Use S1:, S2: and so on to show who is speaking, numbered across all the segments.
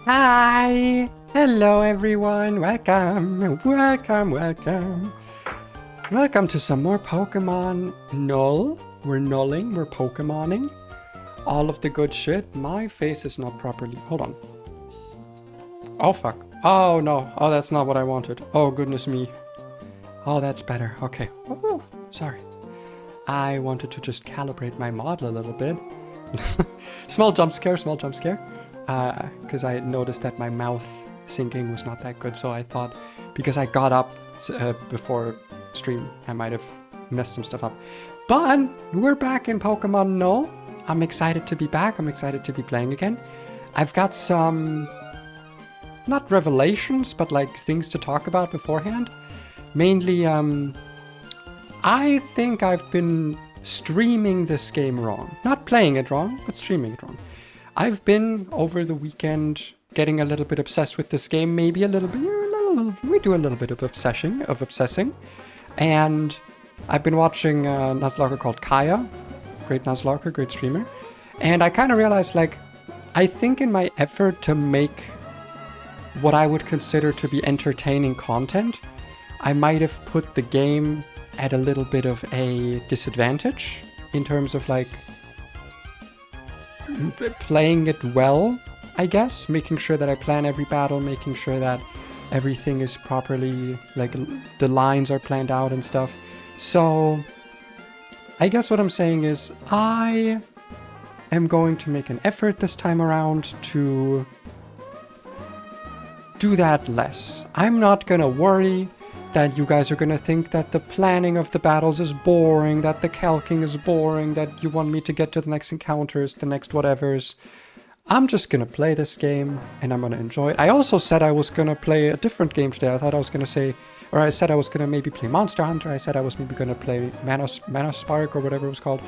S1: Hi! Hello everyone! Welcome! Welcome! Welcome to some more Pokemon Null. We're nulling, we're Pokemoning. All of the good shit. My face is not properly... Hold on. Oh fuck. Oh no. Oh, that's not what I wanted. Oh goodness me. Oh, that's better. Okay. Oh, sorry. I wanted to just calibrate my model a little bit. Small jump scare. Because I noticed that my mouth syncing was not that good, so I thought, because I got up before stream, I might have messed some stuff up. But we're back in Pokemon Null. I'm excited to be back. I'm excited to be playing again. I've got some, not revelations, but like things to talk about beforehand. Mainly, I think I've been streaming this game wrong. Not playing it wrong, but streaming it wrong. I've been, over the weekend, getting a little bit obsessed with this game. Maybe a little bit, we do a little bit of obsessing. And I've been watching a Nuzlocker called Kaya. Great Nuzlocker, great streamer. And I kind of realized, like, I think in my effort to make what I would consider to be entertaining content, I might have put the game at a little bit of a disadvantage in terms of, like, playing it well, I guess. Making sure that I plan every battle, making sure that everything is properly, like, the lines are planned out and stuff. So, I guess what I'm saying is, I am going to make an effort this time around to do that less. I'm not gonna worry that you guys are gonna think that the planning of the battles is boring, that the calcing is boring, that you want me to get to the next encounters, the next whatevers. I'm just gonna play this game, and I'm gonna enjoy it. I also said I was gonna play a different game today. I thought I was gonna say, or I said I was gonna maybe play Monster Hunter. I said I was maybe gonna play Mana Spark or whatever it was called.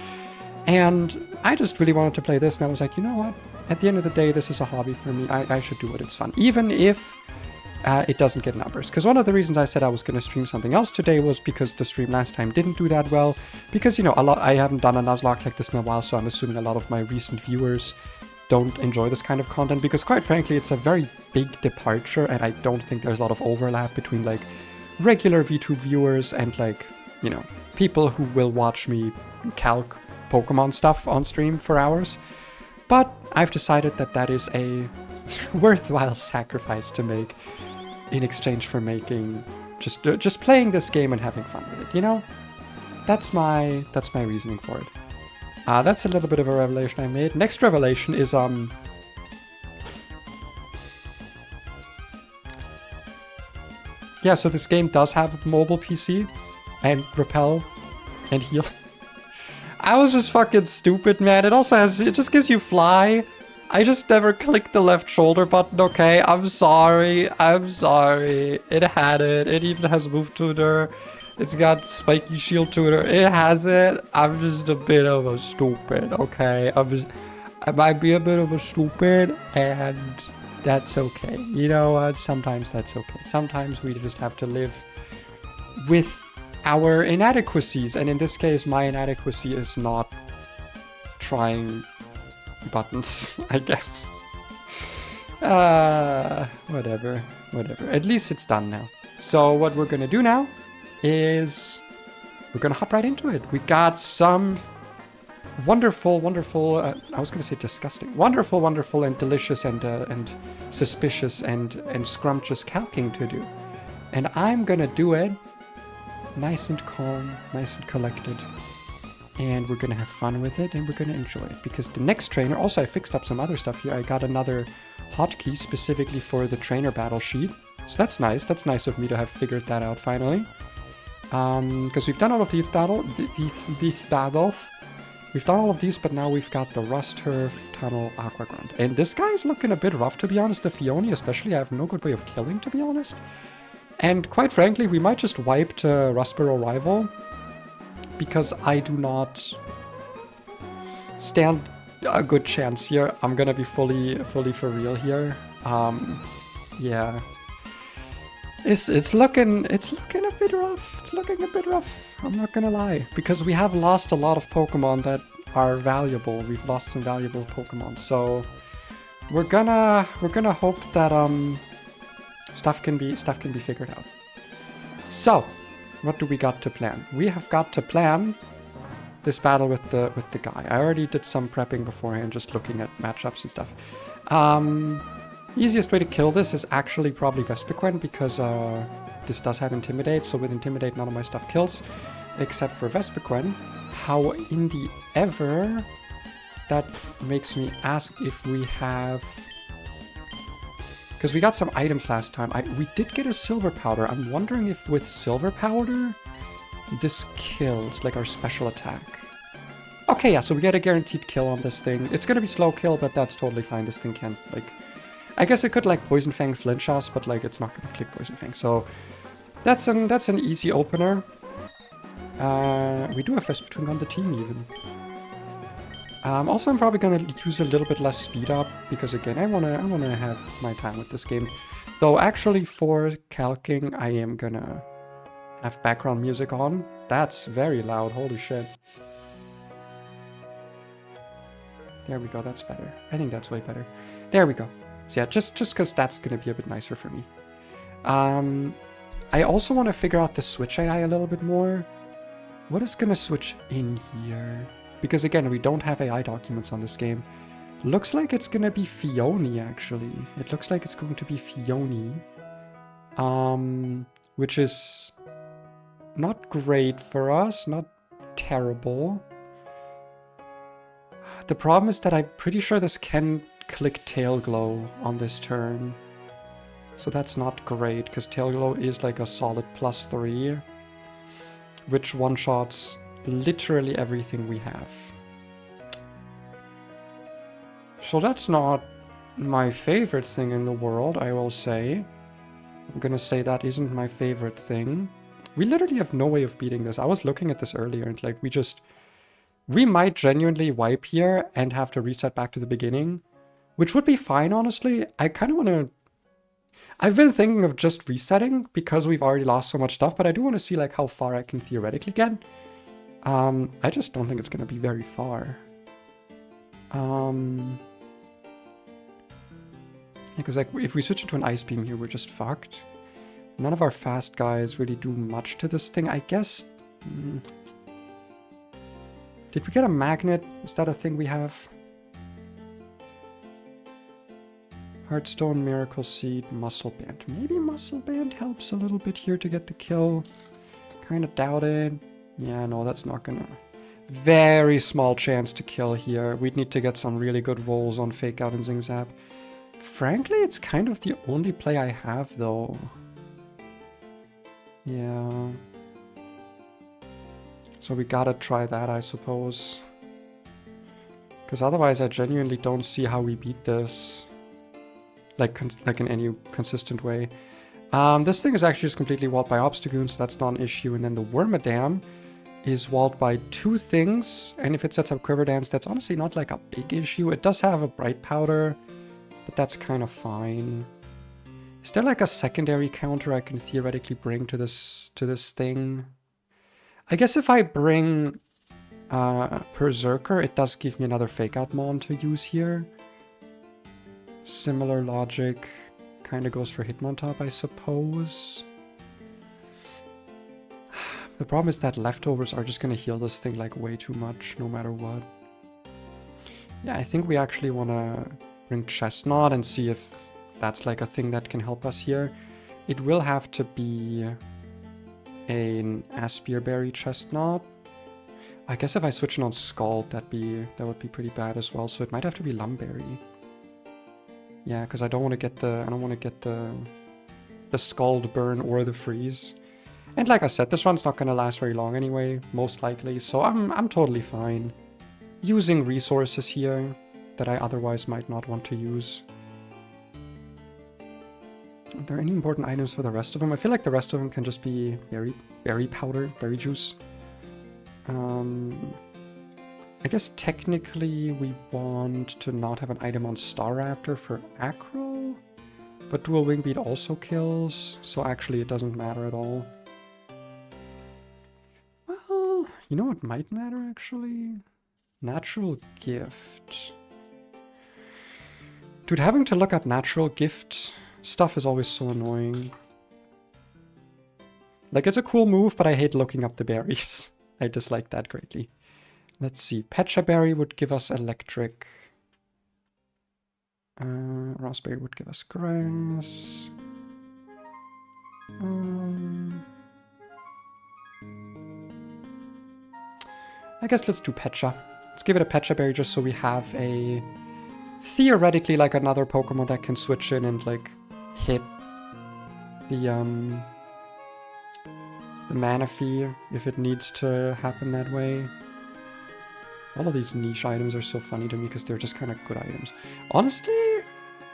S1: And I just really wanted to play this, and I was like, you know what? At the end of the day, this is a hobby for me. I should do it. It's fun. Even if it doesn't get numbers. Because one of the reasons I said I was going to stream something else today was because the stream last time didn't do that well. Because, you know, I haven't done a Nuzlocke like this in a while, so I'm assuming a lot of my recent viewers don't enjoy this kind of content. Because quite frankly, it's a very big departure, and I don't think there's a lot of overlap between, like, regular VTube viewers and, like, you know, people who will watch me calc Pokemon stuff on stream for hours. But I've decided that that is a worthwhile sacrifice to make in exchange for making just playing this game and having fun with it, you know? That's my reasoning for it. That's a little bit of a revelation I made. Next revelation is yeah, so this game does have a mobile PC and repel and heal. I was just fucking stupid, man. It also has, it just gives you fly. I just never clicked the left shoulder button, okay? I'm sorry. It had it. It even has move tutor. It's got spiky shield tutor. It has it. I'm just a bit of a stupid, okay? I might be a bit of a stupid, and that's okay. You know what? Sometimes that's okay. Sometimes we just have to live with our inadequacies. And in this case, my inadequacy is not trying buttons, I guess. Whatever. At least it's done now. So what we're gonna do now is we're gonna hop right into it. We got some wonderful, I was gonna say disgusting. Wonderful and delicious and suspicious and scrumptious calcing to do. And I'm gonna do it nice and calm, nice and collected. And we're gonna have fun with it, and we're gonna enjoy it. Because the next trainer, also I fixed up some other stuff here. I got another hotkey specifically for the trainer battle sheet. So that's nice. That's nice of me to have figured that out finally. Because we've done all of these battles. We've done all of these, but now we've got the Rust Turf, Tunnel, Aqua Grunt. And this guy's looking a bit rough, to be honest. The Fione especially, I have no good way of killing, to be honest. And quite frankly, we might just wipe to Rustboro Rival, because I do not stand a good chance here. I'm gonna be fully for real here. Yeah. It's looking a bit rough. It's looking a bit rough. I'm not gonna lie. Because we have lost a lot of Pokemon that are valuable. We've lost some valuable Pokemon. So we're gonna hope that stuff can be figured out. So, what do we got to plan? We have got to plan this battle with the guy. I already did some prepping beforehand, just looking at matchups and stuff. Easiest way to kill this is actually probably Vespiquen, because this does have Intimidate, so with Intimidate none of my stuff kills, except for Vespiquen. How in the ever, that makes me ask if we have... Because we got some items last time. We did get a silver powder. I'm wondering if with silver powder, this kills, like our special attack. Okay, yeah, so we get a guaranteed kill on this thing. It's gonna be slow kill, but that's totally fine. This thing can't, like... I guess it could, like, Poison Fang flinch us, but, like, it's not gonna click Poison Fang. So, that's an easy opener. We do have Vespiquen on the team, even. Also, I'm probably gonna use a little bit less speed up, because again, I wanna have my time with this game. Though actually for calcing, I am gonna have background music on. That's very loud, holy shit. There we go, that's better. I think that's way better. There we go. So yeah, just because that's gonna be a bit nicer for me. I also want to figure out the switch AI a little bit more. What is gonna switch in here? Because again, we don't have AI documents on this game. Looks like it's gonna be Fioni, actually. It looks like it's going to be Fioni. Which is not great for us, not terrible. The problem is that I'm pretty sure this can click Tail Glow on this turn. So that's not great, because Tail Glow is like a solid +3. Which one-shots literally everything we have. So that's not my favorite thing in the world, I will say. I'm gonna say that isn't my favorite thing. We literally have no way of beating this. I was looking at this earlier and like we might genuinely wipe here and have to reset back to the beginning. Which would be fine, honestly. I kind of want to... I've been thinking of just resetting because we've already lost so much stuff, but I do want to see like how far I can theoretically get. I just don't think it's going to be very far. Because like if we switch into an Ice Beam here, we're just fucked. None of our fast guys really do much to this thing. I guess... Did we get a magnet? Is that a thing we have? Heartstone, Miracle Seed, Muscle Band. Maybe Muscle Band helps a little bit here to get the kill. Kind of doubt it. Yeah, no, that's not gonna... Very small chance to kill here. We'd need to get some really good rolls on Fake Out and Zing Zap. Frankly, it's kind of the only play I have, though. Yeah. So we gotta try that, I suppose. Because otherwise I genuinely don't see how we beat this. Like in any consistent way. This thing is actually just completely walled by Obstagoon, so that's not an issue. And then the Wormadam is walled by two things. And if it sets up Quiver Dance, that's honestly not like a big issue. It does have a Bright Powder, but that's kind of fine. Is there like a secondary counter I can theoretically bring to this thing? I guess if I bring Berserker, it does give me another Fake Out Mon to use here. Similar logic kind of goes for Hitmontop, I suppose. The problem is that leftovers are just going to heal this thing like way too much, no matter what. Yeah, I think we actually want to bring Chestnut and see if that's like a thing that can help us here. It will have to be an Aspearberry Chestnut. I guess if I switch it on Scald, that would be pretty bad as well. So it might have to be Lumberry. Yeah, because I don't want to get the Scald burn or the freeze. And like I said, this run's not gonna last very long anyway, most likely. So I'm totally fine using resources here that I otherwise might not want to use. Are there any important items for the rest of them? I feel like the rest of them can just be berry powder, berry juice. I guess technically we want to not have an item on Staraptor for Acro, but Dual Wing Beat also kills, so actually it doesn't matter at all. Well, you know what might matter actually? Natural Gift. Dude, having to look up natural gift stuff is always so annoying. Like, it's a cool move, but I hate looking up the berries. I dislike that greatly. Let's see. Pecha berry would give us electric. Raspberry would give us grass. I guess let's do Pecha. Let's give it a Pecha berry just so we have a... theoretically, like, another Pokemon that can switch in and, like, hit the Manaphy if it needs to happen that way. All of these niche items are so funny to me because they're just kind of good items. Honestly,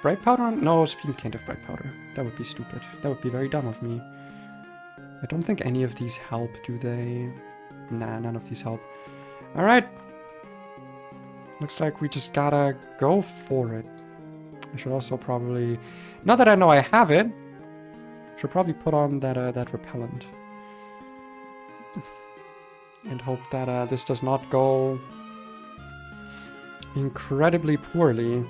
S1: Bright Powder on... No, speaking can't have Bright Powder. That would be stupid. That would be very dumb of me. I don't think any of these help, do they? Nah, none of these help. Alright. Looks like we just gotta go for it. I should also probably... Now that I know I have it, should probably put on that repellent. And hope that this does not go incredibly poorly.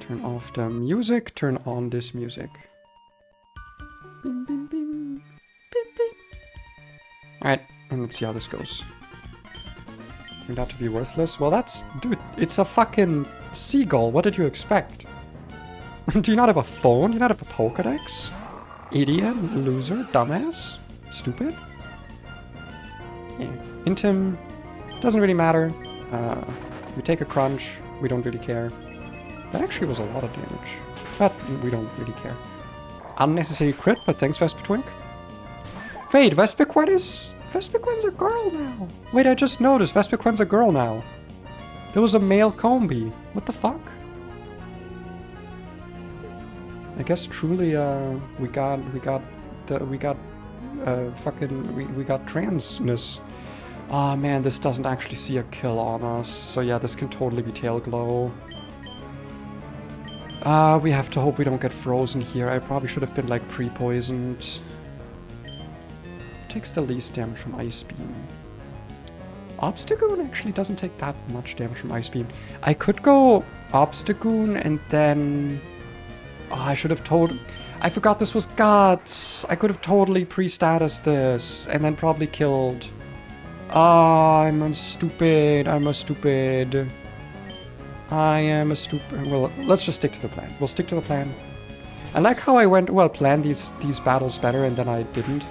S1: Turn off the music, turn on this music. Bim, bim, bim. Bim, bim. Alright, and let's see how this goes. Turned out to be worthless. Well, that's... Dude, it's a fucking seagull. What did you expect? Do you not have a phone? Do you not have a Pokedex? Idiot, loser, dumbass, stupid. Yeah. Intim doesn't really matter. We take a crunch. We don't really care. That actually was a lot of damage, but we don't really care. Unnecessary crit, but thanks, Vespiquen. Wait, Vespiquen's a girl now. Wait, I just noticed Vespiquen's a girl now. There was a male Combi. What the fuck? I guess truly, we got transness. Oh man, this doesn't actually see a kill on us. So yeah, this can totally be Tail Glow. We have to hope we don't get frozen here. I probably should have been like pre-poisoned. Takes the least damage from Ice Beam. Obstagoon actually doesn't take that much damage from Ice Beam. I could go Obstagoon and then... Oh, I should have told... I forgot this was Guts! I could have totally pre-status this and then probably killed... Oh, I'm a stupid. I am a stupid. Well, let's just stick to the plan. We'll stick to the plan. I like how I went, well, plan these battles better and then I didn't.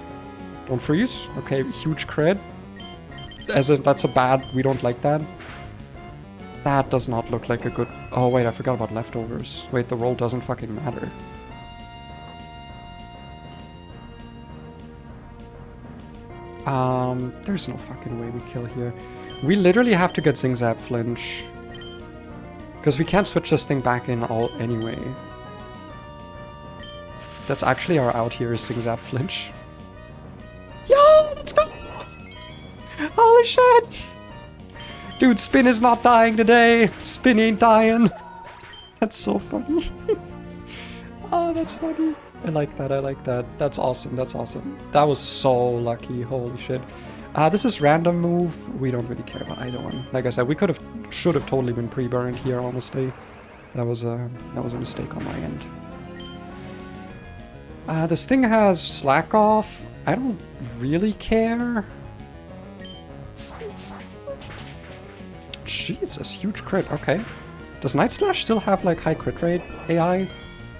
S1: Don't freeze. Okay, huge crit. As in, that's a bad, we don't like that. That does not look like a good... Oh, wait, I forgot about leftovers. Wait, the roll doesn't fucking matter. There's no fucking way we kill here. We literally have to get Zing Zap Flinch. Because we can't switch this thing back in all anyway. That's actually our out here is Zing Zap Flinch. Yo, let's go! Holy shit! Dude, Spin is not dying today. Spin ain't dying. That's so funny. Oh, that's funny. I like that, I like that. That's awesome, that's awesome. That was so lucky, holy shit. This is random move. We don't really care about either one. Like I said, we should have totally been pre-burned here, honestly. That was a mistake on my end. This thing has Slack Off. I don't really care. Jesus, huge crit, okay. Does Night Slash still have like high crit rate AI?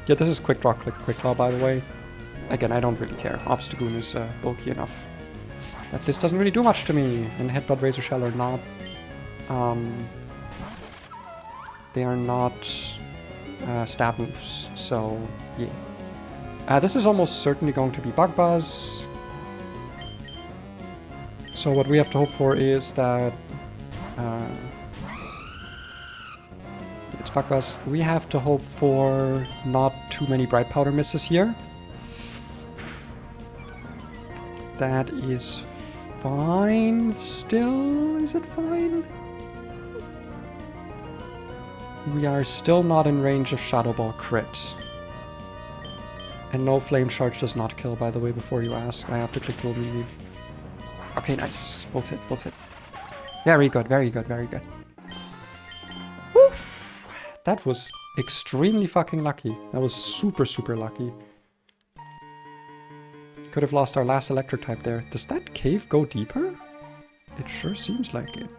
S1: Yeah, this is Quick Draw, Quick Claw, by the way. Again, I don't really care. Obstagoon is bulky enough that this doesn't really do much to me. And Headbutt, Razor Shell are not... they are not stab moves, so yeah. This is almost certainly going to be Bug Buzz. So what we have to hope for is that... it's Bug Buzz. We have to hope for not too many Bright Powder misses here. That is fine still? Is it fine? We are still not in range of Shadow Ball crit. And no Flame Charge does not kill, by the way, before you ask. I have to click Golden Leaf. Okay, nice. Both hit, both hit. Very good, very good, very good. Whew. That was extremely fucking lucky. That was super, super lucky. Could have lost our last electric type there. Does that cave go deeper? It sure seems like it.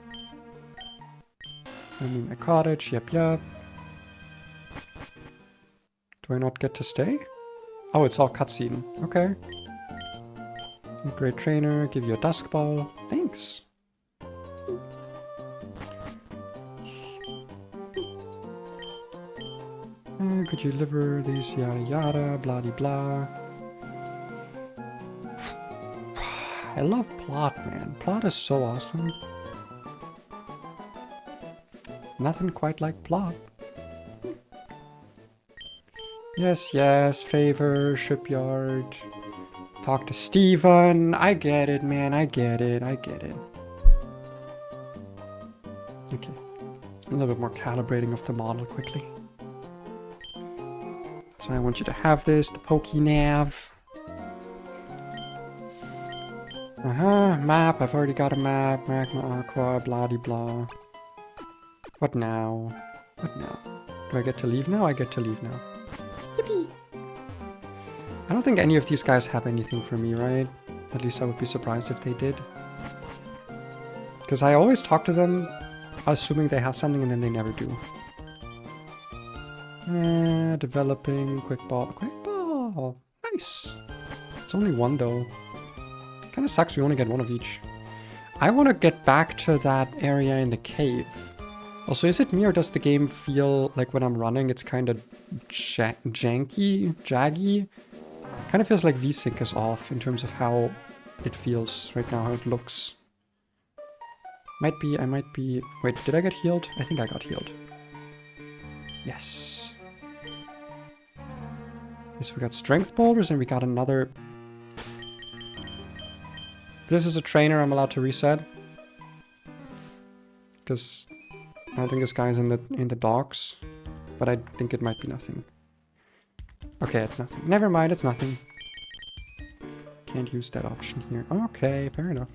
S1: I mean, a cottage, yep. Do I not get to stay? Oh, it's all cutscene. Okay. Great trainer, give you a dusk ball. Thanks. Could you deliver these yada yada, blah de blah. I love plot, man. Plot is so awesome. Nothing quite like plot. Yes, yes, favor, shipyard. Talk to Steven. I get it, man. I get it. I get it. Okay. A little bit more calibrating of the model quickly. So I want you to have this, the PokeNav. Map. I've already got a map. Magma Aqua, blah de blah. What now? What now? Do I get to leave now? I get to leave now. Yippee! I don't think any of these guys have anything for me, right? At least I would be surprised if they did. Because I always talk to them assuming they have something and then they never do. Developing, quick ball. Quick ball! Nice! It's only one though. Kinda sucks we only get one of each. I want to get back to that area in the cave. Also, is it me or does the game feel like when I'm running it's kind of janky, jaggy? Kind of feels like VSync is off in terms of how it feels right now, how it looks. Might be, I might be... Wait, did I get healed? I think I got healed. Yes. So we got strength boulders and we got another... This is a trainer I'm allowed to reset. Because I don't think this guy's in the docks. But I think it might be nothing. Okay, it's nothing. Never mind, it's nothing. Can't use that option here. Okay, fair enough.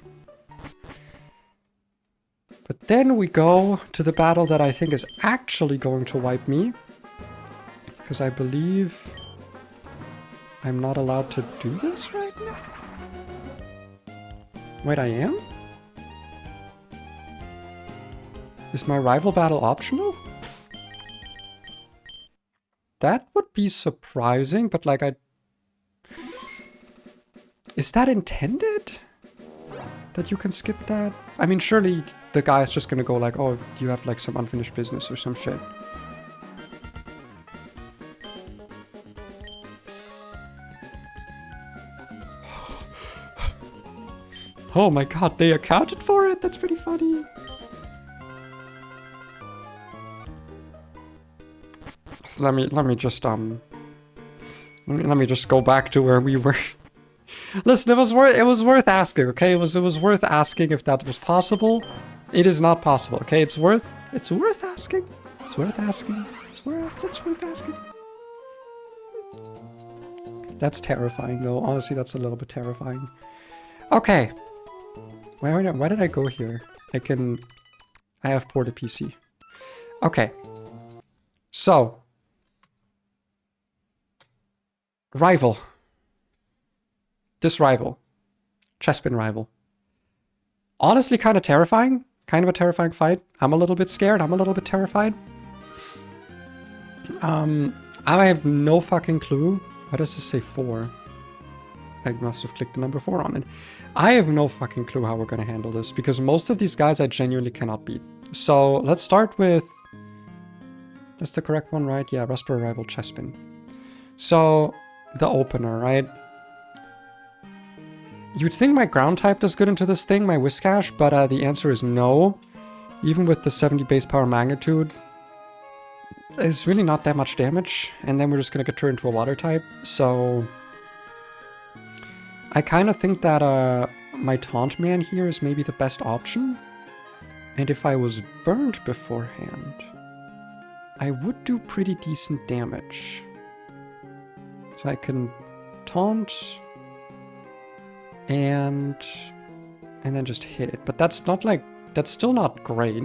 S1: But then we go to the battle that I think is actually going to wipe me. Because I believe I'm not allowed to do this right now. Wait, I am? Is my rival battle optional? That would be surprising, but like Is that intended? That you can skip that? I mean, surely the guy's just gonna go like, oh, you have like some unfinished business or some shit. Oh my god, they accounted for it? That's pretty funny. So let me just let me just go back to where we were. Listen, it was worth asking, okay? It was worth asking if that was possible. It is not possible, okay? It's worth asking. It's worth asking. It's worth asking. That's terrifying though. Honestly, that's a little bit terrifying. Okay. Why did I go here? I have ported PC. Okay. So. Rival. This rival. Chespin rival. Honestly, kind of terrifying. Kind of a terrifying fight. I'm a little bit scared. I'm a little bit terrified. I have no fucking clue. Why does this say 4? I must have clicked the number 4 on it. I have no fucking clue how we're gonna handle this, because most of these guys I genuinely cannot beat. So let's start with... That's the correct one, right? Yeah, Rustboro Rival Chespin. So, the opener, right? You'd think my ground type does good into this thing, my Whiscash, but the answer is no. Even with the 70 base power magnitude, it's really not that much damage, and then we're just gonna get turned into a water type, so... I kind of think that my Taunt Man here is maybe the best option. And if I was burned beforehand, I would do pretty decent damage. So I can Taunt and then just hit it. But that's not like, that's still not great.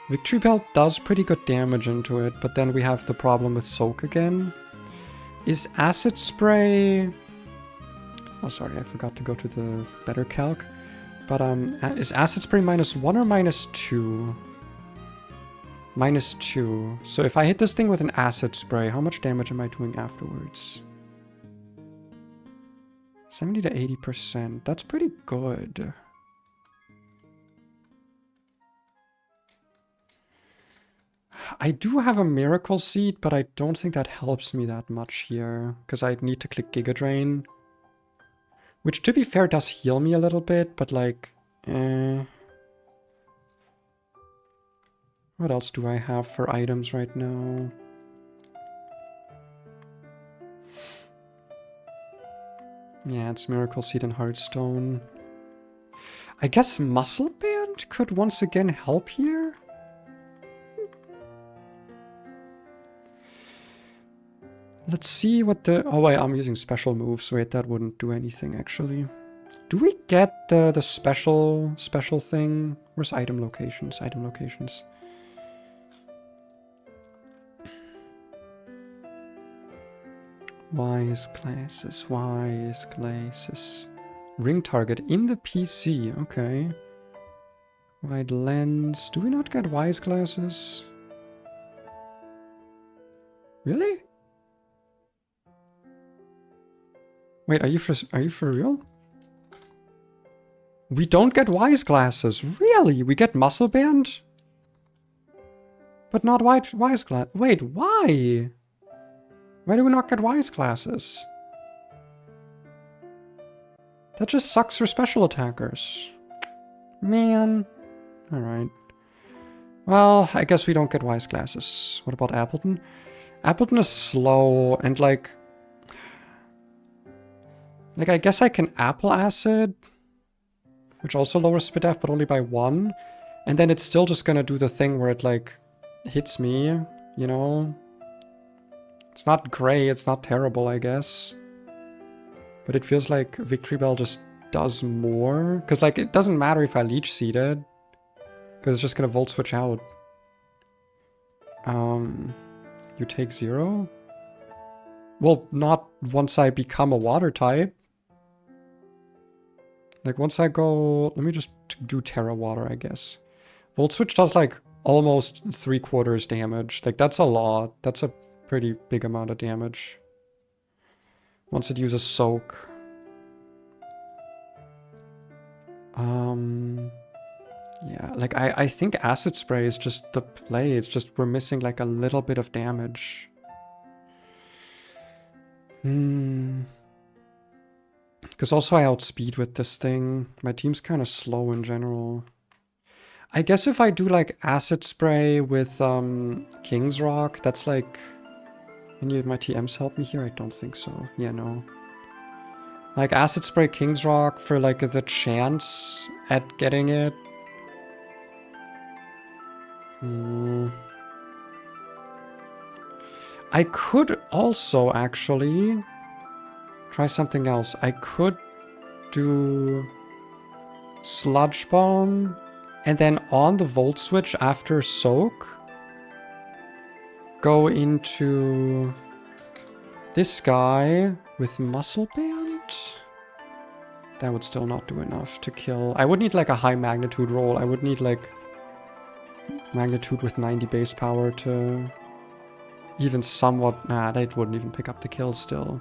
S1: Victory Bell does pretty good damage into it, but then we have the problem with Soak again. Is Acid Spray... Oh, sorry, I forgot to go to the better calc. But is Acid Spray -1 or -2? -2. So if I hit this thing with an Acid Spray, how much damage am I doing afterwards? 70 to 80%. That's pretty good. I do have a Miracle Seed, but I don't think that helps me that much here, because I need to click Giga Drain. Which, to be fair, does heal me a little bit, but like... What else do I have for items right now? Yeah, it's Miracle Seed and Heartstone. I guess Muscle Band could once again help here? Let's see what the... Oh wait, I'm using special moves. Wait, that wouldn't do anything actually. Do we get the special thing? Where's item locations? Item locations. Wise glasses, wise glasses. Ring target in the PC, okay. Wide lens. Do we not get wise glasses? Really? Wait, are you for real? We don't get wise glasses. Really? We get muscle band? But not wise glass. Wait, why? Why do we not get wise glasses? That just sucks for special attackers. Man. Alright. Well, I guess we don't get wise glasses. What about Appleton? Appleton is slow and like, I guess I can Apple Acid, which also lowers SpDef, but only by 1. And then it's still just gonna do the thing where it, like, hits me, you know? It's not great, it's not terrible, I guess. But it feels like Victory Bell just does more. Because, like, it doesn't matter if I Leech Seed it. Because it's just gonna Volt Switch out. You take 0? Well, not once I become a Water type. Like, once I go... Let me just do Terra Water, I guess. Volt Switch does, like, almost 3/4 damage. Like, that's a lot. That's a pretty big amount of damage. Once it uses Soak. Yeah, like, I think Acid Spray is just the play. It's just we're missing, like, a little bit of damage. Because also I outspeed with this thing. My team's kind of slow in general. I guess if I do like Acid Spray with King's Rock, that's like... Any of my TMs help me here? I don't think so. Yeah, no. Like Acid Spray King's Rock for like the chance at getting it. I could also actually... try something else. I could do Sludge Bomb, and then on the Volt Switch after Soak, go into this guy with Muscle Band. That would still not do enough to kill. I would need like a high magnitude roll. I would need like magnitude with 90 base power to even somewhat... Nah, that wouldn't even pick up the kill still.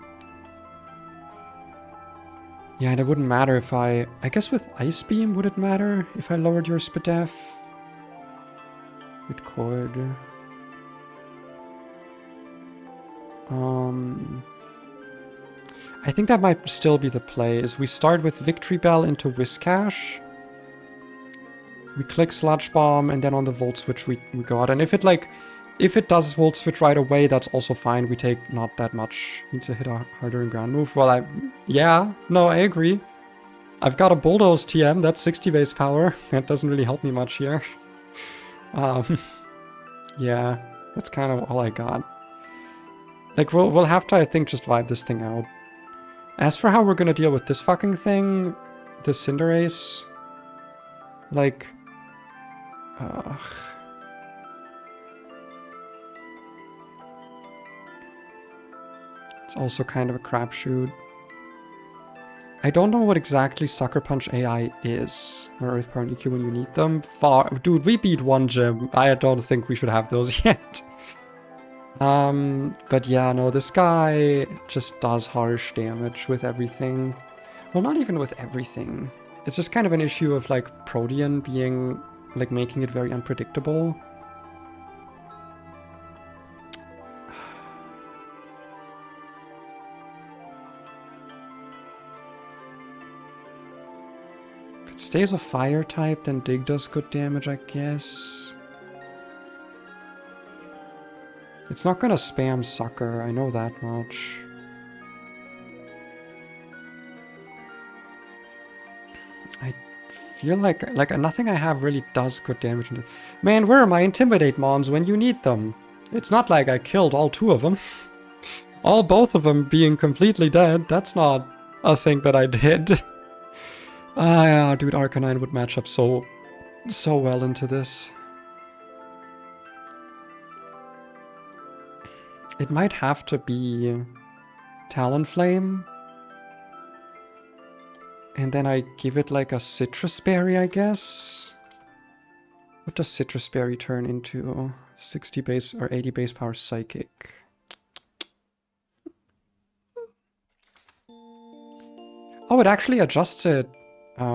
S1: Yeah, and it wouldn't matter if I guess with Ice Beam, would it matter if I lowered your SpDef? It could. I think that might still be the play, is we start with Victory Bell into Whiscash. We click Sludge Bomb, and then on the Volt Switch we go out. And if it does Volt Switch right away, that's also fine. We take not that much. Need to hit a harder in ground move. Well, yeah, no, I agree. I've got a Bulldoze TM, that's 60 base power. That doesn't really help me much here. Yeah, that's kind of all I got. Like, we'll have to, I think, just vibe this thing out. As for how we're gonna deal with this fucking thing, the Cinderace, like, It's also kind of a crapshoot. I don't know what exactly Sucker Punch AI is, or Earth Power and EQ when you need them. Dude, we beat one gym. I don't think we should have those yet. But yeah, no, this guy just does harsh damage with everything. Well, not even with everything. It's just kind of an issue of like Protean being, like, making it very unpredictable. If it stays a fire type, then Dig does good damage, I guess. It's not gonna spam Sucker, I know that much. I feel like nothing I have really does good damage. Man, where are my Intimidate Mons when you need them? It's not like I killed all 2 of them. Both of them being completely dead. That's not a thing that I did. Yeah, dude, Arcanine would match up so well into this. It might have to be Talonflame. And then I give it like a Citrus Berry, I guess. What does Citrus Berry turn into? 60 base or 80 base power Psychic. Oh, it actually adjusts it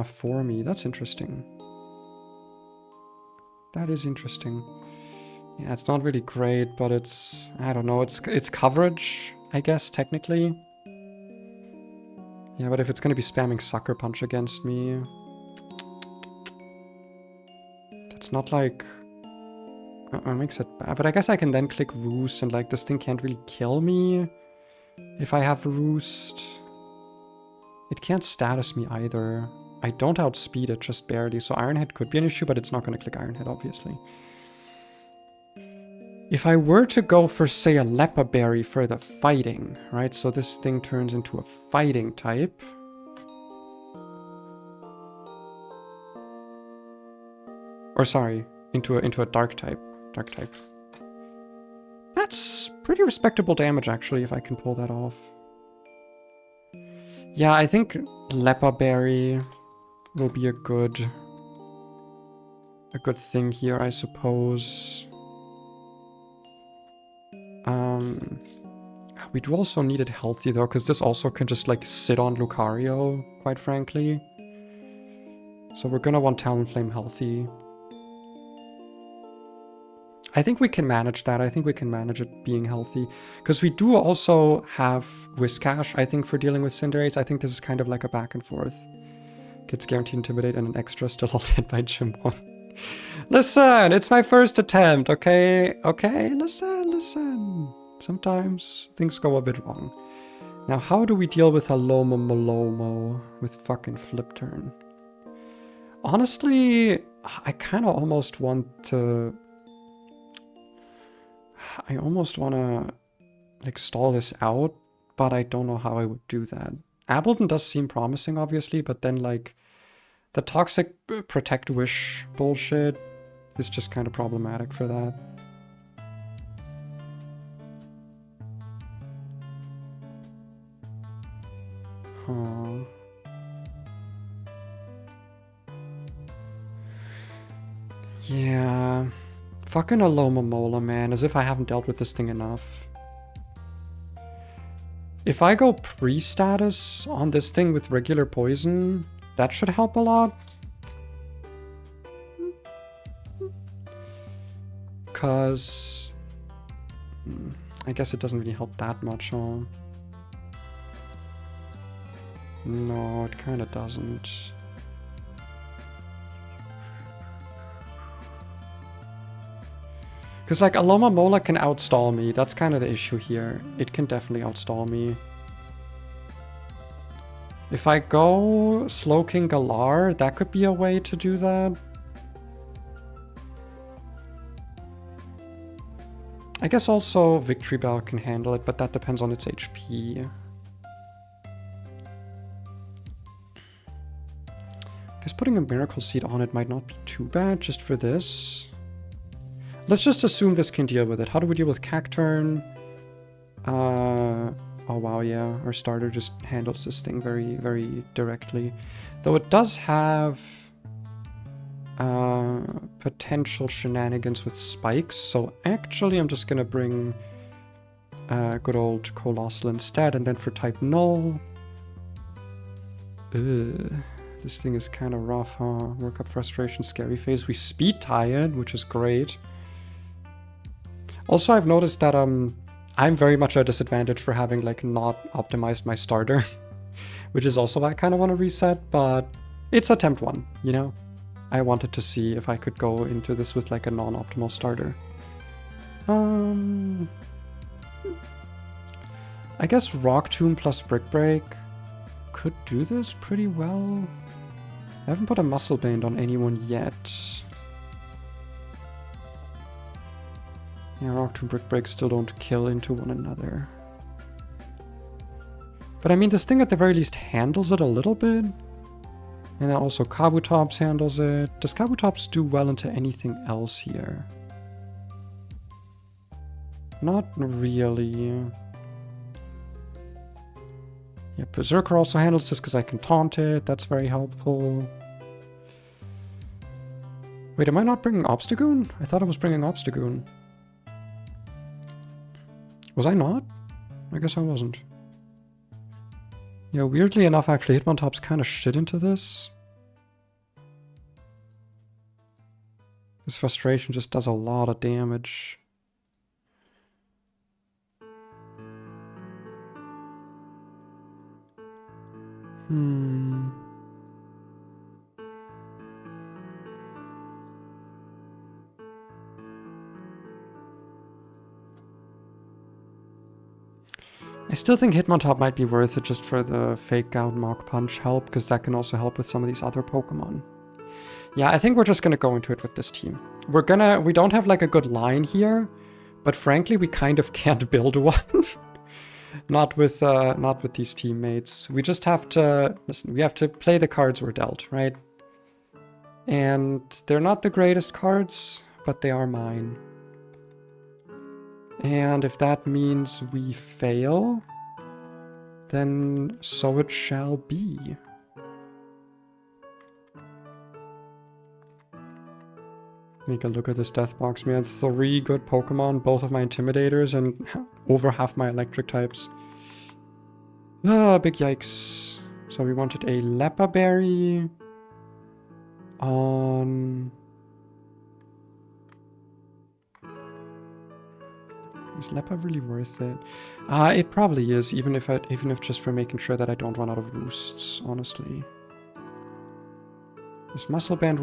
S1: for me. That's interesting. That is interesting. Yeah, it's not really great, but it's, I don't know, it's coverage, I guess, technically. Yeah, but if it's gonna be spamming Sucker Punch against me, that's not like, it makes it bad. But I guess I can then click Roost, and like this thing can't really kill me if I have Roost. It can't status me either. I don't outspeed it, just barely. So Iron Head could be an issue, but it's not gonna click Iron Head, obviously. If I were to go for, say, a Leppa Berry for the fighting, right? So this thing turns into a fighting type. Or sorry, into a dark type. Dark type. That's pretty respectable damage, actually, if I can pull that off. Yeah, I think Leppa Berry will be a good thing here, I suppose. We do also need it healthy though, because this also can just like sit on Lucario, quite frankly. So we're gonna want Talonflame healthy. I think we can manage that. I think we can manage it being healthy. Because we do also have Whiscash, I think, for dealing with Cinderace. I think this is kind of like a back and forth. Gets Guaranteed Intimidate and an extra still all dead by Gym 1. Listen, it's my first attempt, okay? Okay, listen. Sometimes things go a bit wrong. Now, how do we deal with a Loma Malomo with fucking Flip Turn? Honestly, I kind of almost want to... I almost want to, like, stall this out, but I don't know how I would do that. Ableton does seem promising, obviously, but then, like, the toxic Protect Wish bullshit is just kind of problematic for that. Huh. Yeah. Fucking Alomomola, man, as if I haven't dealt with this thing enough. If I go pre-status on this thing with regular poison, that should help a lot. Because... I guess it doesn't really help that much, huh? No, it kind of doesn't. Because, like, Alomomola can outstall me. That's kind of the issue here. It can definitely outstall me. If I go Slowking Galar, that could be a way to do that. I guess also Victory Bell can handle it, but that depends on its HP. I guess putting a Miracle Seed on it might not be too bad, just for this. Let's just assume this can deal with it. How do we deal with Cacturn? Oh wow, yeah, our starter just handles this thing very, very directly. Though it does have potential shenanigans with spikes, so actually I'm just gonna bring good old Colossal instead, and then for type Null... this thing is kind of rough, huh? Work up frustration, scary phase. We speed tie it, which is great. Also, I've noticed that I'm very much at a disadvantage for having like not optimized my starter, which is also why I kind of want to reset, but it's attempt one, you know? I wanted to see if I could go into this with like a non-optimal starter. I guess Rock Tomb plus Brick Break could do this pretty well. I haven't put a Muscle Band on anyone yet. Yeah, Rock Tomb, Brick Break still don't kill into one another. But I mean, this thing at the very least handles it a little bit. And then also Kabutops handles it. Does Kabutops do well into anything else here? Not really. Yeah, Berserker also handles this because I can taunt it. That's very helpful. Wait, am I not bringing Obstagoon? I thought I was bringing Obstagoon. Was I not? I guess I wasn't. Yeah, weirdly enough, actually, Hitmontop's kind of shit into this. This frustration just does a lot of damage. I still think Hitmontop might be worth it just for the Fake Out Mach Punch help, because that can also help with some of these other Pokemon. Yeah, I think we're just gonna go into it with this team. We don't have like a good line here, but frankly we kind of can't build one. Not with these teammates. We just have to, listen, we have to play the cards we're dealt, right? And they're not the greatest cards, but they are mine. And if that means we fail, then so it shall be. Take a look at this death box, man. 3 good Pokemon, both of my Intimidators, and over half my electric types. Ah, big yikes. So we wanted a Leppa Berry on... Is Leppa really worth it? It probably is, even if just for making sure that I don't run out of roosts, honestly. Is Muscle Band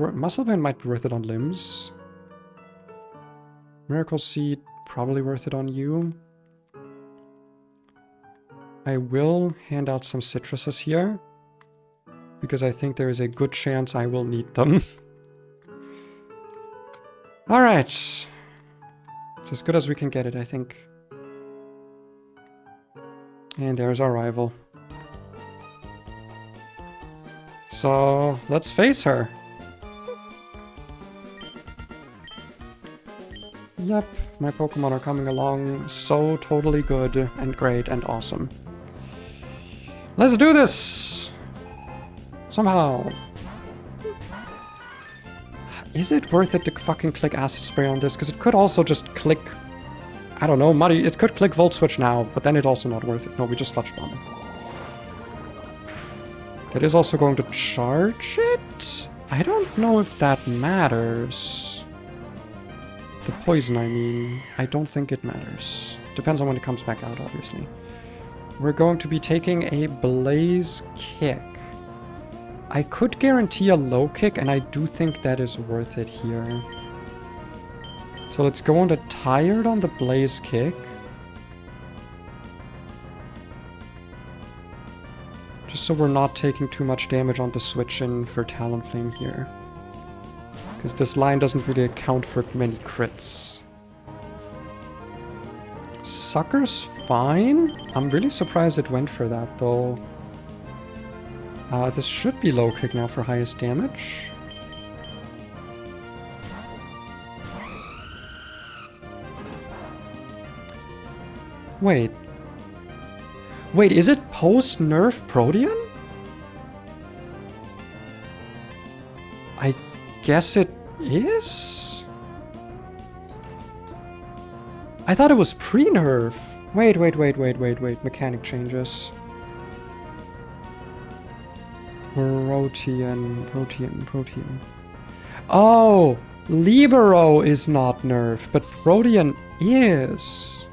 S1: might be worth it on Limbs. Miracle Seed, probably worth it on you. I will hand out some citruses here, because I think there is a good chance I will need them. Alright. It's as good as we can get it, I think. And there's our rival. So, let's face her. Yep, my Pokemon are coming along so totally good and great and awesome. Let's do this! Somehow. Is it worth it to fucking click Acid Spray on this? Because it could also just click... I don't know, Muddy. It could click Volt Switch now, but then it's also not worth it. No, we just Sludge Bomb. That is also going to charge it? I don't know if that matters. The poison, I mean. I don't think it matters. Depends on when it comes back out, obviously. We're going to be taking a Blaze Kick. I could guarantee a low kick, and I do think that is worth it here. So let's go on to Tired on the Blaze Kick. Just so we're not taking too much damage on the switch in for Talonflame here. Because this line doesn't really account for many crits. Sucker's fine. I'm really surprised it went for that, though. This should be low kick now for highest damage. Wait. Wait, is it post-nerf Protean? I guess it is? I thought it was pre-nerf. Wait. Mechanic changes. Protean. Oh! Libero is not nerfed, but Protean is.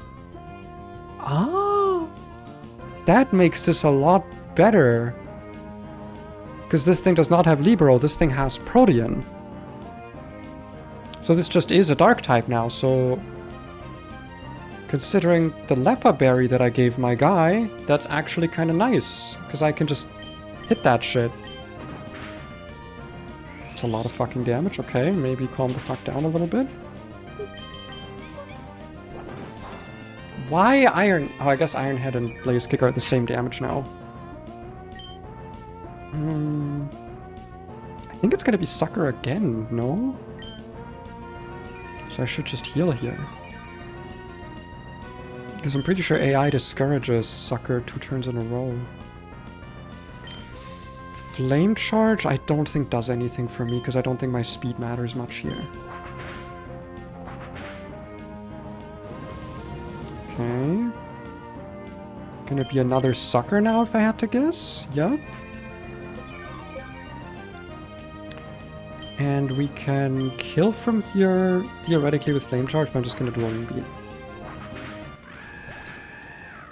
S1: Ah! That makes this a lot better. Because this thing does not have Libero, this thing has Protean. So this just is a dark type now, so... Considering the Leper Berry that I gave my guy, that's actually kind of nice. Because I can just hit that shit. It's a lot of fucking damage, okay. Maybe calm the fuck down a little bit. Why Iron... Oh, I guess Iron Head and Blaze Kick are the same damage now. I think it's gonna be Sucker again, no? So I should just heal here. Because I'm pretty sure AI discourages Sucker 2 turns in a row. Flame Charge I don't think does anything for me because I don't think my speed matters much here. Okay. Gonna be another Sucker now if I had to guess. Yep. And we can kill from here theoretically with Flame Charge, but I'm just gonna do a Wing Beat.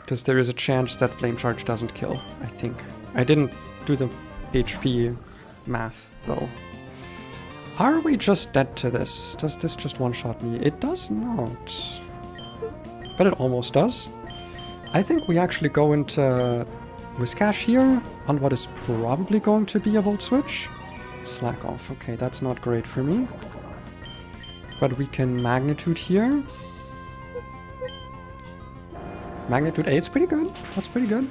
S1: Because there is a chance that Flame Charge doesn't kill, I think. I didn't do the HP math, though. Are we just dead to this? Does this just one-shot me? It does not. But it almost does. I think we actually go into Whiscash here on what is probably going to be a Volt Switch. Slack off. Okay, that's not great for me. But we can Magnitude here. Magnitude 8's pretty good. That's pretty good.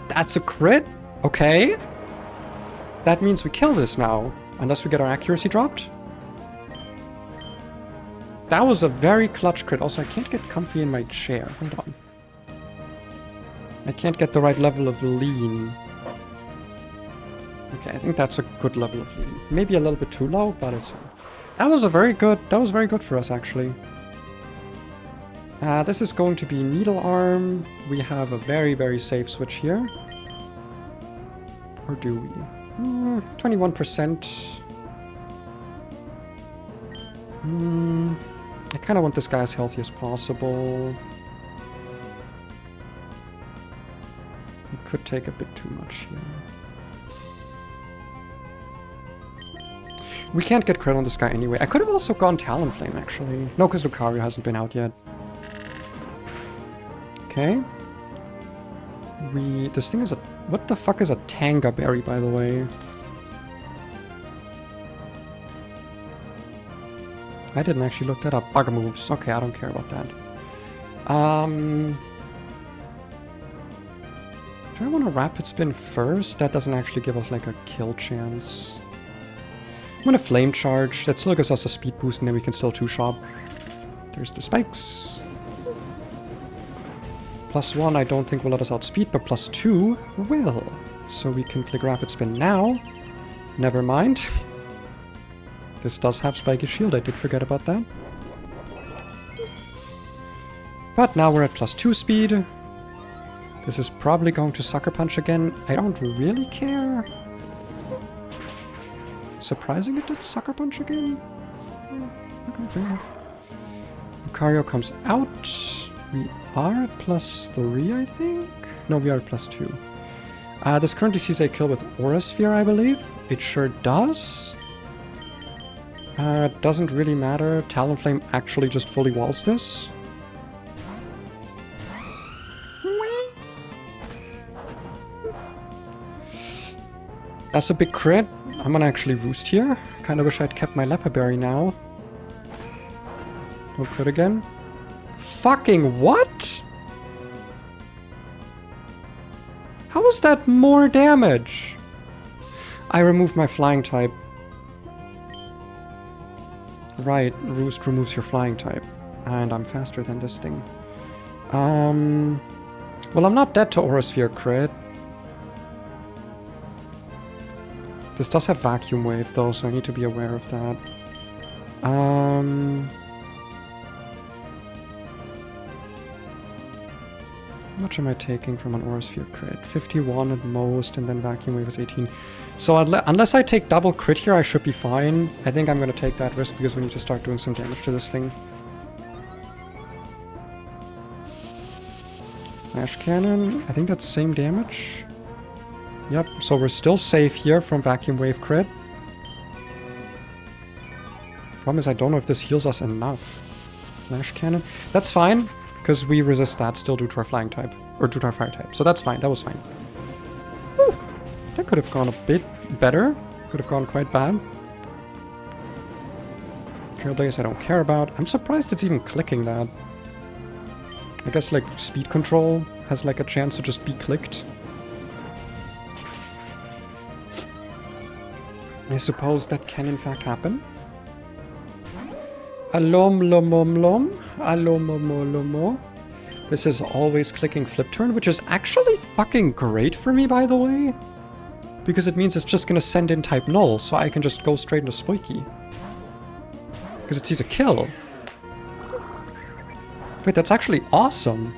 S1: That's a crit? Okay. That means we kill this now. Unless we get our accuracy dropped. That was a very clutch crit. Also, I can't get comfy in my chair. Hold on. I can't get the right level of lean. Okay, I think that's a good level of lean. Maybe a little bit too low, but it's... That was very good for us, actually. This is going to be Needle Arm. We have a very, very safe switch here. Or do we? 21%. I kind of want this guy as healthy as possible. It could take a bit too much here. We can't get crit on this guy anyway. I could have also gone Talonflame, actually. No, because Lucario hasn't been out yet. Okay. This thing is a... What the fuck is a Tanga Berry, by the way? I didn't actually look that up. Bug moves. Okay, I don't care about that. Do I want to Rapid Spin first? That doesn't actually give us, like, a kill chance. I'm gonna Flame Charge. That still gives us a speed boost, and then we can still two-shot. There's the spikes. +1 I don't think will let us outspeed, but +2 will. So we can click Rapid Spin now. Never mind. This does have Spiky Shield, I did forget about that. But now we're at +2 speed. This is probably going to Sucker Punch again. I don't really care. Surprising it did Sucker Punch again? Okay, fair enough. Lucario comes out. We are at +3, I think? No, we are at +2. This currently sees a kill with Aura Sphere, I believe. It sure does. Doesn't really matter. Talonflame actually just fully walls this. That's a big crit. I'm gonna actually roost here. Kinda wish I'd kept my Leper Berry now. Don't crit again. Fucking what? How is that more damage? I removed my flying type. Right, Roost removes your flying type. And I'm faster than this thing. Well, I'm not dead to Aurasphere crit. This does have Vacuum Wave though, so I need to be aware of that. How much am I taking from an Aurasphere crit? 51 at most, and then Vacuum Wave is 18. So unless I take double crit here, I should be fine. I think I'm gonna take that risk because we need to start doing some damage to this thing. Flash Cannon, I think that's same damage. Yep, so we're still safe here from Vacuum Wave crit. Problem is I don't know if this heals us enough. Flash Cannon, that's fine. Because we resist that still due to our flying type. Or due to our fire type. So that's fine. That was fine. Whew. That could have gone a bit better. Could have gone quite bad. Trailblaze I don't care about. I'm surprised it's even clicking that. I guess like speed control has like a chance to just be clicked. I suppose that can in fact happen. Alom lomom lom. Alomomo. This is always clicking flip turn, which is actually fucking great for me, by the way. Because it means it's just gonna send in type null, so I can just go straight into Spiky. Because it sees a kill. Wait, that's actually awesome.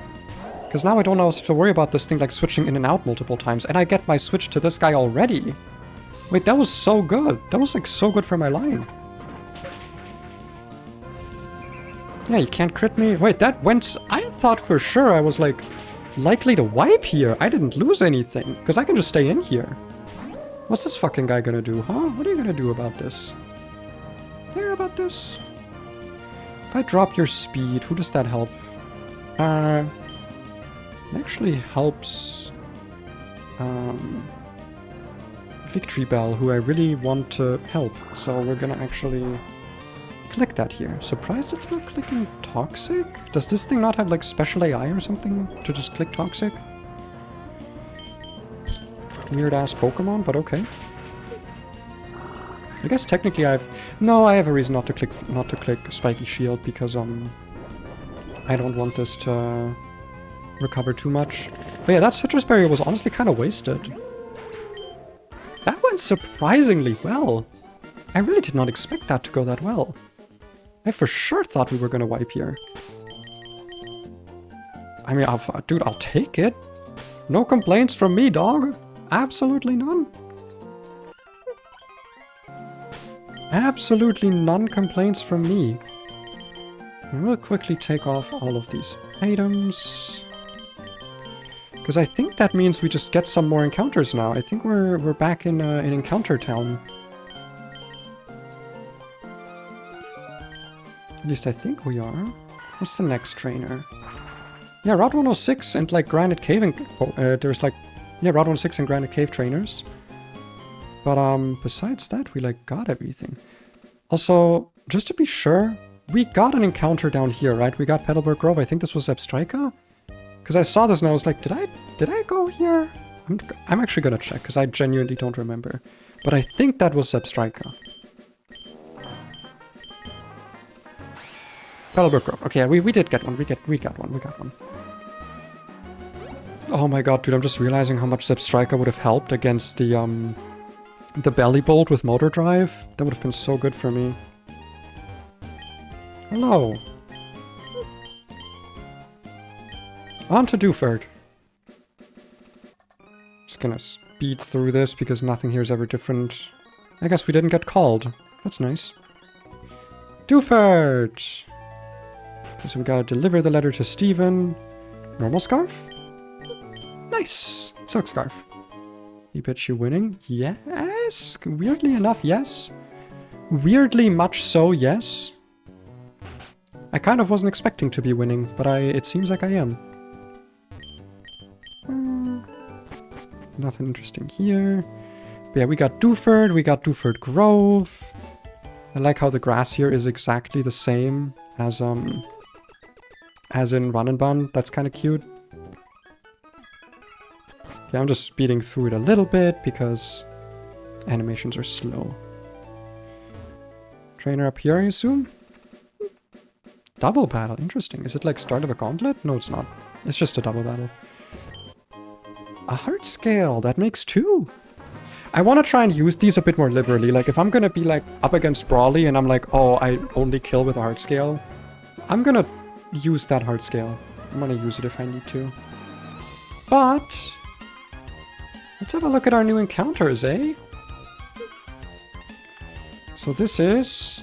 S1: Because now I don't have to worry about this thing like switching in and out multiple times, and I get my switch to this guy already. Wait, that was so good. That was like so good for my line. Yeah, you can't crit me. Wait, that went... I thought for sure I was, like, likely to wipe here. I didn't lose anything, because I can just stay in here. What's this fucking guy gonna do, huh? What are you gonna do about this? Care about this? If I drop your speed, who does that help? It actually helps... Victory Bell, who I really want to help. So we're gonna actually... click that here. Surprised it's not clicking Toxic? Does this thing not have like special AI or something to just click Toxic? Weird ass Pokemon, but okay. I guess technically I have a reason not to click Spiky Shield because I don't want this to recover too much. But yeah, that Citrus Berry was honestly kind of wasted. That went surprisingly well. I really did not expect that to go that well. I for sure thought we were gonna wipe here. I mean, dude, I'll take it. No complaints from me, dog. Absolutely none. Absolutely none complaints from me. And we'll quickly take off all of these items. Because I think that means we just get some more encounters now. I think we're back in Encounter Town. At least I think we are. What's the next trainer? Yeah, Route 106 and like Granite Cave and... there's like... Yeah, Route 106 and Granite Cave trainers. But besides that, we like got everything. Also, just to be sure, we got an encounter down here, right? We got Petalburg Grove. I think this was Zebstrika. Because I saw this and I was like, did I go here? I'm actually gonna check, because I genuinely don't remember. But I think that was Zebstrika. Petalburg Grove. Okay, we did get one. We got one. Oh my god, dude, I'm just realizing how much Zebstrika would have helped against the Belly Bolt with Motor Drive. That would have been so good for me. Hello. On to Dewford. Just gonna speed through this because nothing here is ever different. I guess we didn't get called. That's nice. Dewford! So we gotta deliver the letter to Steven. Normal Scarf? Nice! Silk Scarf. You bet you winning? Yes! Weirdly enough, yes. Weirdly much so, yes. I kind of wasn't expecting to be winning, but it seems like I am. Nothing interesting here. But yeah, we got Dewford, we got Dewford Grove. I like how the grass here is exactly the same as in Run and Bun. That's kind of cute. Yeah, I'm just speeding through it a little bit because animations are slow. Trainer up here, I assume? Double battle, interesting. Is it like start of a gauntlet? No, it's not. It's just a double battle. A heart scale, that makes 2. I want to try and use these a bit more liberally. Like, if I'm going to be, like, up against Brawly and I'm like, oh, I only kill with a heart scale, I'm going to use that heart scale. I'm going to use it if I need to. But let's have a look at our new encounters, eh? So this is...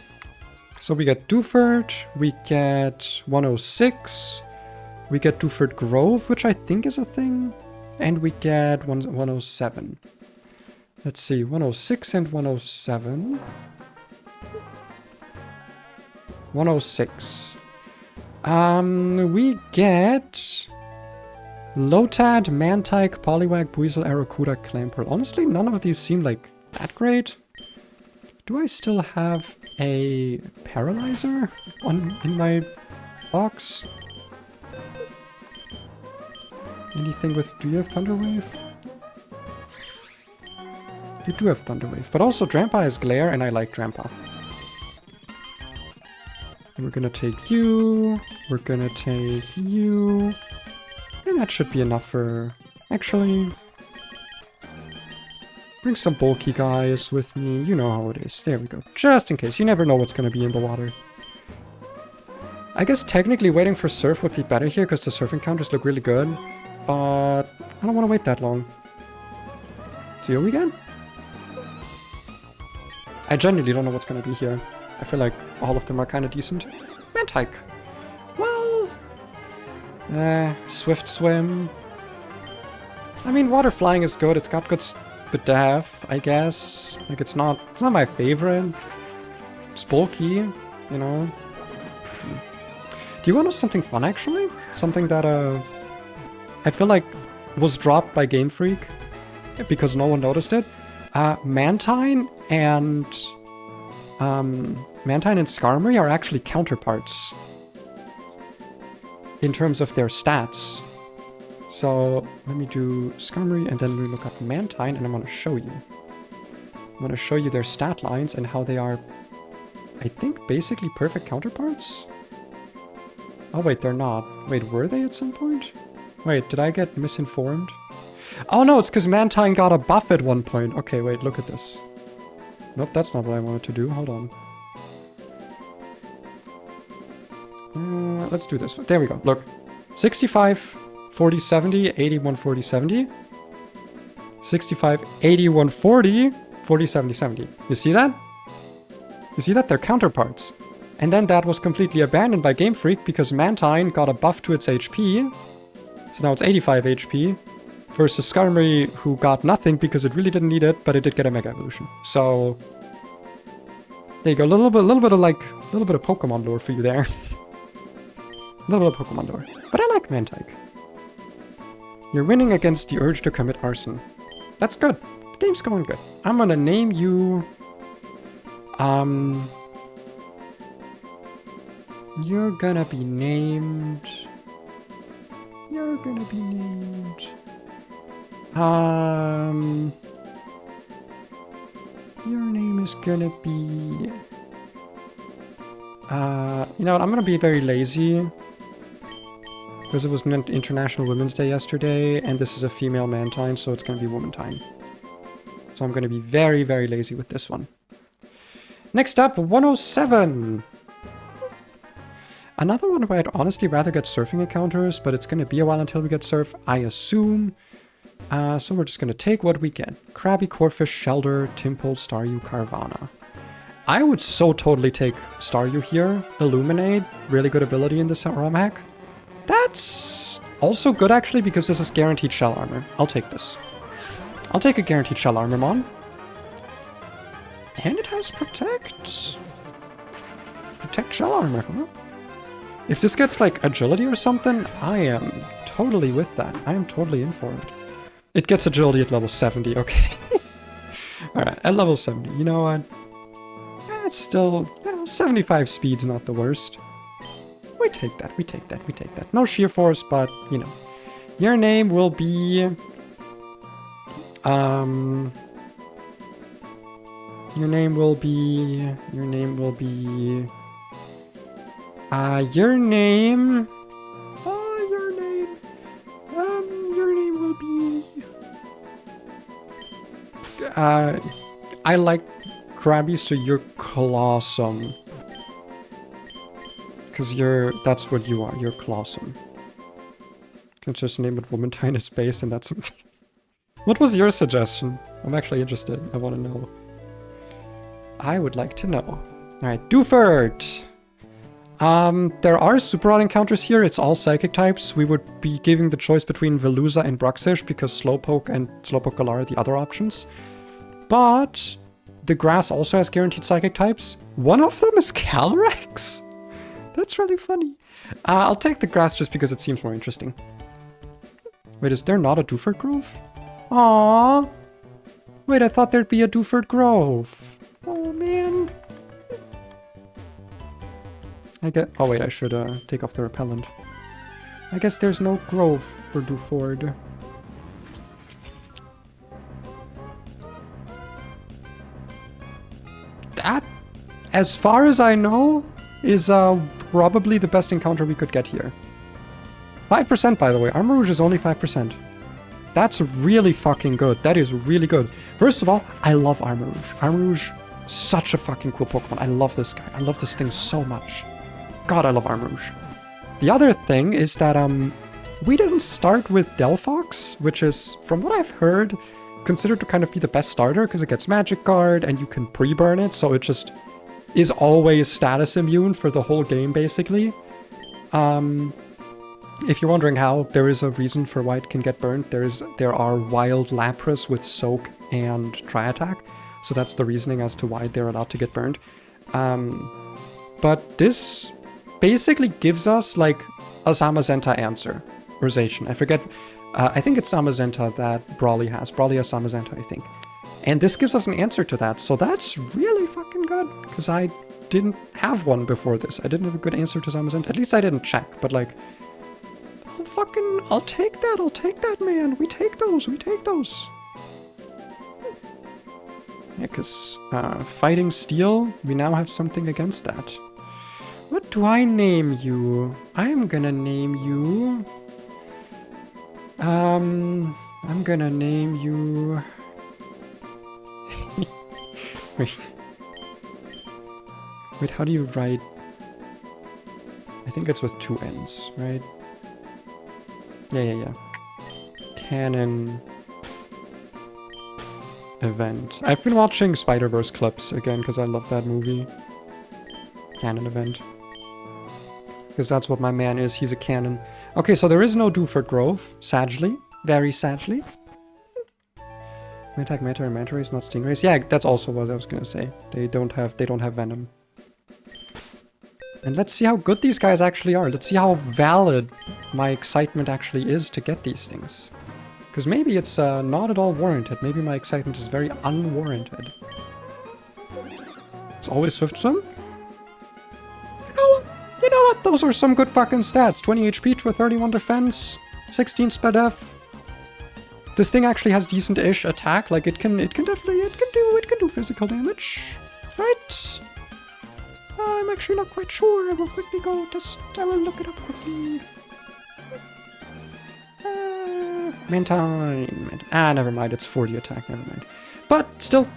S1: So we get Dooford, we get 106, we get Dooford Grove, which I think is a thing, and we get 107. Let's see, 106 and 107. 106. We get Lotad, Mantike, Poliwag, Buizel, Aracuda, Clamperl. Honestly, none of these seem like that great. Do I still have a Paralyzer in my box? Anything with... Do you have Thunder Wave? You do have Thunder Wave, but also Drampa has Glare, and I like Drampa. And we're gonna take you, we're gonna take you, and that should be enough for... Actually... Bring some bulky guys with me, you know how it is. There we go, just in case, you never know what's gonna be in the water. I guess technically waiting for Surf would be better here, because the Surf encounters look really good, but I don't want to wait that long. So here we go. I genuinely don't know what's gonna be here. I feel like all of them are kind of decent. Mantike. Well... Swift Swim. I mean, Water Flying is good. It's got good def, I guess. Like, it's not my favorite. It's bulky, you know. Do you want to know something fun, actually? Something that, I feel like was dropped by Game Freak because no one noticed it. Mantine and Skarmory are actually counterparts in terms of their stats. So let me do Skarmory and then we look up Mantine and I'm gonna show you. I'm gonna show you their stat lines and how they are, I think, basically perfect counterparts. Oh wait, they're not. Wait, were they at some point? Wait, did I get misinformed? Oh no, it's because Mantine got a buff at one point. Okay, wait, look at this. Nope, that's not what I wanted to do. Hold on. Let's do this. There we go. Look. 65, 40, 70, 81, 40, 70. 65, 81, 40, 40, 70, 70. You see that? You see that? They're counterparts. And then that was completely abandoned by Game Freak because Mantine got a buff to its HP. So now it's 85 HP. Versus Skarmory, who got nothing because it really didn't need it, but it did get a Mega Evolution. So there you go, a little bit of Pokemon lore for you there. A little bit of Pokemon lore. But I like Mantike. You're winning against the urge to commit arson. That's good. The game's going good. I'm gonna name you... You're gonna be named... You're gonna be named... Your name is gonna be... you know what, I'm gonna be very lazy. Because it was International Women's Day yesterday, and this is a female Mantine, so it's gonna be Woman-Time. So I'm gonna be very, very lazy with this one. Next up, 107! Another one where I'd honestly rather get surfing encounters, but it's gonna be a while until we get surf, I assume. So we're just gonna take what we get. Krabby, Corphish, Shelder, Timpole, Staryu, Carvana. I would so totally take Staryu here. Illuminate, really good ability in this ROM hack. That's also good actually because this is guaranteed shell armor. I'll take this. I'll take a guaranteed shell armor mon. And it has protect. Protect shell armor, huh? If this gets like agility or something, I am totally with that. I am totally in for it. It gets agility at level 70, okay. Alright, at level 70, you know what? It's still, you know, 75 speed's not the worst. We take that, we take that, we take that. No sheer force, but, you know. Your name will be... Your name will be... Your name will be... Your name... Your name will be... I like Krabby, so you're Clawsome. Because that's what you are, you're Clawsome. Can just name it Woman Tiny Space and that's... What was your suggestion? I'm actually interested, I want to know. I would like to know. Alright, Doofert! There are super odd encounters here, it's all psychic types. We would be giving the choice between Veluza and Bruxish because Slowpoke and Slowpoke Galar are the other options. But the grass also has guaranteed psychic types. One of them is Calyrex? That's really funny. I'll take the grass just because it seems more interesting. Wait, is there not a Doofert Grove? Aww! Wait, I thought there'd be a Doofert Grove. Oh man. Oh wait, I should take off the repellent. I guess there's no grove for Dooford. That, as far as I know, is probably the best encounter we could get here. 5% by the way, Armarouge is only 5%. That's really fucking good. That is really good. First of all, I love Armarouge. Armarouge, such a fucking cool Pokemon. I love this guy. I love this thing so much. God, I love Armarouge. The other thing is that we didn't start with Delphox, which is, from what I've heard, considered to kind of be the best starter because it gets Magic Guard and you can pre-burn it, so it just is always status immune for the whole game, basically. If you're wondering how, there is a reason for why it can get burned. There are wild Lapras with Soak and Tri-Attack, so that's the reasoning as to why they're allowed to get burned. But this basically gives us, like, a Zamazenta answer. Or Zacian. I forget. I think it's Zamazenta that Brawly has. Brawly has Zamazenta, I think. And this gives us an answer to that, so that's really fucking good. Because I didn't have one before this. I didn't have a good answer to Zamazenta. At least I didn't check, but like... I'll take that, man. We take those. Yeah, because Fighting Steel, we now have something against that. What do I name you? I'm gonna name you... I'm gonna name you... Wait, how do you write... I think it's with 2 N's, right? Yeah. Canon... Event. I've been watching Spider-Verse clips again because I love that movie. Canon event. Because that's what my man is, he's a canon. Okay, so there is no Doofert Grove, sadly. Very sadly. Attack Manta and Manta Rays, not Stingrays. Yeah, that's also what I was gonna say. They don't have Venom. And let's see how good these guys actually are. Let's see how valid my excitement actually is to get these things. Because maybe it's not at all warranted. Maybe my excitement is very unwarranted. It's always Swift Swim? You know what? Those are some good fucking stats. 20 HP to a 31 defense, 16 SPDF. This thing actually has decent-ish attack. Like it can do physical damage, right? I'm actually not quite sure. I will quickly go I will look it up quickly. Mantine. Never mind. It's 40 attack. Never mind. But still,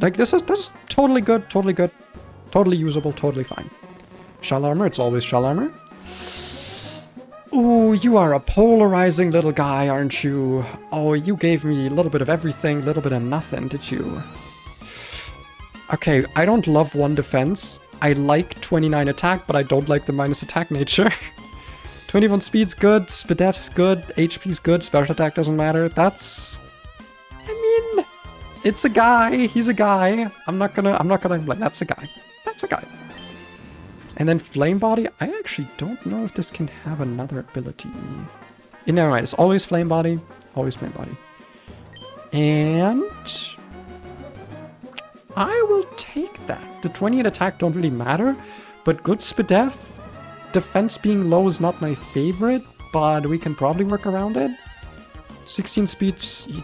S1: like this is totally good. Totally usable. Totally fine. Shell Armor. It's always Shell Armor. Ooh, you are a polarizing little guy, aren't you? Oh, you gave me a little bit of everything, a little bit of nothing, did you? Okay, I don't love 1 defense. I like 29 attack, but I don't like the minus attack nature. 21 speed's good, SPDF's good, HP's good, special attack doesn't matter. That's... I mean... It's a guy, he's a guy. I'm not gonna like, that's a guy. That's a guy. And then Flame Body, I actually don't know if this can have another ability. Yeah, never mind, it's always Flame Body. Always Flame Body. And... I will take that. The 28 attack don't really matter, but good SPDF. Defense being low is not my favorite, but we can probably work around it. 16 speed,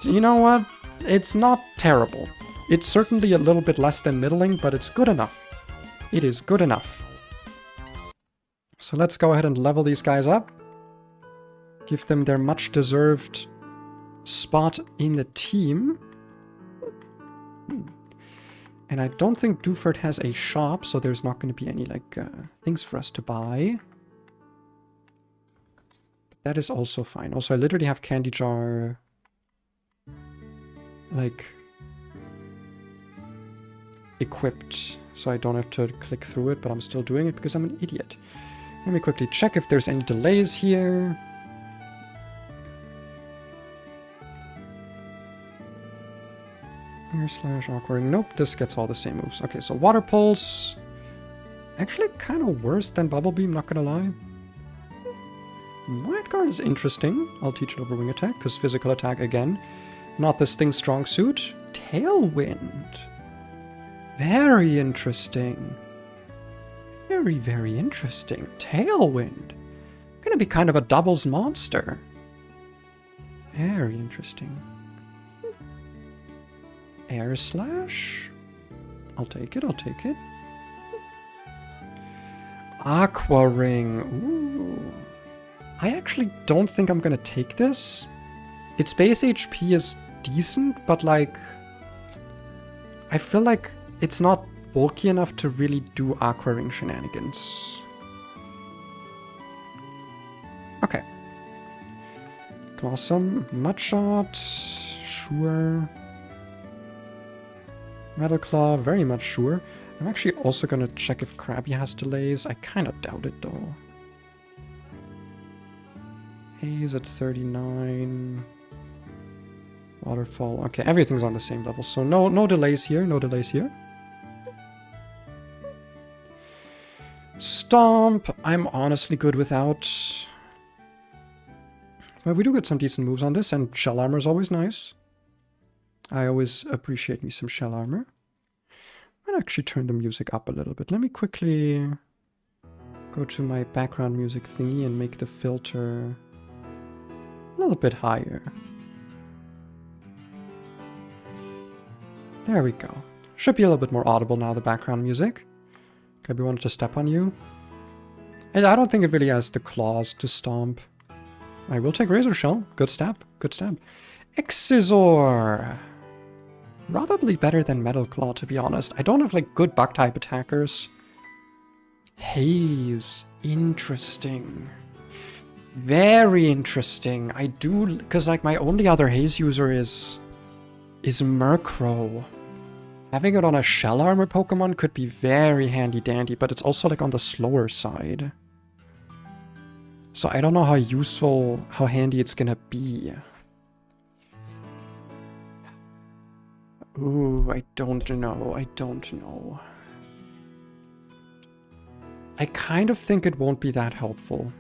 S1: you know what? It's not terrible. It's certainly a little bit less than middling, but it's good enough. It is good enough. So let's go ahead and level these guys up. Give them their much deserved spot in the team. And I don't think Duford has a shop, so there's not going to be any, like, things for us to buy. But that is also fine. Also, I literally have Candy Jar, like, equipped, so I don't have to click through it, but I'm still doing it because I'm an idiot. Let me quickly check if there's any delays here. Here / awkward. Nope, this gets all the same moves. Okay, so Water Pulse. Actually kind of worse than Bubble Beam, not gonna lie. Wild Guard is interesting. I'll teach it over Wing Attack, because physical attack again. Not this thing's strong suit. Tailwind. Very interesting. Very, very interesting. Tailwind. Gonna be kind of a doubles monster. Very interesting. Air Slash? I'll take it, I'll take it. Aqua Ring. Ooh. I actually don't think I'm gonna take this. Its base HP is decent, but like... I feel like it's not bulky enough to really do Aqua Ring shenanigans. Okay. Awesome. Mudshot. Sure. Metal Claw, very much sure. I'm actually also gonna check if Krabby has delays. I kind of doubt it though. Haze at 39. Waterfall. Okay, everything's on the same level, so no delays here, no delays here. Stomp, I'm honestly good without. But we do get some decent moves on this, and Shell Armor is always nice. I always appreciate me some Shell Armor. I'll actually turn the music up a little bit. Let me quickly go to my background music thingy and make the filter a little bit higher. There we go. Should be a little bit more audible now, the background music. Maybe wanted to step on you. And I don't think it really has the claws to stomp. I will take Razor Shell. Good stab. Good stab. Excisor. Probably better than Metal Claw, to be honest. I don't have, like, good bug-type attackers. Haze. Interesting. Very interesting. I do... Because, like, my only other Haze user is Murkrow. Having it on a Shell Armor Pokemon could be very handy-dandy, but it's also, like, on the slower side. So I don't know how useful, how handy it's gonna be. Ooh, I don't know. I don't know. I kind of think it won't be that helpful.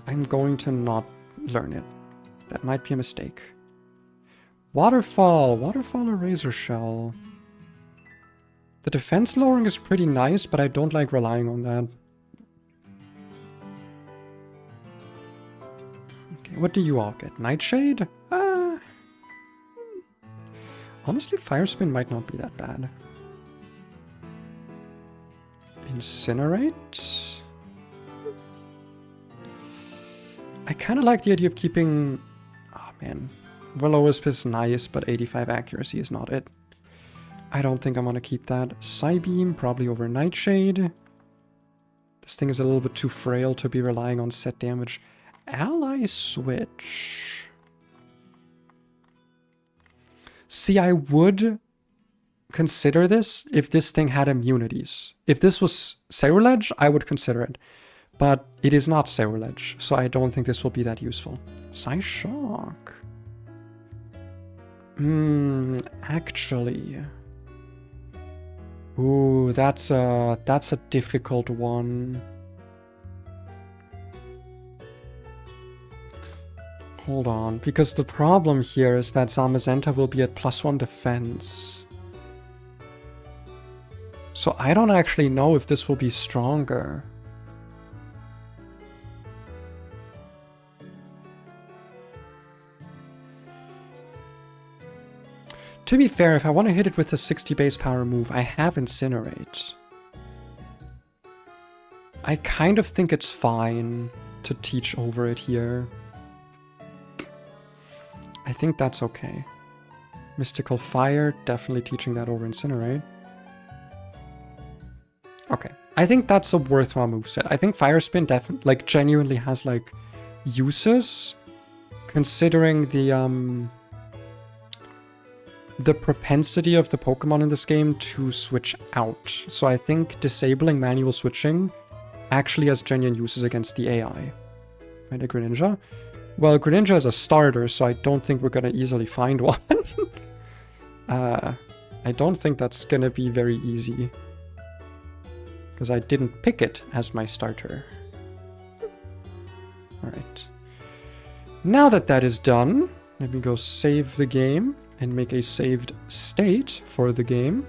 S1: I'm going to not learn it. That might be a mistake. Waterfall. Waterfall or Razor Shell. The defense lowering is pretty nice, but I don't like relying on that. Okay, what do you all get? Nightshade? Honestly, Fire Spin might not be that bad. Incinerate? I kind of like the idea of keeping... Oh man. Will-O-Wisp is nice, but 85 accuracy is not it. I don't think I'm gonna keep that. Psybeam, probably over Nightshade. This thing is a little bit too frail to be relying on set damage. Ally Switch. See, I would consider this if this thing had immunities. If this was Cerulege, I would consider it. But it is not Cerulege, so I don't think this will be that useful. Psyshock. Actually. Ooh, that's a difficult one. Hold on, because the problem here is that Zamazenta will be at +1 defense. So I don't actually know if this will be stronger. To be fair, if I want to hit it with a 60 base power move, I have Incinerate. I kind of think it's fine to teach over it here. I think that's okay. Mystical Fire, definitely teaching that over Incinerate. Okay, I think that's a worthwhile moveset. I think Fire Spin definitely, like, genuinely has, like, uses, considering the propensity of the Pokemon in this game to switch out. So I think disabling manual switching actually has genuine uses against the AI. Right, a Greninja? Well, Greninja is a starter, so I don't think we're gonna easily find one. I don't think that's gonna be very easy. Because I didn't pick it as my starter. Alright. Now that that is done, let me go save the game and make a saved state for the game.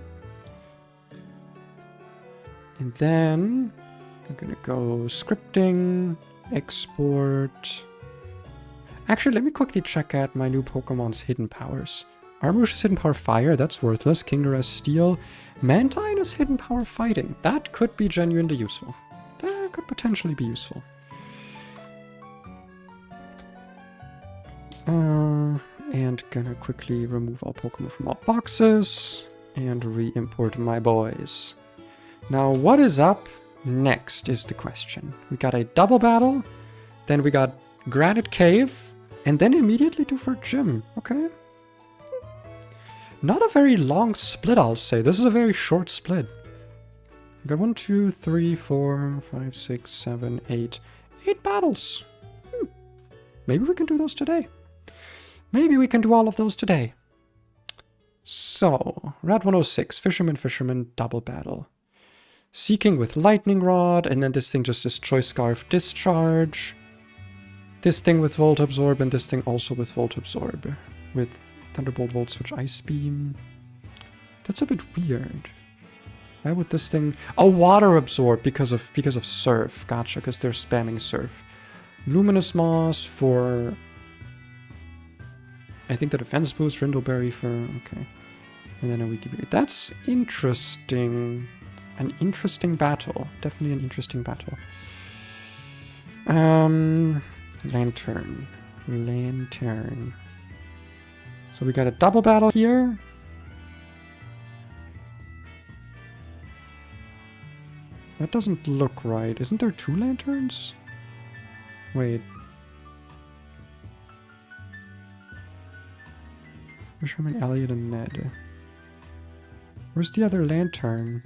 S1: And then I'm gonna go scripting, export. Actually, let me quickly check out my new Pokemon's hidden powers. Armarouche's hidden power Fire, that's worthless. Kingler has Steel. Mantine has hidden power Fighting. That could be genuinely useful. That could potentially be useful. And gonna quickly remove all Pokemon from all boxes and re-import my boys. Now, what is up next is the question. We got a double battle, then we got Granite Cave, and then immediately do for Gym. Okay. Not a very long split, I'll say. This is a very short split. We got 1, 2, 3, 4, 5, 6, 7, 8. 8 battles. Maybe we can do those today. Maybe we can do all of those today. So, Route 106, Fisherman, double battle. Seeking with Lightning Rod, and then this thing just destroys Scarf Discharge. This thing with Volt Absorb, and this thing also with Volt Absorb. With Thunderbolt, Volt Switch, Ice Beam. That's a bit weird. Why would this thing... Oh, Water Absorb because of Surf. Gotcha, because they're spamming Surf. Luminous Moss for... I think the defense boost, Rindleberry for... Okay. And then a Wiki. That's interesting. An interesting battle. Definitely an interesting battle. Lantern. So we got a double battle here. That doesn't look right. Isn't there 2 lanterns? Wait. Fisherman, Elliot, and Ned. Where's the other lantern?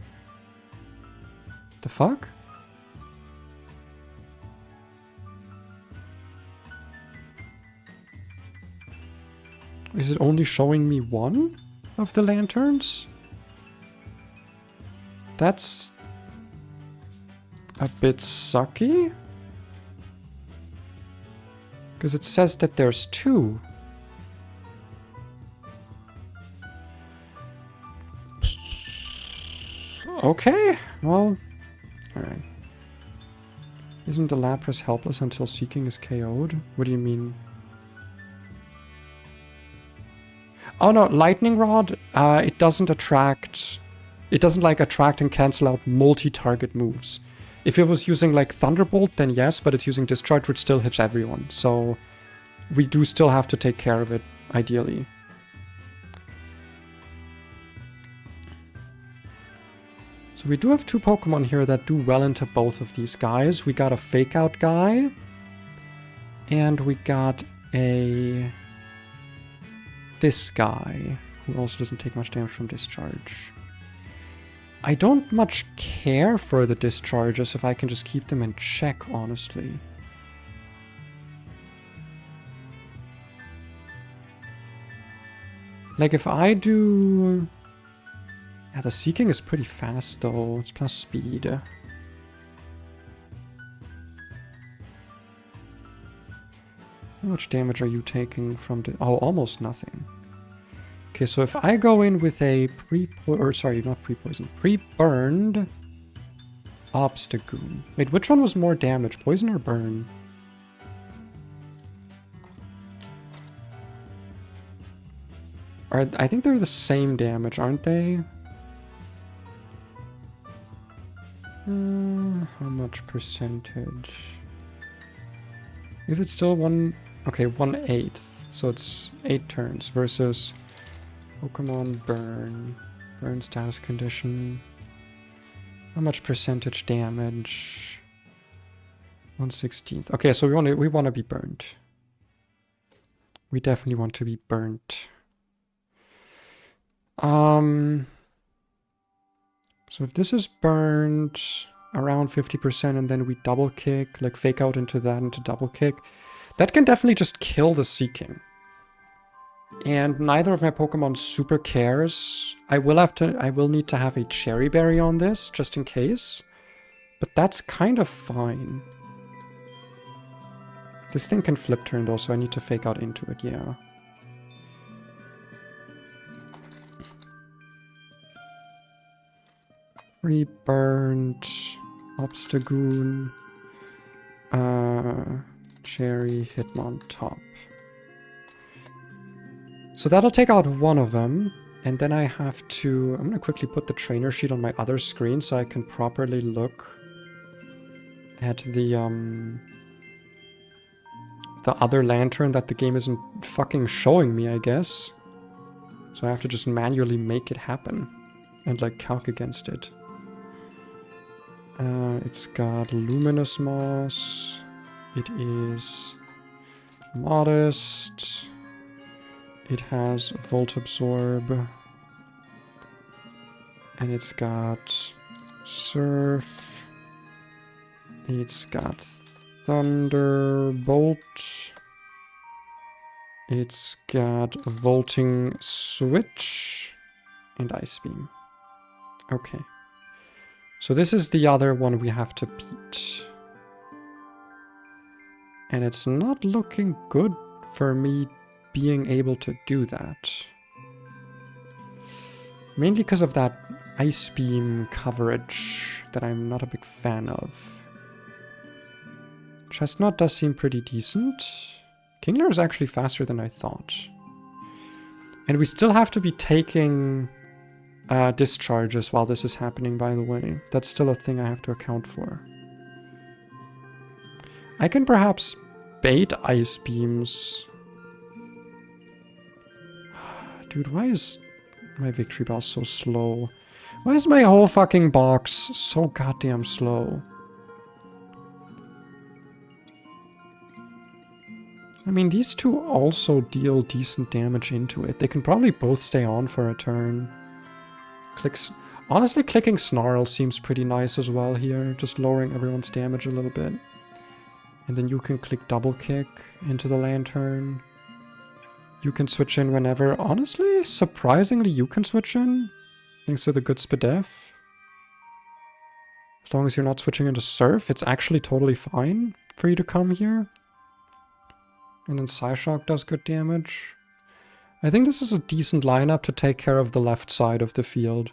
S1: The fuck? Is it only showing me one of the lanterns? That's a bit sucky. Because it says that there's 2. Okay, well, alright. Isn't the Lapras helpless until Seeking is KO'd? What do you mean? Oh no, Lightning Rod, it doesn't attract... It doesn't, like, attract and cancel out multi-target moves. If it was using, like, Thunderbolt, then yes, but it's using Discharge, which still hits everyone. So, we do still have to take care of it, ideally. So we do have 2 Pokemon here that do well into both of these guys. We got a Fake Out guy. And we got a... this guy, who also doesn't take much damage from Discharge. I don't much care for the Discharges if I can just keep them in check, honestly. Like, if I do... Yeah, the Seeking is pretty fast, though. It's plus speed. How much damage are you taking from the... Oh, almost nothing. Okay, so if I go in with a pre-burned Obstagoon. Wait, which one was more damage? Poison or burn? I think they're the same damage, aren't they? How much percentage? Is it still 1... Okay, 1/8. So it's 8 turns versus Pokemon Burn. Burn status condition. How much percentage damage? 1/16. Okay, so we want to be burned. We definitely want to be burnt. So if this is burned around 50% and then we double kick, like fake out into that into double kick, that can definitely just kill the Seeking. And neither of my Pokemon super cares. I will need to have a Cherry Berry on this, just in case. But that's kind of fine. This thing can flip turn though, so I need to fake out into it, yeah. Reburned, Obstagoon, Cherry, Hitmontop. So that'll take out one of them, and then I have to... I'm gonna quickly put the trainer sheet on my other screen so I can properly look at the other lantern that the game isn't fucking showing me, I guess. So I have to just manually make it happen and like calc against it. It's got Luminous Moss. It is modest. It has Volt Absorb. And it's got Surf. It's got Thunderbolt. It's got Volting Switch. And Ice Beam. Okay. So this is the other one we have to beat. And it's not looking good for me being able to do that. Mainly because of that Ice Beam coverage that I'm not a big fan of. Chestnut does seem pretty decent. Kingler is actually faster than I thought. And we still have to be taking discharges while this is happening, by the way. That's still a thing I have to account for. I can perhaps bait Ice Beams. Dude, why is my Victory Bell so slow? Why is my whole fucking box so goddamn slow? I mean, these two also deal decent damage into it. They can probably both stay on for a turn. Honestly, clicking Snarl seems pretty nice as well here. Just lowering everyone's damage a little bit. And then you can click Double Kick into the Lantern. You can switch in whenever. Honestly, surprisingly, you can switch in. Thanks to the good Spadef. As long as you're not switching into Surf, it's actually totally fine for you to come here. And then Psyshock does good damage. I think this is a decent lineup to take care of the left side of the field.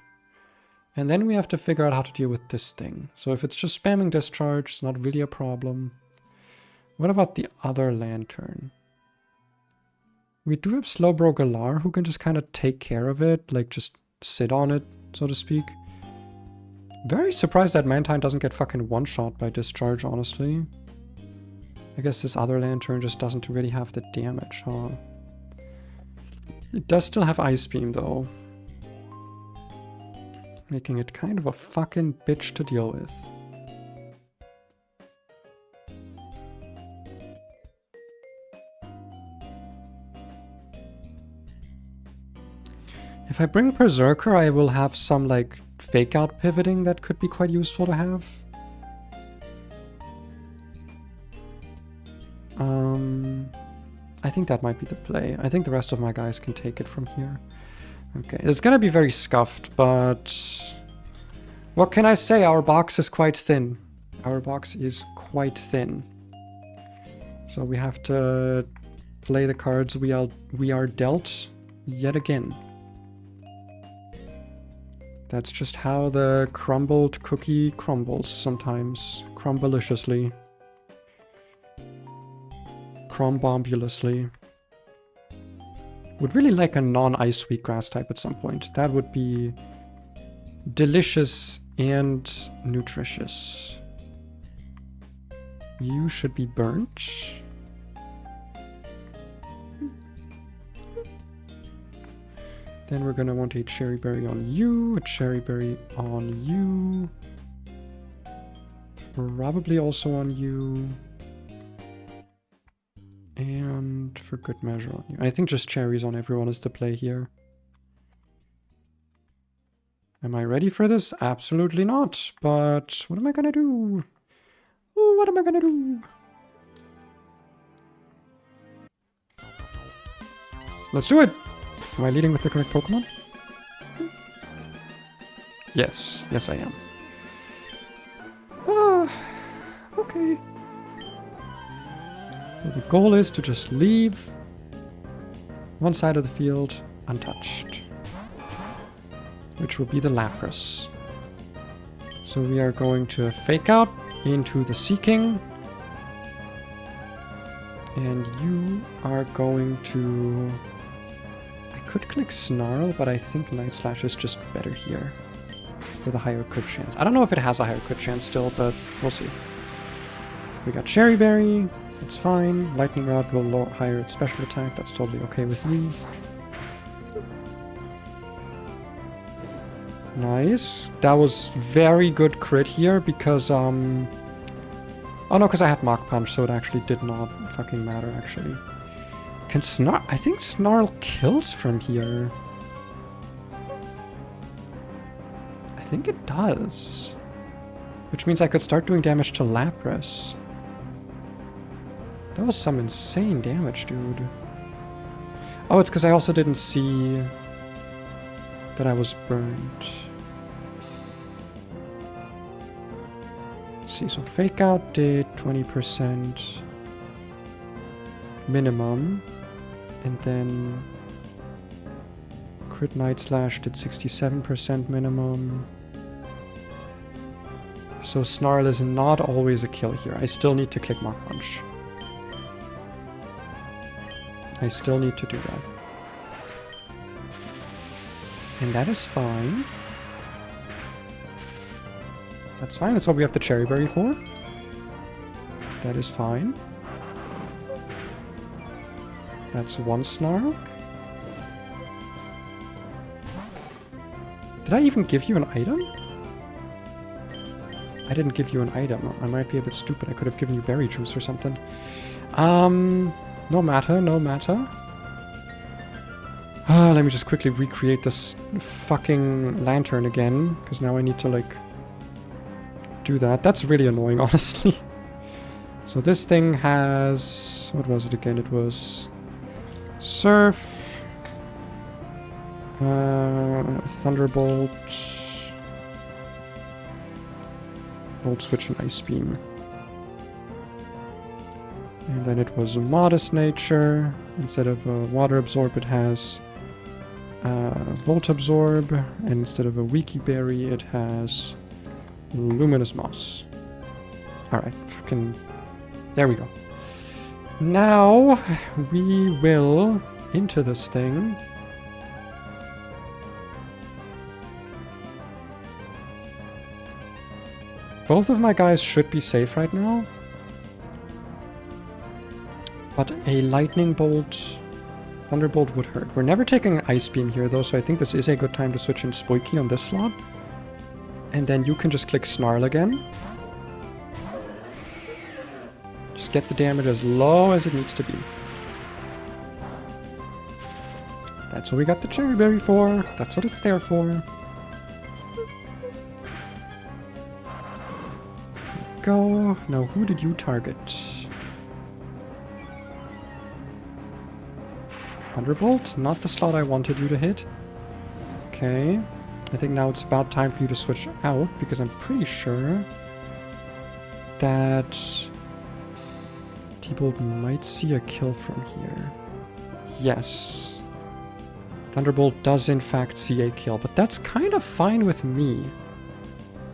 S1: And then we have to figure out how to deal with this thing. So if it's just spamming Discharge, it's not really a problem. What about the other Lantern? We do have Slowbro Galar, who can just kind of take care of it, like just sit on it, so to speak. Very surprised that Mantine doesn't get fucking one-shot by Discharge, honestly. I guess this other Lantern just doesn't really have the damage, huh? It does still have Ice Beam, though. Making it kind of a fucking bitch to deal with. If I bring Berserker, I will have some, like, fake-out pivoting that could be quite useful to have. I think that might be the play. I think the rest of my guys can take it from here. Okay, it's gonna be very scuffed, but... what can I say? Our box is quite thin. Our box is quite thin. So we have to play the cards we are dealt yet again. That's just how the crumbled cookie crumbles sometimes. Crumbeliciously. Crumbombulously. Would really like a non-ice wheatgrass type at some point. That would be delicious and nutritious. You should be burnt. Then we're gonna want a cherry berry on you, a cherry berry on you. Probably also on you. And for good measure on you. I think just cherries on everyone is the play here. Am I ready for this? Absolutely not. But what am I gonna do? Oh, what am I gonna do? Let's do it! Am I leading with the correct Pokemon? Yes. Yes, I am. Okay. So the goal is to just leave one side of the field untouched, which will be the Lapras. So we are going to fake out into the Seeking, and you are going to... I could click Snarl, but I think Night Slash is just better here for the higher crit chance. I don't know if it has a higher crit chance still, but we'll see. We got Cherry Berry, it's fine. Lightning Rod will higher its special attack, that's totally okay with me. Nice. That was very good crit here because, oh no, because I had Mach Punch, so it actually did not fucking matter, actually. Can Snarl... I think Snarl kills from here. I think it does. Which means I could start doing damage to Lapras. That was some insane damage, dude. Oh, it's because I also didn't see that I was burned. See, so Fake Out did 20% minimum, and then Crit Night Slash did 67% minimum. So Snarl is not always a kill here. I still need to click Mach Punch. I still need to do that. And that is fine. That's fine, that's what we have the Cherry Berry for. That is fine. That's one Snarl. Did I even give you an item? I didn't give you an item. I might be a bit stupid. I could have given you berry juice or something. No matter, no matter. Let me just quickly recreate this fucking lantern again, because now I need to, like, do that. That's really annoying, honestly. So this thing has... what was it again? It was... Surf... Thunderbolt... Volt Switch and Ice Beam. And then it was a Modest Nature. Instead of a Water Absorb, it has Volt Absorb. And instead of a Wiki Berry, it has Luminous Moss. Alright, fucking... there we go. Now, we will into this thing. Both of my guys should be safe right now. But a Lightning Bolt, Thunderbolt would hurt. We're never taking an Ice Beam here though, so I think this is a good time to switch in Spoiky on this slot. And then you can just click Snarl again. Just get the damage as low as it needs to be. That's what we got the Cherry Berry for. That's what it's there for. Go. Now, who did you target? Thunderbolt? Not the slot I wanted you to hit. Okay. I think now it's about time for you to switch out, because I'm pretty sure that T-Bolt might see a kill from here. Yes. Thunderbolt does in fact see a kill, but that's kind of fine with me.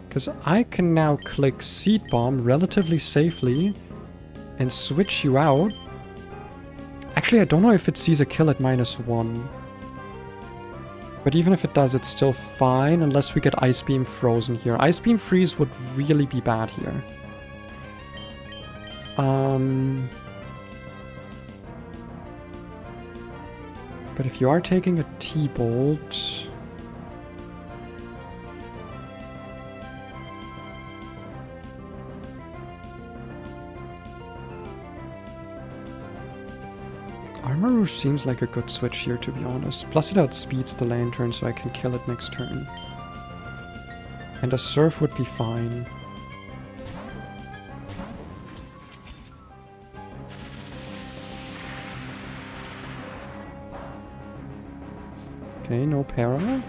S1: Because I can now click Seed Bomb relatively safely and switch you out. Actually, I don't know if it sees a kill at -1. But even if it does, it's still fine unless we get Ice Beam frozen here. Ice Beam freeze would really be bad here. But if you are taking a T-bolt... Armor Rouge seems like a good switch here, to be honest. Plus it outspeeds the Lantern, so I can kill it next turn. And a Surf would be fine. Okay, no para.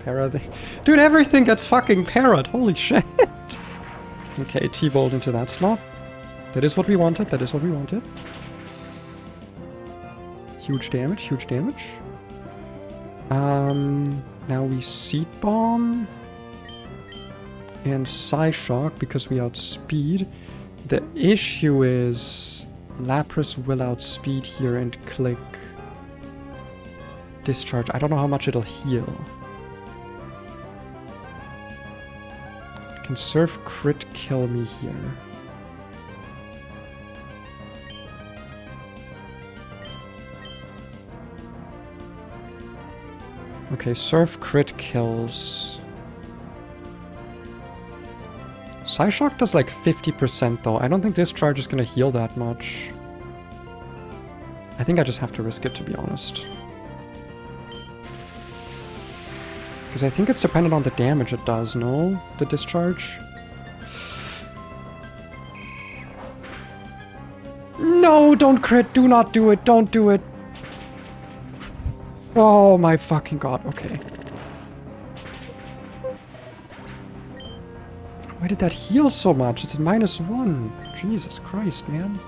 S1: Para the... Dude, everything gets fucking para'd! Holy shit! Okay, T-bolt into that slot. That is what we wanted, that is what we wanted. Huge damage, huge damage. Now we Seed Bomb. And Psyshock because we outspeed. The issue is... Lapras will outspeed here and click... Discharge. I don't know how much it'll heal. Can Surf crit kill me here? Okay, Surf crit kills. Psyshock does like 50% though. I don't think this charge is gonna heal that much. I think I just have to risk it, to be honest. Because I think it's dependent on the damage it does, no? The discharge? No, don't crit! Do not do it! Don't do it! Oh my fucking god, okay. Why did that heal so much? It's at -1. Jesus Christ, man.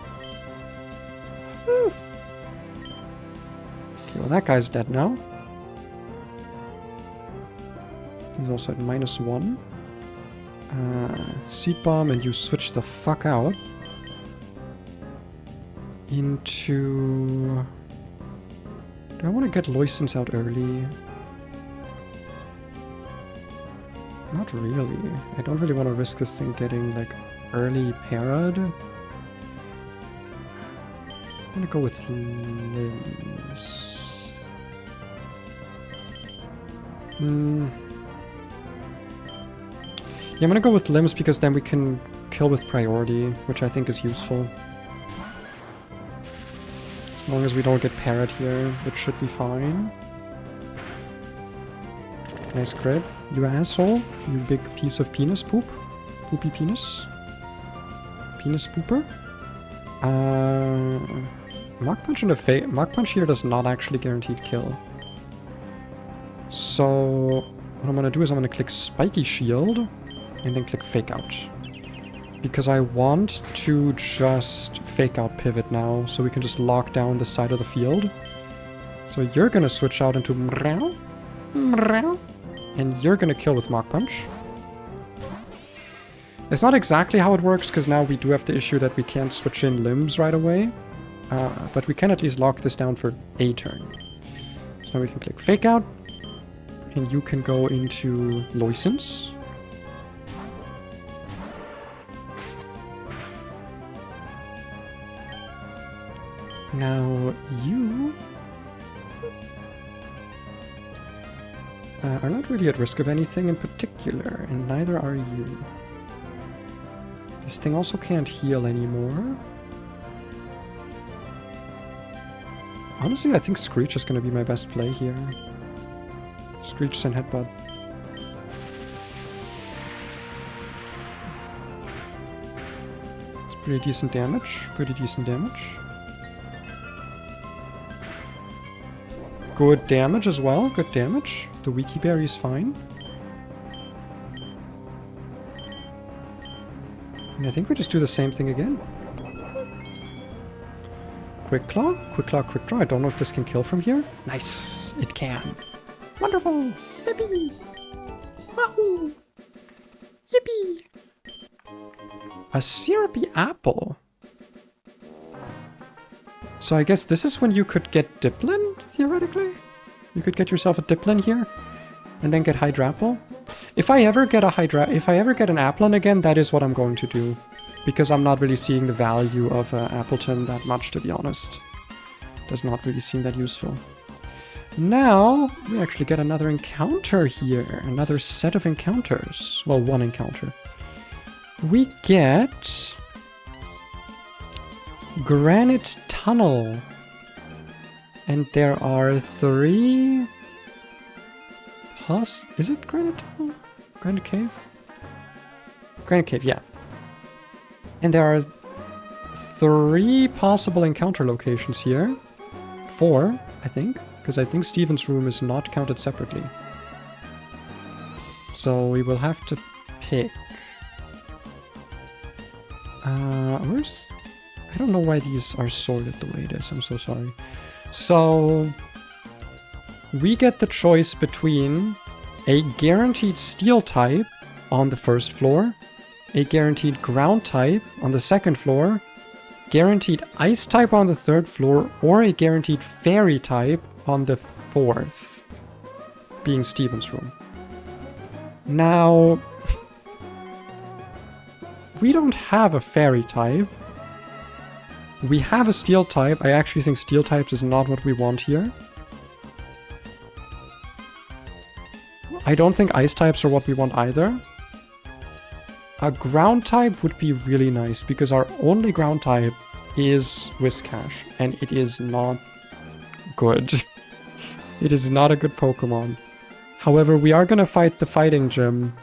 S1: Whew. Okay, well that guy's dead now. He's also at -1. Seed Bomb, and you switch the fuck out. Into... Do I want to get Loisance out early? Not really. I don't really want to risk this thing getting, like, early para'd. I'm gonna go with Limbs. Yeah, I'm gonna go with Limbs because then we can kill with priority, which I think is useful. As long as we don't get para'd here, it should be fine. Nice crit. You asshole. You big piece of penis poop. Poopy penis. Penis pooper. Mach Punch and a Mach Punch here does not actually guaranteed kill. So what I'm gonna do is I'm gonna click Spiky Shield and then click Fake Out. Because I want to just Fake Out Pivot now, so we can just lock down the side of the field. So you're gonna switch out into Mrau, Mrau, and you're gonna kill with Mach Punch. It's not exactly how it works, because now we do have the issue that we can't switch in Limbs right away. But we can at least lock this down for a turn. So now we can click Fake Out, and you can go into Loisance. Now you are not really at risk of anything in particular, and neither are you. This thing also can't heal anymore. Honestly, I think Screech is going to be my best play here. Screech and Headbutt. It's pretty decent damage. Pretty decent damage. Good damage as well. Good damage. The Wiki Berry is fine. And I think we just do the same thing again. Quick Claw, Quick Claw, Quick Draw. I don't know if this can kill from here. Nice. It can. Wonderful. Yippee. Wahoo. Yippee. A syrupy apple. So I guess this is when you could get Diplin, theoretically? You could get yourself a Diplin here, and then get Hydrapple. If I ever get an Applin again, that is what I'm going to do. Because I'm not really seeing the value of Appleton that much, to be honest. Does not really seem that useful. Now, we actually get another encounter here. Another set of encounters. Well, one encounter. We get... Granite Tunnel. And there are 3... Is it Granite Tunnel? Granite Cave? Granite Cave, yeah. And there are 3 possible encounter locations here. 4, I think. Because I think Steven's room is not counted separately. So we will have to pick. Where's... I don't know why these are sorted the way it is. I'm so sorry. So... we get the choice between a guaranteed steel type on the first floor, a guaranteed ground type on the second floor, guaranteed ice type on the third floor, or a guaranteed fairy type on the fourth, being Steven's room. Now, we don't have a fairy type. We have a steel type. I actually think steel types is not what we want here. I don't think ice types are what we want either. A ground type would be really nice, because our only ground type is Whiscash, and it is not good. It is not a good Pokemon. However, we are gonna fight the fighting gym.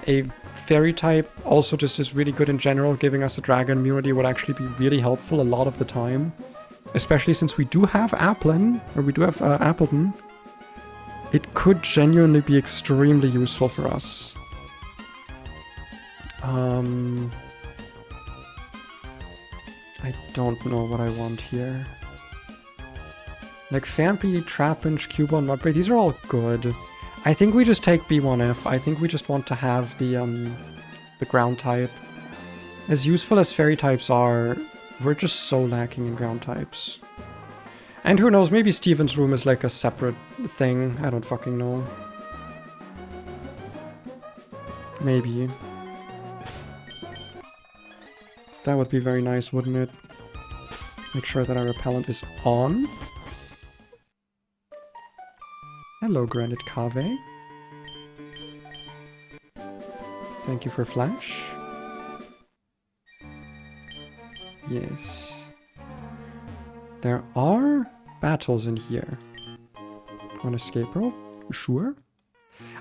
S1: A fairy type also just is really good in general. Giving us a dragon immunity would actually be really helpful a lot of the time. Especially since we do have Applin, or we do have Appleton. It could genuinely be extremely useful for us. I don't know what I want here. Like Phanpy, Trapinch, Cubone, Mudbray, these are all good. I think we just take B1F. I think we just want to have the ground type. As useful as fairy types are, we're just so lacking in ground types. And who knows, maybe Steven's room is like a separate thing. I don't fucking know. Maybe. That would be very nice, wouldn't it? Make sure that our repellent is on. Hello, Granite Cave. Thank you for Flash. Yes. There are battles in here. On escape rope? Sure.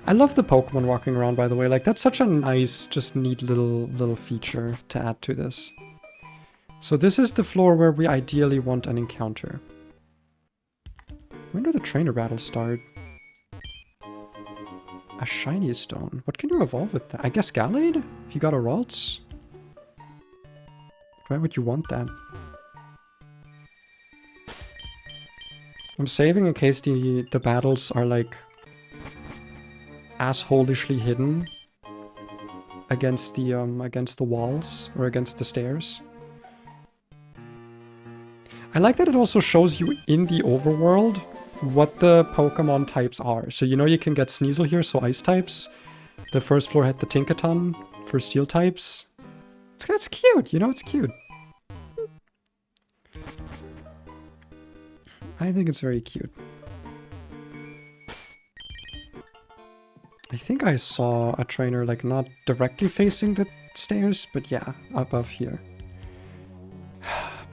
S1: I love the Pokemon walking around, by the way. Like, that's such a nice, just neat little feature to add to this. So this is the floor where we ideally want an encounter. When do the trainer battles start? A shiny stone. What can you evolve with that? I guess Gallade? If you got a Ralts? Why would you want that? I'm saving in case the battles are like assholishly hidden against the walls or against the stairs. I like that it also shows you in the overworld what the Pokemon types are. So you know you can get Sneasel here, so ice types. The first floor had the Tinkaton for steel types. It's cute, you know, it's cute. I think it's very cute. I think I saw a trainer like not directly facing the stairs, but yeah, above here.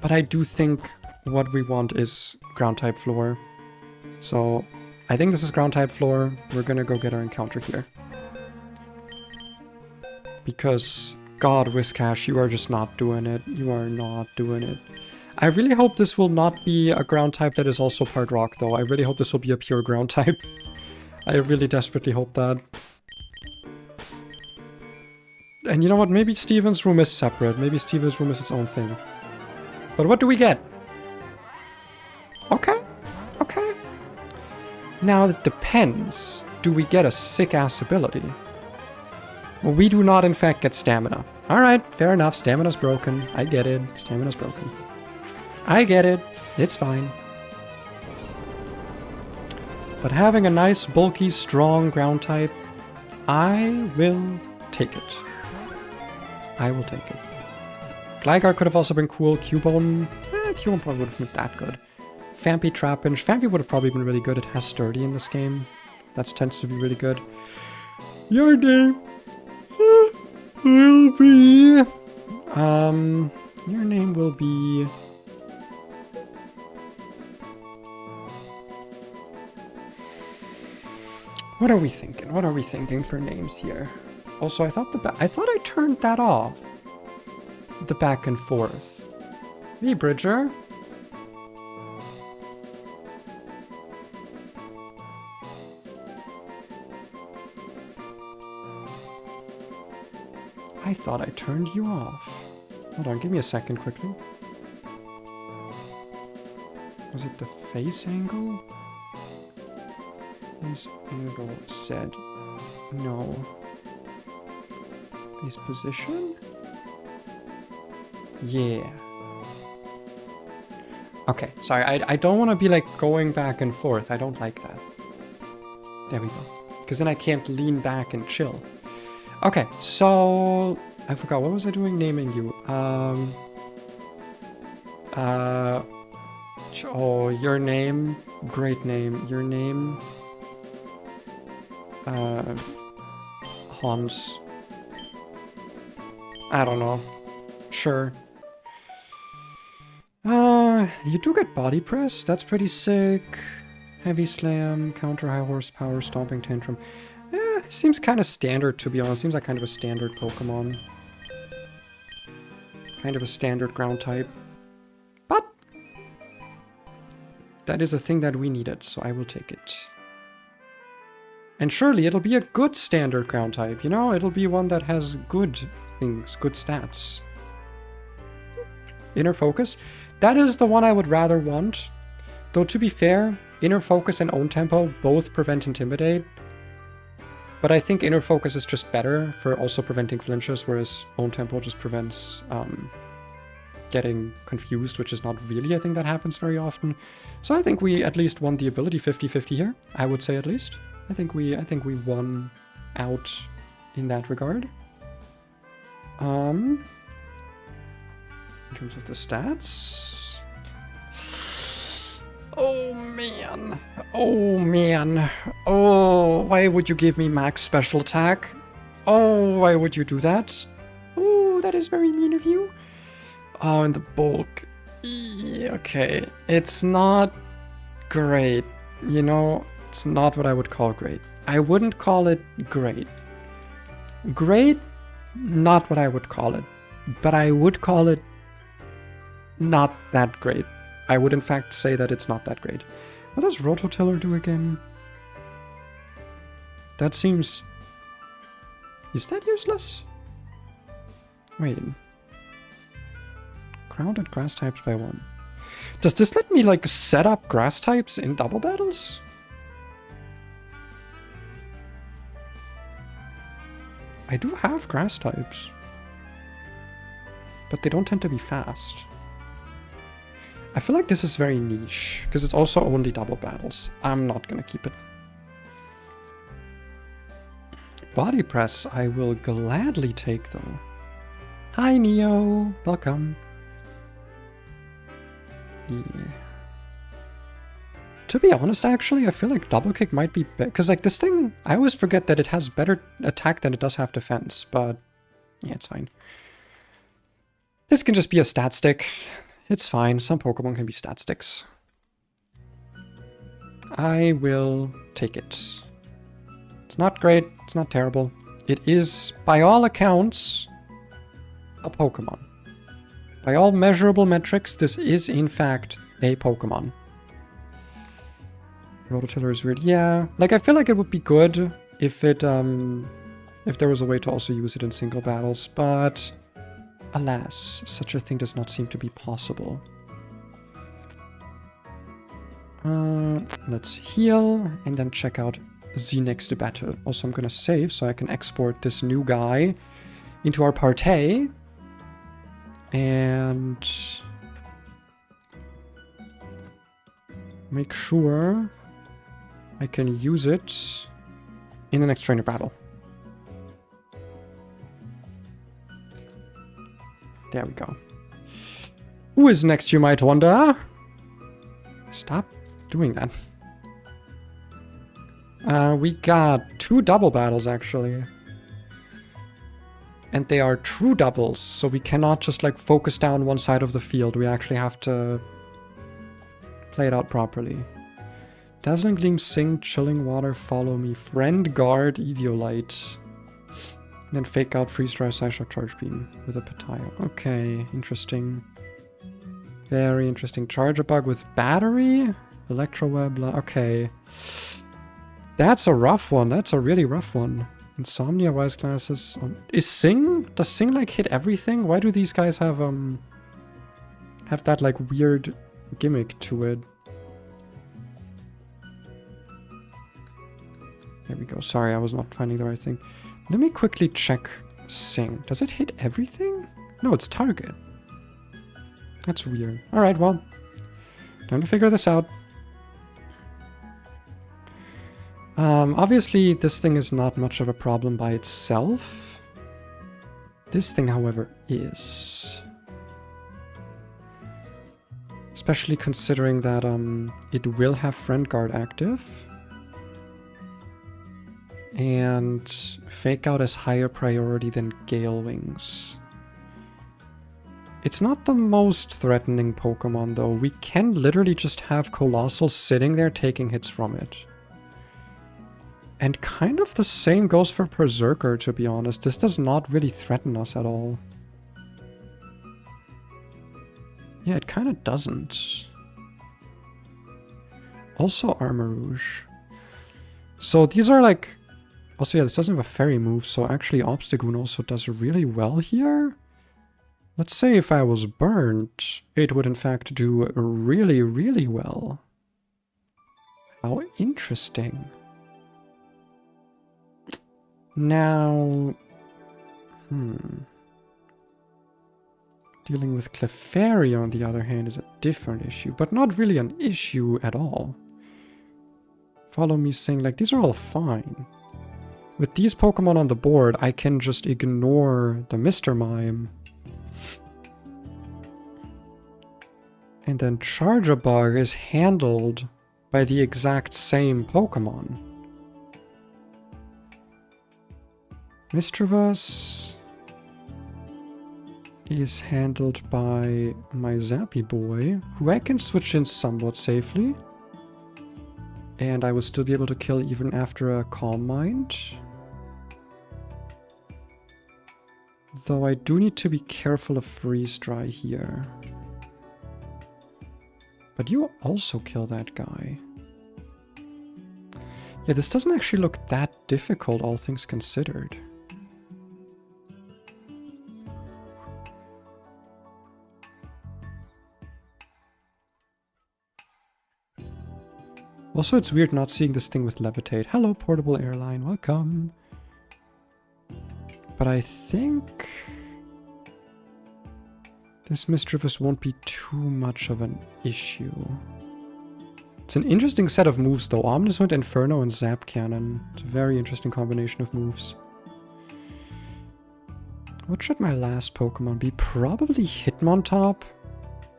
S1: But I do think what we want is ground type floor. So I think this is ground type floor. We're gonna go get our encounter here. Because, God, Whiscash, you are just not doing it. You are not doing it. I really hope this will not be a ground type that is also part rock, though. I really hope this will be a pure ground type. I really desperately hope that. And you know what? Maybe Steven's room is separate. Maybe Steven's room is its own thing. But what do we get? Okay. Okay. Now, it depends. Do we get a sick-ass ability? Well, we do not, in fact, get stamina. Alright, fair enough. Stamina's broken. I get it. Stamina's broken. I get it. It's fine. But having a nice, bulky, strong ground type, I will take it. I will take it. Gligar could have also been cool. Cubone... Cubone probably would have been that good. Fampy Trapinch. Fampy would have probably been really good. It has Sturdy in this game. That tends to be really good. Your name will be... your name will be... What are we thinking? What are we thinking for names here? Also, I thought I turned that off. The back and forth. Hey, Bridger. I thought I turned you off. Hold on, give me a second quickly. Was it the face angle? Face angle said no. Face position? Yeah. Okay, sorry, I don't want to be like going back and forth. I don't like that. There we go. Because then I can't lean back and chill. Okay, so I forgot, what was I doing naming you? Oh, your name, great name. Your name, Hans. I don't know. Sure. You do get body press. That's pretty sick. Heavy slam, counter high horsepower, stomping tantrum. Seems kind of standard, to be honest. Seems like kind of a standard Pokemon. Kind of a standard ground type. But that is a thing that we needed, so I will take it. And surely it'll be a good standard ground type, you know? It'll be one that has good things, good stats. Inner Focus. That is the one I would rather want. Though to be fair, Inner Focus and Own Tempo both prevent Intimidate. But I think Inner Focus is just better for also preventing flinches, whereas Own Tempo just prevents getting confused, which is not really a thing that happens very often. So I think we at least won the ability 50-50 here. I would say at least. I think we won out in that regard. In terms of the stats. Oh man. Oh man. Oh, why would you give me max special attack? Oh, why would you do that? Oh, that is very mean of you. Oh, and the bulk. Okay, it's not great. You know, it's not what I would call great. I wouldn't call it great. Great, not what I would call it. But I would call it not that great. I would in fact say that it's not that great. What does Rototiller do again? That seems... Is that useless? Wait. Grounded grass types by 1. Does this let me like set up grass types in double battles? I do have grass types. But they don't tend to be fast. I feel like this is very niche, because it's also only double battles. I'm not gonna keep it. Body press, I will gladly take though. Hi Neo, welcome. Yeah. To be honest, actually, I feel like double kick might be better, because like this thing, I always forget that it has better attack than it does have defense, but yeah, it's fine. This can just be a stat stick. It's fine. Some Pokemon can be stat sticks. I will take it. It's not great. It's not terrible. It is, by all accounts, a Pokemon. By all measurable metrics, this is, in fact, a Pokemon. Rototiller is weird. Yeah. Like, I feel like it would be good if it, if there was a way to also use it in single battles, but... Alas, such a thing does not seem to be possible. Let's heal and then check out the next battle. Also, I'm gonna save so I can export this new guy into our party. And make sure I can use it in the next trainer battle. There we go. Who is next, you might wonder? Stop doing that. We got 2 double battles, actually. And they are true doubles, so we cannot just, like, focus down one side of the field. We actually have to play it out properly. Dazzling Gleam, Sing, Chilling Water, Follow Me, Friend Guard, Eviolite. And then Fake Out, Freeze Dry, Sideshock, Charge Beam with a Pataya. Okay, interesting. Very interesting. Charger Bug with Battery? Electroweb, okay. That's a rough one. That's a really rough one. Insomnia, Wise Glasses. Is Sing? Does Sing, like, hit everything? Why do these guys have that, like, weird gimmick to it? There we go. Sorry, I was not finding the right thing. Let me quickly check Sing. Does it hit everything? No, it's target. That's weird. Alright, well. Time to figure this out. Obviously, this thing is not much of a problem by itself. This thing, however, is. Especially considering that it will have Friend Guard active. And Fake Out is higher priority than Gale Wings. It's not the most threatening Pokemon, though. We can literally just have Colossal sitting there taking hits from it. And kind of the same goes for Berserker, to be honest. This does not really threaten us at all. Yeah, it kind of doesn't. Also Armarouge. So these are like... Also, yeah, this doesn't have a fairy move, so actually Obstagoon also does really well here. Let's say if I was burnt, it would in fact do really, really well. How interesting. Now... Dealing with Clefairy, on the other hand, is a different issue, but not really an issue at all. Follow Me, Sing, like, these are all fine. With these Pokemon on the board, I can just ignore the Mr. Mime. And then Charjabug is handled by the exact same Pokemon. Mischievous is handled by my Zappy Boy, who I can switch in somewhat safely. And I will still be able to kill even after a Calm Mind. Though I do need to be careful of Freeze Dry here. But you also kill that guy. Yeah, this doesn't actually look that difficult, all things considered. Also, it's weird not seeing this thing with Levitate. Hello, Portable Airline, welcome. But I think this Mischievous won't be too much of an issue. It's an interesting set of moves though. Omniswint, Inferno, and Zap Cannon. It's a very interesting combination of moves. What should my last Pokemon be? Probably Hitmontop.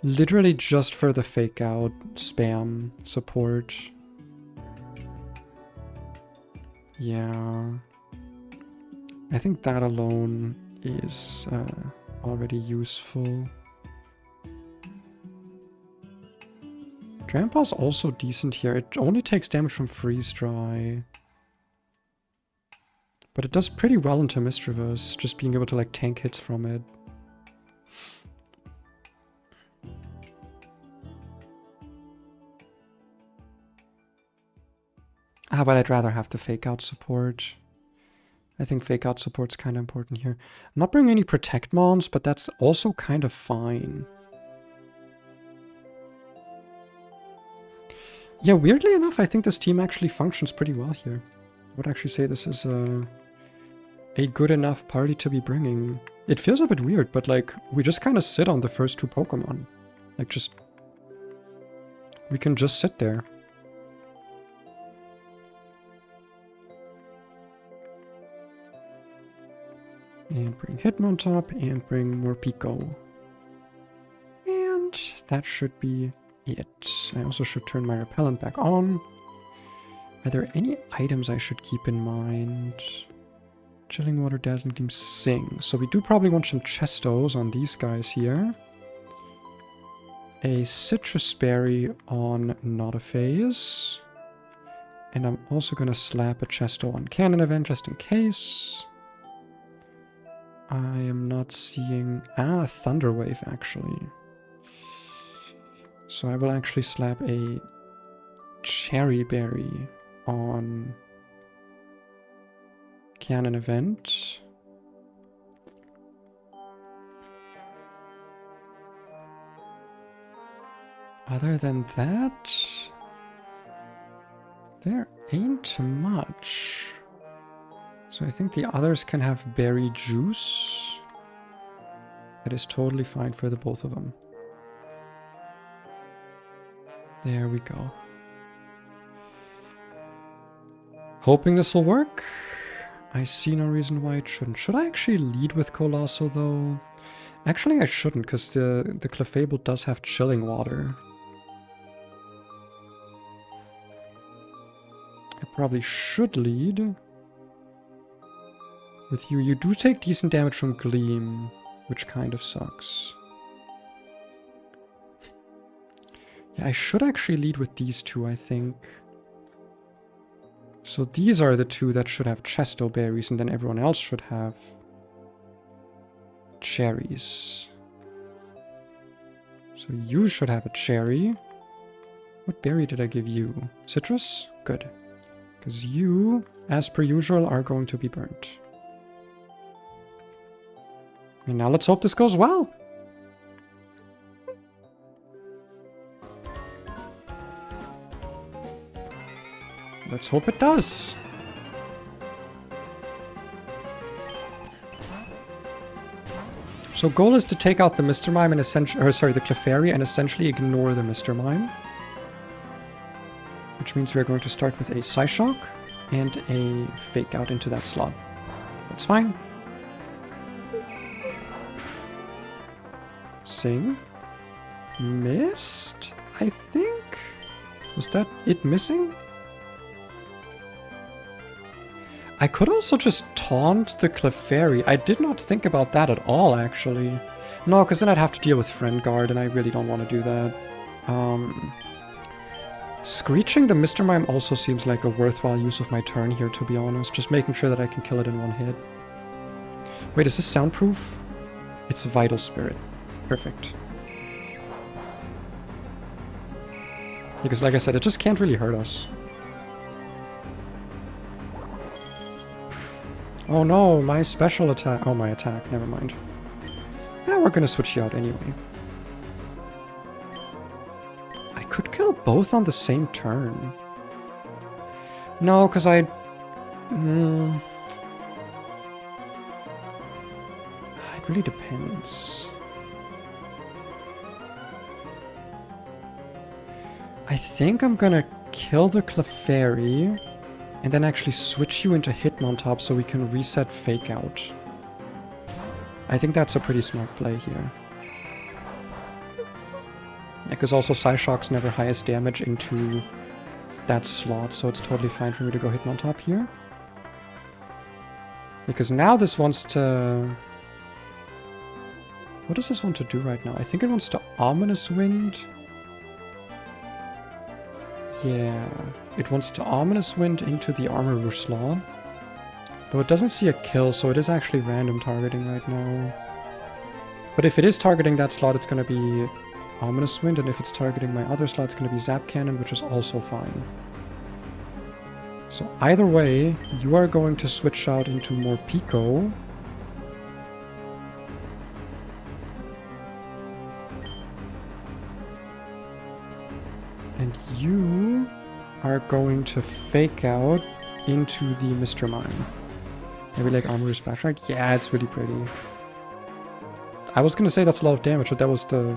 S1: Literally just for the Fake Out spam support. Yeah. I think that alone is already useful. Drampaw's also decent here. It only takes damage from Freeze Dry. But it does pretty well into Mischievous, just being able to like tank hits from it. Ah, but I'd rather have the Fake Out support. I think Fake Out support's kind of important here. I'm not bringing any Protect Mons, but that's also kind of fine. Yeah, weirdly enough, I think this team actually functions pretty well here. I would actually say this is a good enough party to be bringing. It feels a bit weird, but like, we just kind of sit on the first 2 Pokemon. Like, just... we can just sit there. And bring Hitmontop, and bring Morpeko. And that should be it. I also should turn my repellent back on. Are there any items I should keep in mind? Chilling water, dazzling gleam, sing. So we do probably want some chestos on these guys here. A citrus berry on not a phase. And I'm also going to slap a chesto on cannon event just in case. I am not seeing... Ah, thunder wave actually. So I will actually slap a cherry berry on cannon event. Other than that, there ain't much. So I think the others can have berry juice. That is totally fine for the both of them. There we go. Hoping this will work. I see no reason why it shouldn't. Should I actually lead with Colossal though? Actually I shouldn't, because the Clefable does have chilling water. I probably should lead with you. You do take decent damage from Gleam, which kind of sucks. Yeah, I should actually lead with these two, I think. So these are the two that should have chesto berries, and then everyone else should have cherries. So you should have a cherry. What berry did I give you? Citrus? Good. Because you, as per usual, are going to be burnt. And now let's hope this goes well. Let's hope it does. So goal is to take out the Mr. Mime and essentially, or sorry, the Clefairy and essentially ignore the Mr. Mime. Which means we're going to start with a Psyshock and a Fake Out into that slot. That's fine. Sing. Missed, I think? Was that it missing? I could also just taunt the Clefairy. I did not think about that at all, actually. No, because then I'd have to deal with Friend Guard, and I really don't want to do that. Screeching the Mr. Mime also seems like a worthwhile use of my turn here, to be honest. Just making sure that I can kill it in one hit. Wait, is this soundproof? It's Vital Spirit. Perfect. Because like I said, it just can't really hurt us. Oh no, my special attack. Oh, my attack. Never mind. Yeah, we're gonna switch you out anyway. I could kill both on the same turn. No, because It really depends. I think I'm gonna kill the Clefairy and then actually switch you into Hitmontop so we can reset Fake Out. I think that's a pretty smart play here. Yeah, because also Psyshock's never highest damage into that slot, so it's totally fine for me to go Hitmontop here. Because now this wants to... What does this want to do right now? I think it wants to Ominous Wind. Yeah, it wants to Ominous Wind into the Armorer slot. Though it doesn't see a kill, so it is actually random targeting right now. But if it is targeting that slot, it's going to be Ominous Wind, and if it's targeting my other slot, it's going to be Zap Cannon, which is also fine. So either way, you are going to switch out into more Pico. And you are going to Fake Out into the Mr. Mime. Maybe like Armorer's Splash, right? Yeah, it's really pretty. I was gonna say that's a lot of damage, but that was the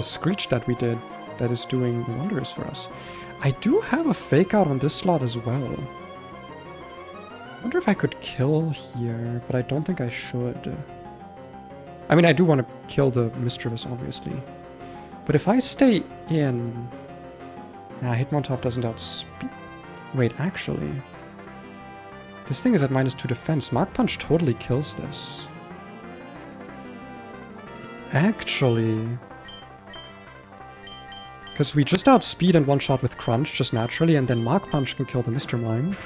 S1: Screech that we did that is doing wonders for us. I do have a Fake Out on this slot as well. I wonder if I could kill here, but I don't think I should. I mean, I do want to kill the Mischievous, obviously. But if I stay in... Nah, Hitmontop doesn't outspeed... Wait, actually... This thing is at -2 defense. Mach Punch totally kills this. Actually... Because we just outspeed and one-shot with Crunch, just naturally, and then Mach Punch can kill the Mr. Mime.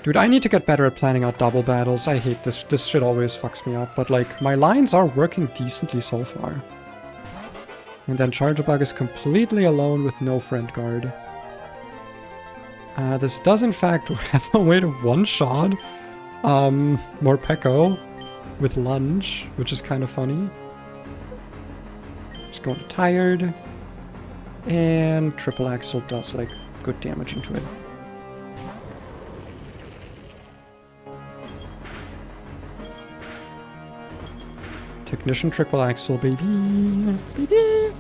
S1: Dude, I need to get better at planning out double battles. I hate this. This shit always fucks me up. But, like, my lines are working decently so far. And then Chargebug is completely alone with no friend guard. This does, in fact, have a way to one-shot Morpeko with Lunge, which is kind of funny. Just going to Tired. And Triple Axel does, like, good damage into it. Technician Triple Axel, baby! Baby!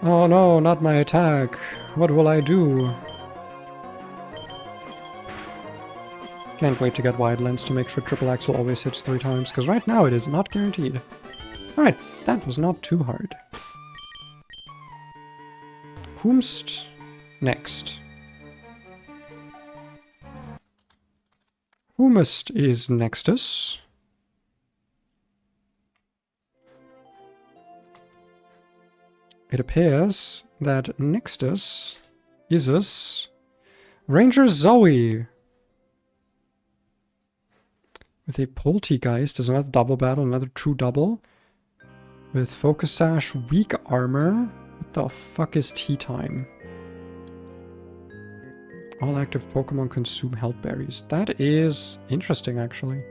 S1: Oh no, not my attack. What will I do? Can't wait to get Wide Lens to make sure Triple Axel always hits 3 times, because right now it is not guaranteed. Alright, that was not too hard. Whomst next? Whomst is nextus. It appears that Nextus is Ranger Zoe. With a Poltegeist, there's another double battle, another true double. With Focus Sash, weak armor. What the fuck is tea time? All active Pokemon consume health berries. That is interesting, actually.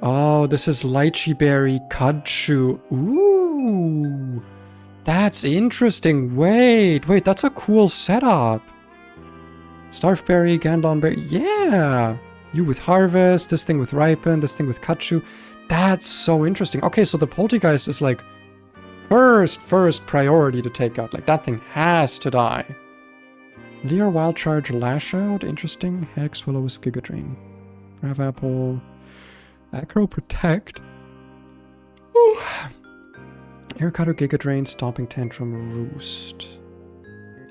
S1: Oh, this is Lychee Berry, Kudchu. Ooh. That's interesting. Wait, that's a cool setup. Starfberry, Gandonberry. Yeah. You with Harvest, this thing with Ripen, this thing with Kudchu. That's so interesting. Okay, so the Poltegeist is like first priority to take out. Like, that thing has to die. Leer, Wild Charge, Lash Out. Interesting. Hex, Will-O-Wisp, Giga Drain. Grav Apple. Acro Protect. Ooh. Air Cutter, Giga Drain, Stomping Tantrum, Roost.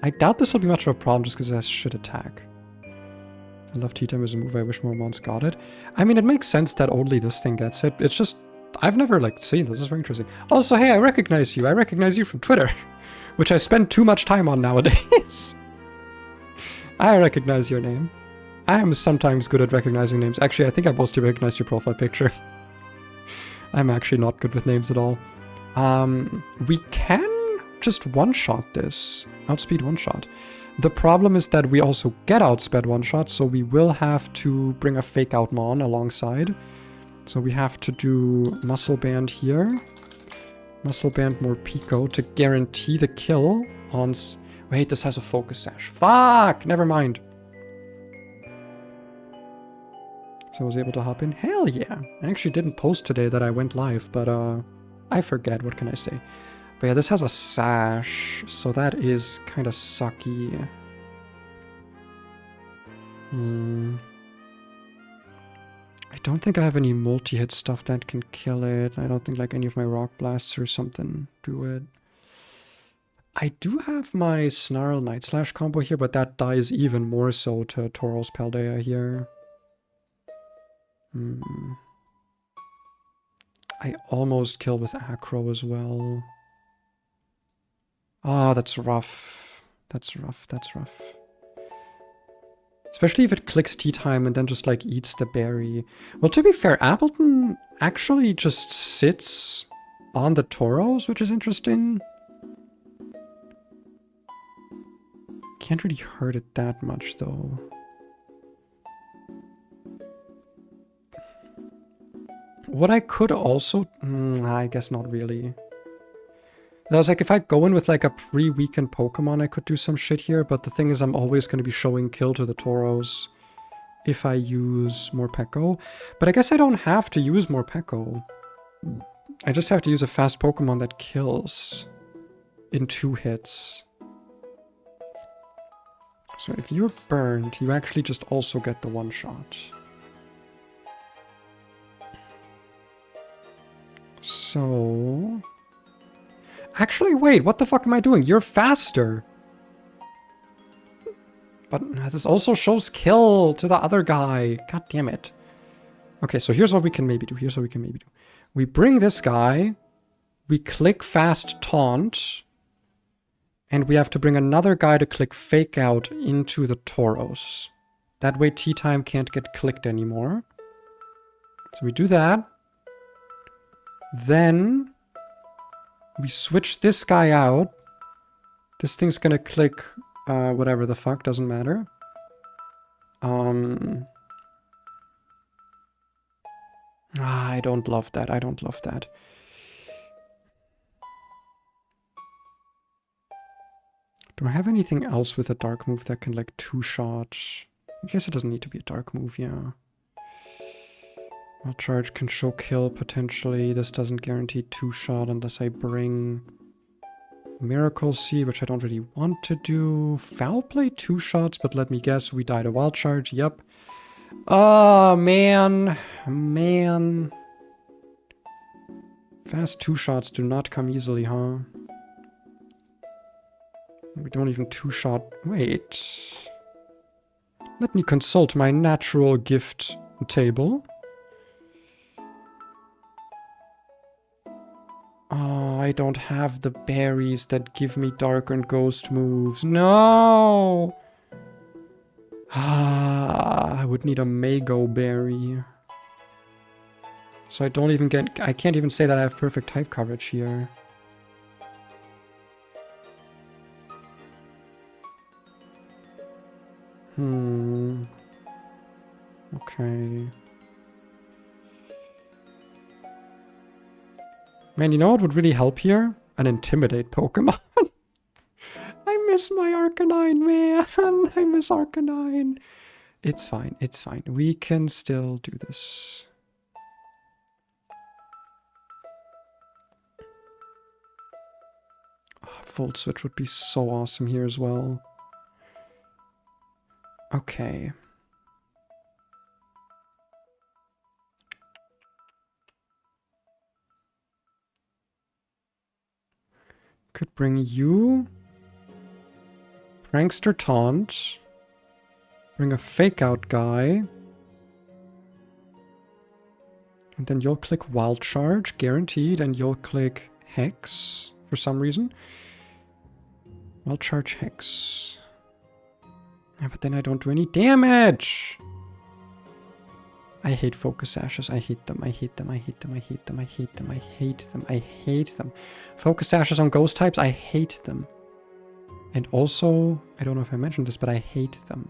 S1: I doubt this will be much of a problem just because it has shit attack. I love Tea Time as a move. I wish more mons got it. I mean, it makes sense that only this thing gets it. It's just... I've never, like, seen this. This is very interesting. Also, hey, I recognize you. I recognize you from Twitter. Which I spend too much time on nowadays. I recognize your name. I am sometimes good at recognizing names. Actually, I think I mostly recognize your profile picture. I'm actually not good with names at all. We can just one-shot this. Outspeed one-shot. The problem is that we also get outsped one-shot, so we will have to bring a Fake Out Mon alongside. So we have to do Muscle Band here. Muscle Band Morpeko to guarantee the kill on... Wait, this has a Focus Sash. Fuck! Never mind. So I was able to hop in. Hell yeah! I actually didn't post today that I went live, but I forget. What can I say? But yeah, this has a Sash, so that is kind of sucky. I don't think I have any multi-hit stuff that can kill it. I don't think like any of my Rock Blasts or something do it. I do have my Snarl Night Slash combo here, but that dies even more so to Tauros Paldea here. I almost kill with Acro as well. Ah, that's rough. That's rough. Especially if it clicks Tea Time and then just like eats the berry. Well, to be fair, Appleton actually just sits on the Tauros, which is interesting. Can't really hurt it that much though. What I could also... I guess not really. I was like, if I go in with like a pre-weakened Pokemon, I could do some shit here, but the thing is I'm always going to be showing kill to the Tauros if I use Morpeko. But I guess I don't have to use Morpeko. I just have to use a fast Pokemon that kills in 2 hits. So if you're burned, you actually just also get the one-shot. So... Actually, wait, what the fuck am I doing? You're faster. But this also shows kill to the other guy. God damn it. Okay, so here's what we can maybe do. We bring this guy. We click fast taunt. And we have to bring another guy to click fake out into the Tauros. That way tea time can't get clicked anymore. So we do that. Then we switch this guy out. This thing's gonna click whatever the fuck, doesn't matter. I don't love that. I don't love that. Do I have anything else with a dark move that can like two-shot? I guess it doesn't need to be a dark move, yeah. Well, charge can show kill potentially. This doesn't guarantee two-shot unless I bring Miracle Seed, which I don't really want to do. Foul Play two shots, but let me guess, we died a wild charge. Yep. Oh, man. Man. Fast two shots do not come easily, huh? We don't even two-shot... Wait. Let me consult my natural gift table. Oh, I don't have the berries that give me dark and ghost moves. No! I would need a Mago berry. So I don't even get... I can't even say that I have perfect type coverage here. Okay. Man, you know what would really help here? An Intimidate Pokemon. I miss my Arcanine, man. I miss Arcanine. It's fine, it's fine. We can still do this. Oh, Volt Switch would be so awesome here as well. Okay. Could bring you. Prankster Taunt. Bring a Fake Out guy. And then you'll click Wild Charge, guaranteed, and you'll click Hex for some reason. Wild Charge Hex. Yeah, but then I don't do any damage! I hate Focus Sashes. I hate them. I hate them. I hate them. I hate them. I hate them. I hate them. I hate them. Focus Sashes on Ghost types. I hate them. And also, I don't know if I mentioned this, but I hate them.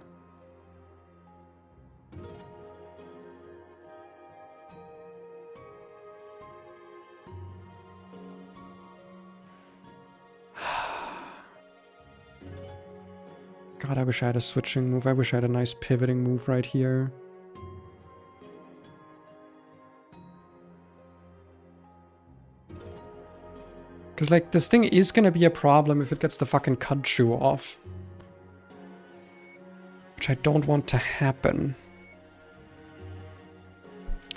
S1: God, I wish I had a switching move. I wish I had a nice pivoting move right here. Because, like, this thing is gonna be a problem if it gets the fucking Kudzu off. Which I don't want to happen.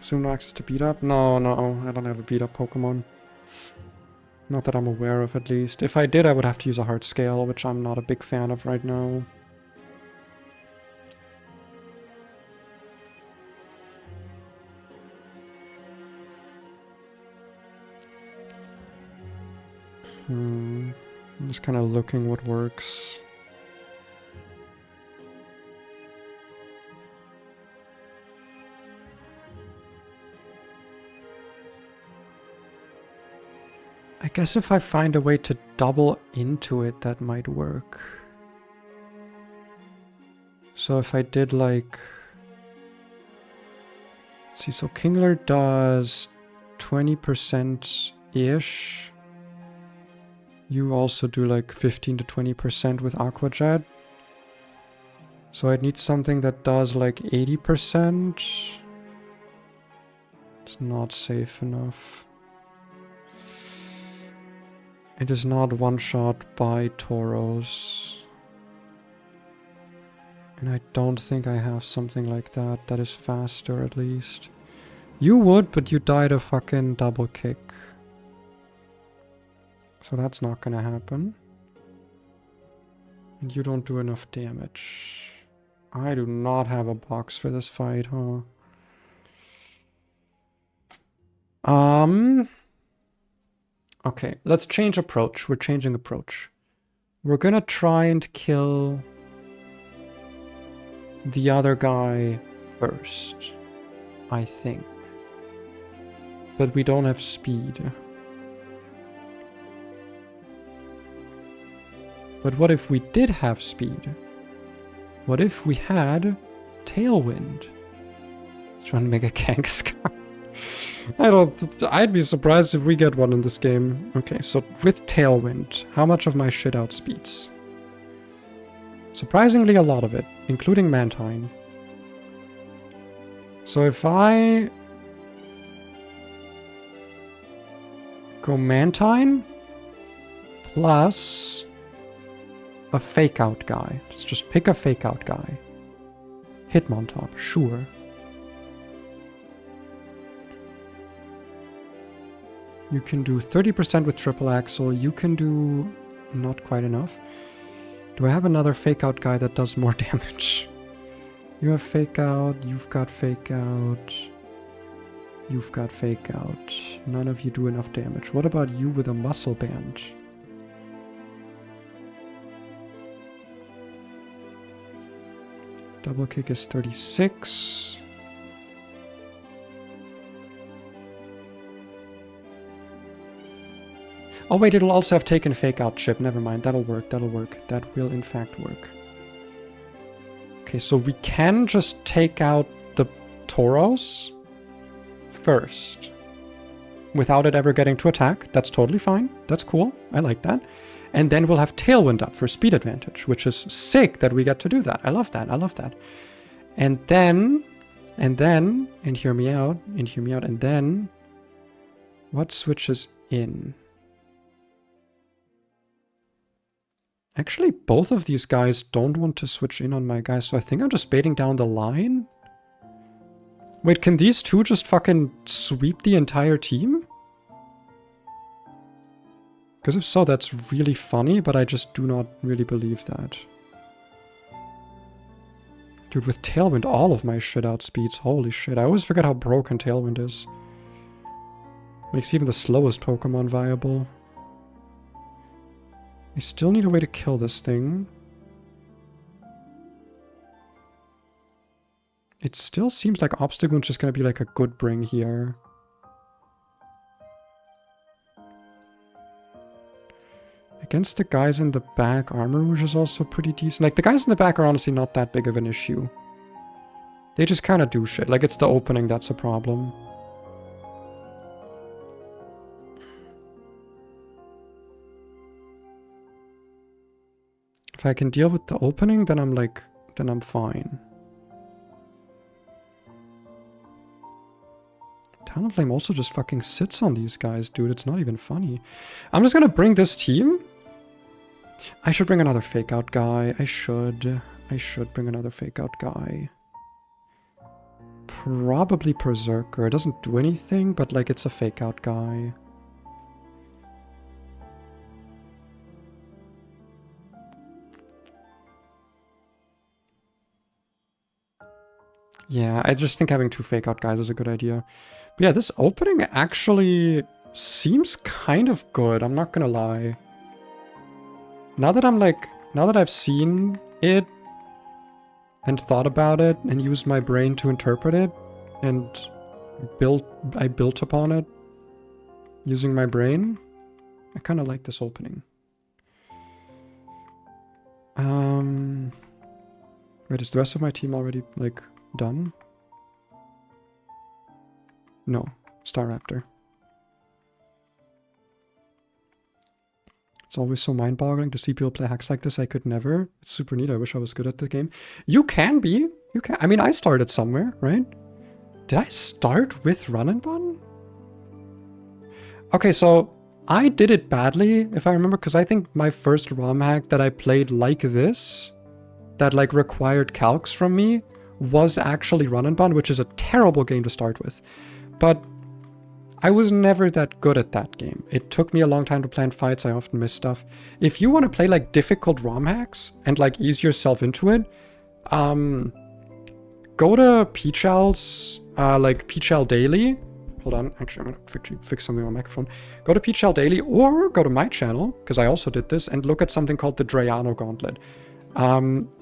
S1: Soon no access to beat up? No, I don't have a beat up Pokemon. Not that I'm aware of, at least. If I did, I would have to use a hard scale, which I'm not a big fan of right now. I'm just kind of looking what works. I guess if I find a way to double into it, that might work. So if I did like... Let's see, so Kingler does 20%-ish. You also do like 15 to 20% with Aqua Jet. So I'd need something that does like 80%. It's not safe enough. It is not one-shot by Tauros. And I don't think I have something like that is faster, at least. You would, but you died a fucking double kick. So that's not gonna happen. And you don't do enough damage. I do not have a box for this fight, huh? Okay, let's change approach. We're changing approach. We're gonna try and kill the other guy first, I think. But we don't have speed. But what if we did have speed? What if we had Tailwind? Trying to make a Kangaskhan. I'd be surprised if we get one in this game. Okay, so with Tailwind, how much of my shit outspeeds? Surprisingly a lot of it, including Mantine. So if I go Mantine plus a fake out guy. Let's just pick a fake out guy. Hitmontop, sure. You can do 30% with triple axle. You can do not quite enough. Do I have another fake out guy that does more damage? You have fake out, you've got fake out. You've got fake out. None of you do enough damage. What about you with a muscle band? Double kick is 36. Oh wait, it'll also have taken fake out chip. Never mind, that'll work, that'll work. That will in fact work. Okay, so we can just take out the Tauros first. Without it ever getting to attack. That's totally fine. That's cool. I like that. And then we'll have Tailwind up for speed advantage, which is sick that we get to do that. I love that. I love that. And then, and hear me out, and then, what switches in? Actually, both of these guys don't want to switch in on my guys, so I think I'm just baiting down the line. Wait, can these two just fucking sweep the entire team? Because if so, that's really funny, but I just do not really believe that. Dude, with Tailwind, all of my shit outspeeds. Holy shit, I always forget how broken Tailwind is. Makes even the slowest Pokemon viable. I still need a way to kill this thing. It still seems like Obstagoon's just gonna be like a good bring here. Against the guys in the back, Armor Rouge is also pretty decent. Like, the guys in the back are honestly not that big of an issue. They just kind of do shit. Like, it's the opening that's a problem. If I can deal with the opening, then I'm like, then I'm fine. Talonflame also just fucking sits on these guys, dude. It's not even funny. I'm just gonna bring this team. I should bring another fake out guy. I should bring another fake out guy. Probably Berserker. It doesn't do anything, but like it's a fake out guy. Yeah, I just think having two fake out guys is a good idea. But yeah, this opening actually seems kind of good, I'm not gonna lie. Now that I've seen it and thought about it and used my brain to interpret it and I built upon it using my brain, I kind of like this opening. Wait, is the rest of my team already, like, done? No, Staraptor. It's always so mind-boggling to see people play hacks like this. I could never. It's super neat. I wish I was good at the game. You can be. You can. I mean, I started somewhere, right? Did I start with Run and Bun? Okay, so I did it badly, if I remember, because I think my first ROM hack that I played like this, that like required calcs from me, was actually Run and Bun, which is a terrible game to start with. But I was never that good at that game. It took me a long time to plan fights. I often miss stuff. If you want to play like difficult ROM hacks and like ease yourself into it, go to Peachal's, like Peachal Daily. Hold on, actually I'm gonna fix something on my microphone. Go to Peachal Daily or go to my channel, because I also did this, and look at something called the Drayano Gauntlet.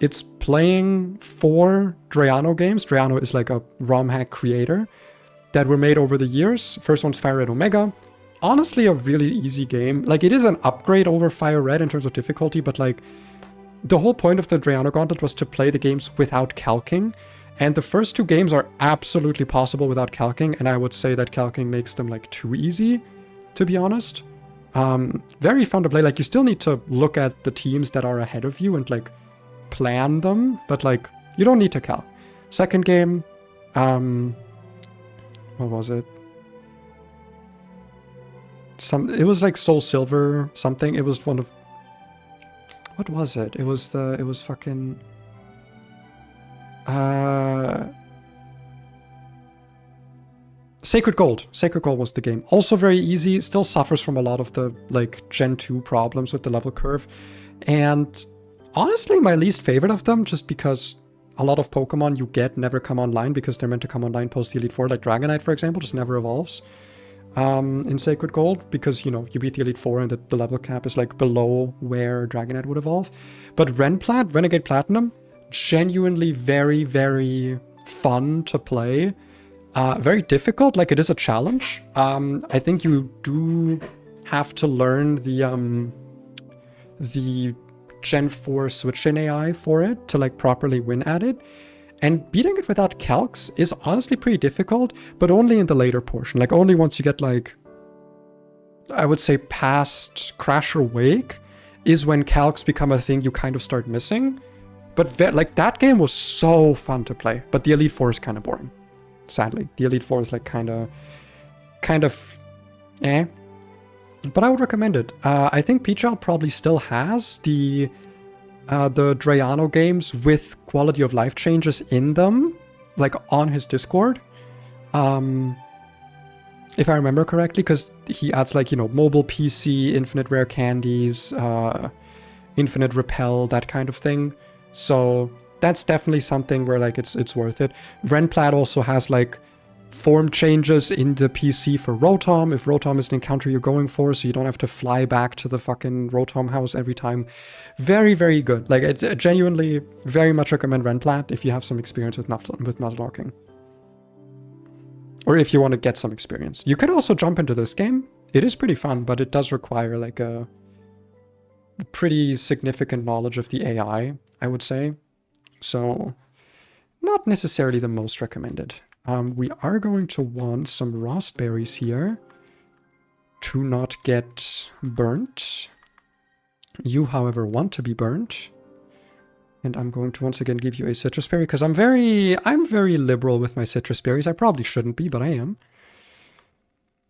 S1: It's playing 4 Drayano games. Drayano is like a ROM hack creator that were made over the years. First one's Fire Red Omega. Honestly, a really easy game. Like, it is an upgrade over Fire Red in terms of difficulty, but like, the whole point of the Drayano Gauntlet was to play the games without calcing. And the first 2 games are absolutely possible without calcing, and I would say that calcing makes them like too easy, to be honest. Very fun to play. Like, you still need to look at the teams that are ahead of you and like plan them, but like, you don't need to calc. Second game, what was it? It was like Soul Silver something. It was one of, what was it? It was fucking, Sacred Gold. Sacred Gold was the game. Also very easy. Still suffers from a lot of the like Gen 2 problems with the level curve. And honestly, my least favorite of them, just because a lot of Pokemon you get never come online because they're meant to come online post the Elite Four. Like Dragonite, for example, just never evolves in Sacred Gold because, you know, you beat the Elite Four and the level cap is like below where Dragonite would evolve. But Renegade Platinum, genuinely very, very fun to play. Very difficult, like it is a challenge. I think you do have to learn the Gen 4 switch-in AI for it to like properly win at it. And beating it without calcs is honestly pretty difficult, but only in the later portion. Like only once you get like, I would say past Crash or Wake is when calcs become a thing you kind of start missing. But like that game was so fun to play, but the Elite Four is kind of boring. Sadly, the Elite Four is like kind of eh. But I would recommend it. I think Peachal probably still has the Drayano games with quality of life changes in them, like on his Discord. If I remember correctly, because he adds like, you know, mobile PC, infinite rare candies, infinite repel, that kind of thing. So that's definitely something where like it's worth it. Renplat also has like form changes in the PC for Rotom, if Rotom is an encounter you're going for, so you don't have to fly back to the fucking Rotom house every time. Very, very good. Like, I genuinely very much recommend Renplat if you have some experience with Nuzlocking. Or if you want to get some experience. You could also jump into this game. It is pretty fun, but it does require like a pretty significant knowledge of the AI, I would say. So, not necessarily the most recommended. We are going to want some raspberries here to not get burnt. You, however, want to be burnt. And I'm going to once again give you a citrus berry because I'm very liberal with my citrus berries. I probably shouldn't be, but I am.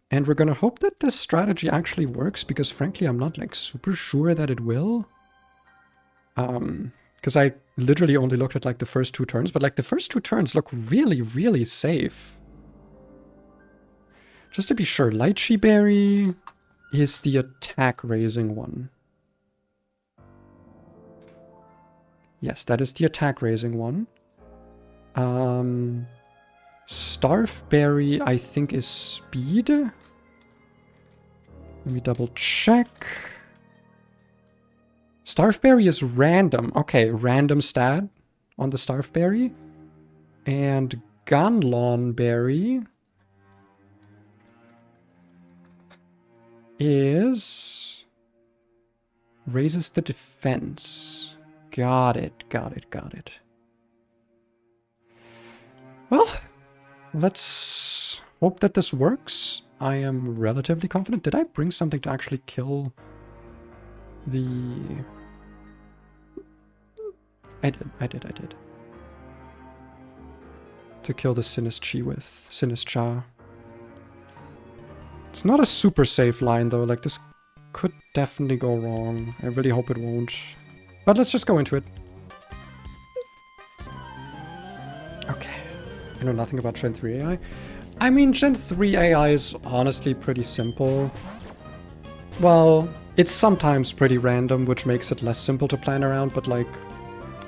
S1: And we're going to hope that this strategy actually works because frankly, I'm not like super sure that it will. Because I literally only looked at like the first 2 turns, but like the first 2 turns look really, really safe. Just to be sure, Lychee Berry is the attack raising one. Yes, that is the attack raising one. Starfberry, I think, is speed. Let me double check. Starfberry is random. Okay, random stat on the Starfberry. And Gunlonberry is raises the defense. Got it, got it, got it. Well, let's hope that this works. I am relatively confident. Did I bring something to actually kill the... I did. To kill the Sinistcha with. Sinistcha. It's not a super safe line though, like this could definitely go wrong. I really hope it won't. But let's just go into it. Okay. I know nothing about Gen 3 AI. I mean, Gen 3 AI is honestly pretty simple. Well, it's sometimes pretty random, which makes it less simple to plan around, but like,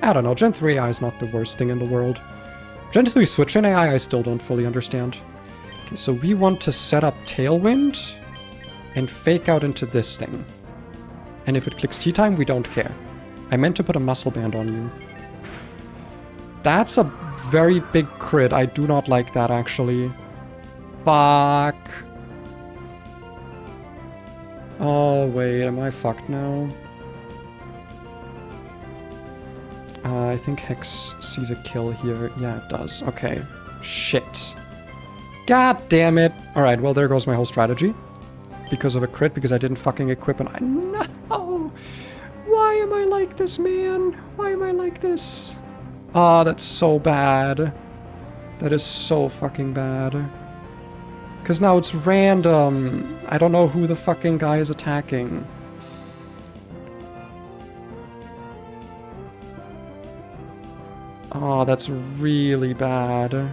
S1: I don't know, Gen 3 AI is not the worst thing in the world. Gen 3 switch-in AI I still don't fully understand. Okay, so we want to set up Tailwind and fake out into this thing. And if it clicks tea time, we don't care. I meant to put a muscle band on you. That's a very big crit. I do not like that, actually. Fuck. Oh, wait. Am I fucked now? I think Hex sees a kill here. Yeah, it does. Okay. Shit. God damn it. Alright, well, there goes my whole strategy. Because of a crit, because I didn't fucking equip an... No! Why am I like this, man? Why am I like this? Ah, that's so bad. That is so fucking bad. Because now it's random. I don't know who the fucking guy is attacking. Oh, that's really bad.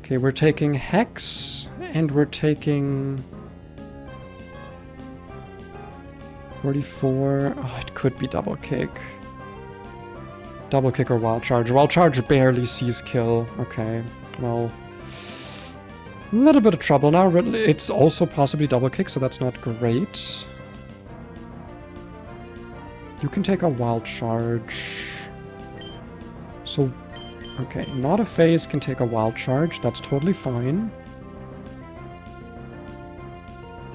S1: Okay, we're taking Hex, and we're taking... 44... Oh, it could be double kick. Double kick or wild charge. Wild charge barely sees kill. Okay, well... A little bit of trouble now. It's also possibly double kick, so that's not great. You can take a wild charge. So... Okay, not a phase can take a wild charge. That's totally fine.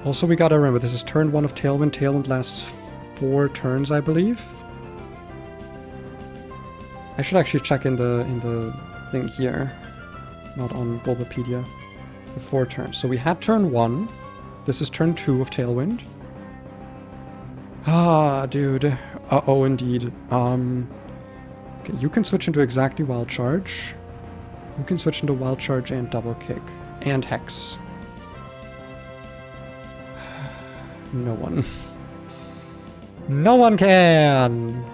S1: Also, we gotta remember, this is turn 1 of Tailwind. Tailwind lasts 4 turns, I believe. I should actually check in the thing here. Not on Bulbapedia. The 4 turns. So we had turn 1. This is turn 2 of Tailwind. Ah, dude. Uh-oh, indeed. Okay, you can switch into exactly Wild Charge. You can switch into Wild Charge and Double Kick. And Hex. No one. No one can!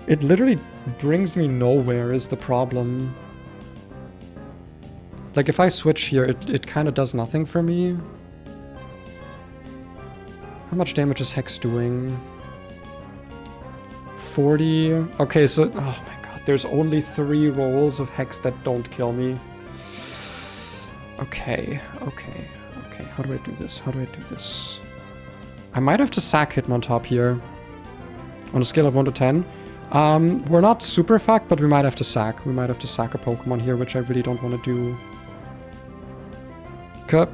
S1: It literally brings me nowhere is the problem. Like, if I switch here, it kind of does nothing for me. How much damage is Hex doing? 40. Okay, so... Oh my god, there's only 3 rolls of Hex that don't kill me. Okay. How do I do this? I might have to sack Hitmontop here. On a scale of 1 to 10. We're not super fucked, but we might have to sack. We might have to sack a Pokemon here, which I really don't want to do.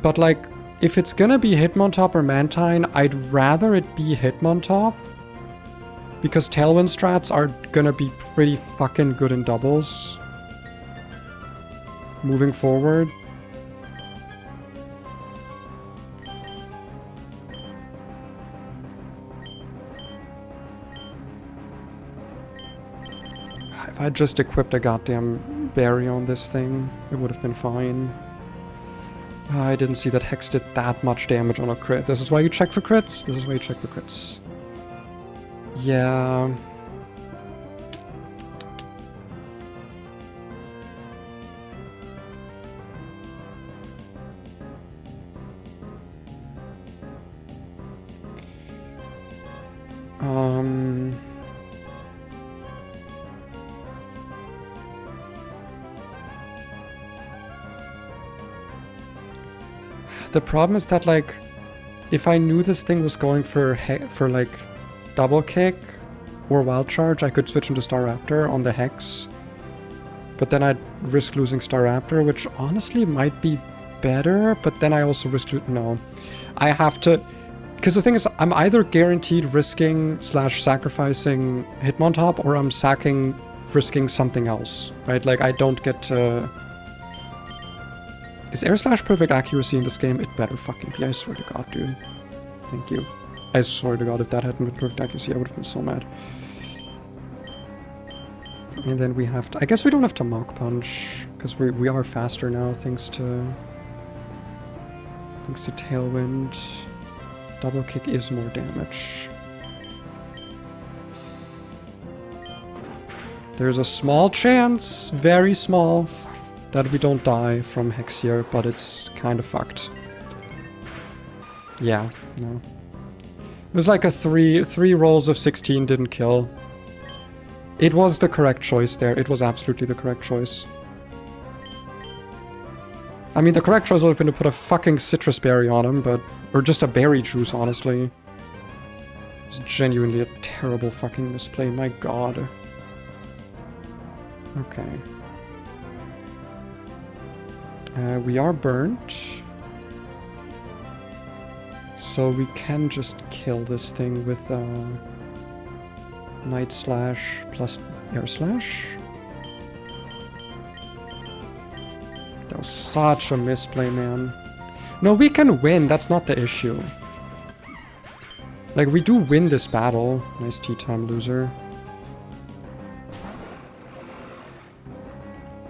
S1: But like, if it's gonna be Hitmontop or Mantine, I'd rather it be Hitmontop. Because Tailwind strats are gonna be pretty fucking good in doubles. Moving forward. If I just equipped a goddamn berry on this thing, it would have been fine. I didn't see that Hex did that much damage on a crit. This is why you check for crits. Yeah. The problem is that, like, if I knew this thing was going for like double kick or wild charge, I could switch into Staraptor on the Hex. But then I'd risk losing Staraptor, which honestly might be better, but then I also risk... No. I have to... Because the thing is, I'm either guaranteed risking / sacrificing Hitmontop, or I'm risking something else, right? Like, I don't get to... Is Air Slash perfect accuracy in this game? It better fucking be, I swear to god, dude. Thank you. I swear to god, if that hadn't been perfect accuracy, I would have been so mad. And then we have to... I guess we don't have to Mach Punch, because we are faster now, thanks to Tailwind. Double Kick is more damage. There's a small chance, very small, that we don't die from Hex here, but it's kind of fucked. Yeah, no. It was like a three rolls of 16 didn't kill. It was the correct choice there. It was absolutely the correct choice. I mean, the correct choice would have been to put a fucking citrus berry on him, but... Or just a berry juice, honestly. It's genuinely a terrible fucking misplay, my god. Okay. We are burnt. So we can just kill this thing with Night Slash plus Air Slash. That was such a misplay, man. No, we can win. That's not the issue. Like, we do win this battle. Nice tea time, loser.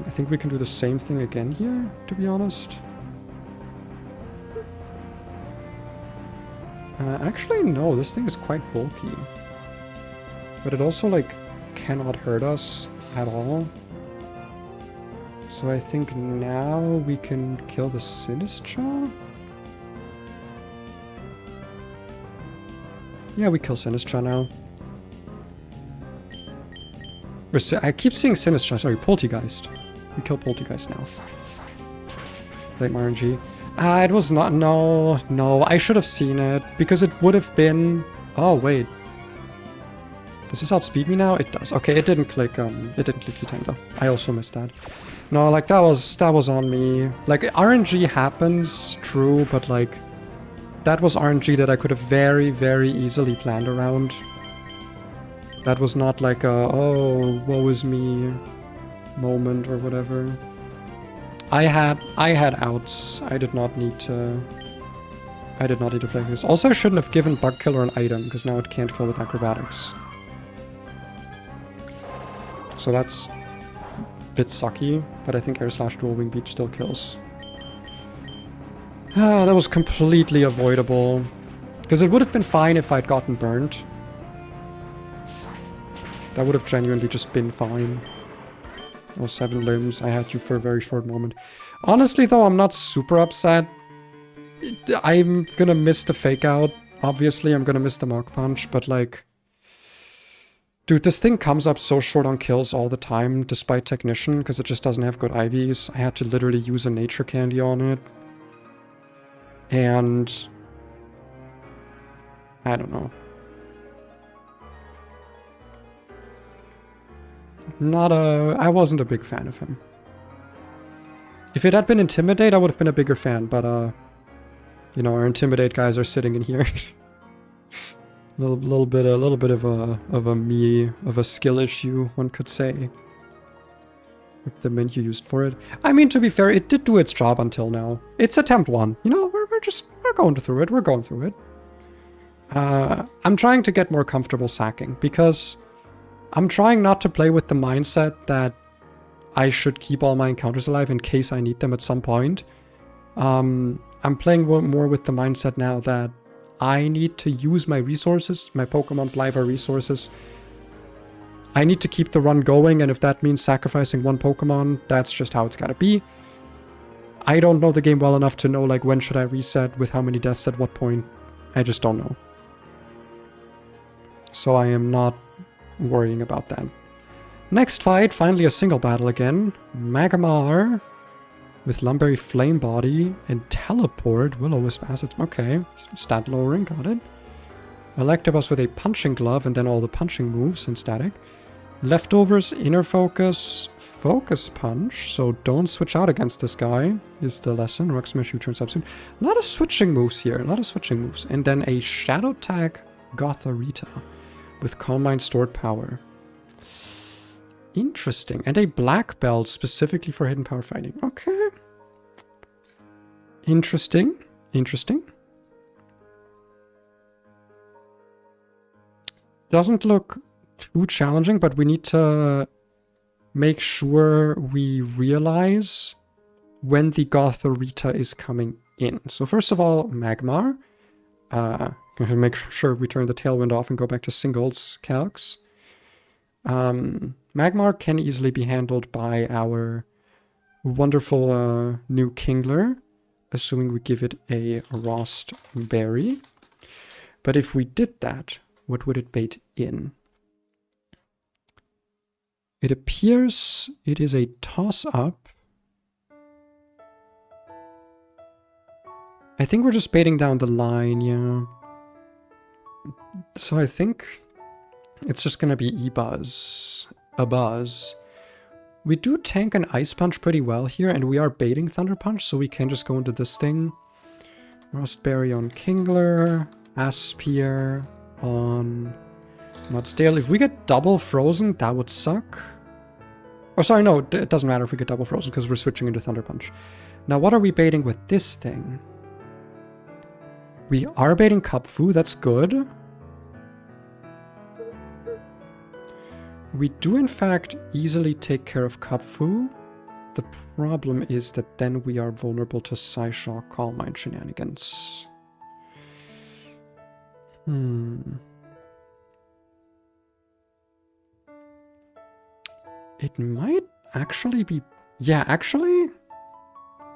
S1: I think we can do the same thing again here, to be honest. Actually, no. This thing is quite bulky. But it also, like, cannot hurt us at all. So I think now we can kill the Sinistcha? Yeah, we kill Sinistcha now. I keep seeing Sinistcha, sorry, Poltergeist. We kill Poltergeist now. Blame RNG. It was not, no, I should have seen it, because it would have been, oh wait. Does this outspeed me now? It does. Okay, it didn't click E-Tango. I also missed that. No, like, that was on me. Like, RNG happens, true, but like, that was RNG that I could have very, very easily planned around. That was not like a, oh, woe is me moment or whatever. I had outs. I did not need to play this. Also, I shouldn't have given Bug Killer an item, because now it can't kill with acrobatics. So that's a bit sucky, but I think Air Slash Dual Wing Beat still kills. Ah, that was completely avoidable. Because it would have been fine if I'd gotten burnt. That would have genuinely just been fine. Oh, 7 limbs. I had you for a very short moment. Honestly, though, I'm not super upset. I'm gonna miss the fake out. Obviously, I'm gonna miss the Mach Punch, but like... Dude, this thing comes up so short on kills all the time, despite Technician, because it just doesn't have good IVs. I had to literally use a Nature Candy on it. And... I don't know. I wasn't a big fan of him. If it had been Intimidate, I would have been a bigger fan, but you know, our Intimidate guys are sitting in here. a little bit of a skill issue, one could say. With the menu used for it. I mean, to be fair, it did do its job until now. It's attempt 1. You know, we're going through it. We're going through it. I'm trying to get more comfortable sacking, because I'm trying not to play with the mindset that I should keep all my encounters alive in case I need them at some point. I'm playing more with the mindset now that I need to use my resources, my Pokemon's live resources. I need to keep the run going, and if that means sacrificing one Pokemon, that's just how it's gotta be. I don't know the game well enough to know, like, when should I reset with how many deaths at what point. I just don't know. So I am not worrying about that. Next fight, finally a single battle again. Magmar with Lumberry Flame Body and Teleport, Will-O-Wisp Acid. Okay, stat lowering, got it. Electabuzz with a Punching Glove and then all the punching moves in static. Leftovers, Inner Focus, Focus Punch, so don't switch out against this guy, is the lesson. Rock Smash, U-Turn, Substitute. A lot of switching moves here, a lot of switching moves. And then a Shadow Tag Gothorita with Calm Mind Stored Power. Interesting. And a Black Belt specifically for Hidden Power Fighting. Okay. Interesting. Interesting. Doesn't look too challenging, but we need to make sure we realize when the Gothorita is coming in. So first of all, Magmar. Make sure we turn the Tailwind off and go back to singles calcs. Magmar can easily be handled by our wonderful new Kingler, assuming we give it a Rost Berry. But if we did that, what would it bait in? It appears it is a toss-up. I think we're just baiting down the line, yeah. So I think it's just gonna be E-Buzz. A Buzz. We do tank an Ice Punch pretty well here, and we are baiting Thunder Punch, so we can just go into this thing. Rustberry on Kingler. Aspire on Mudsdale. If we get double frozen, that would suck. Oh, sorry, no, it doesn't matter if we get double frozen because we're switching into Thunder Punch. Now, what are we baiting with this thing? We are baiting Kupfu, that's good. We do, in fact, easily take care of Kupfu. The problem is that then we are vulnerable to Psyshock Calm Mind shenanigans. It might actually be... Yeah, actually,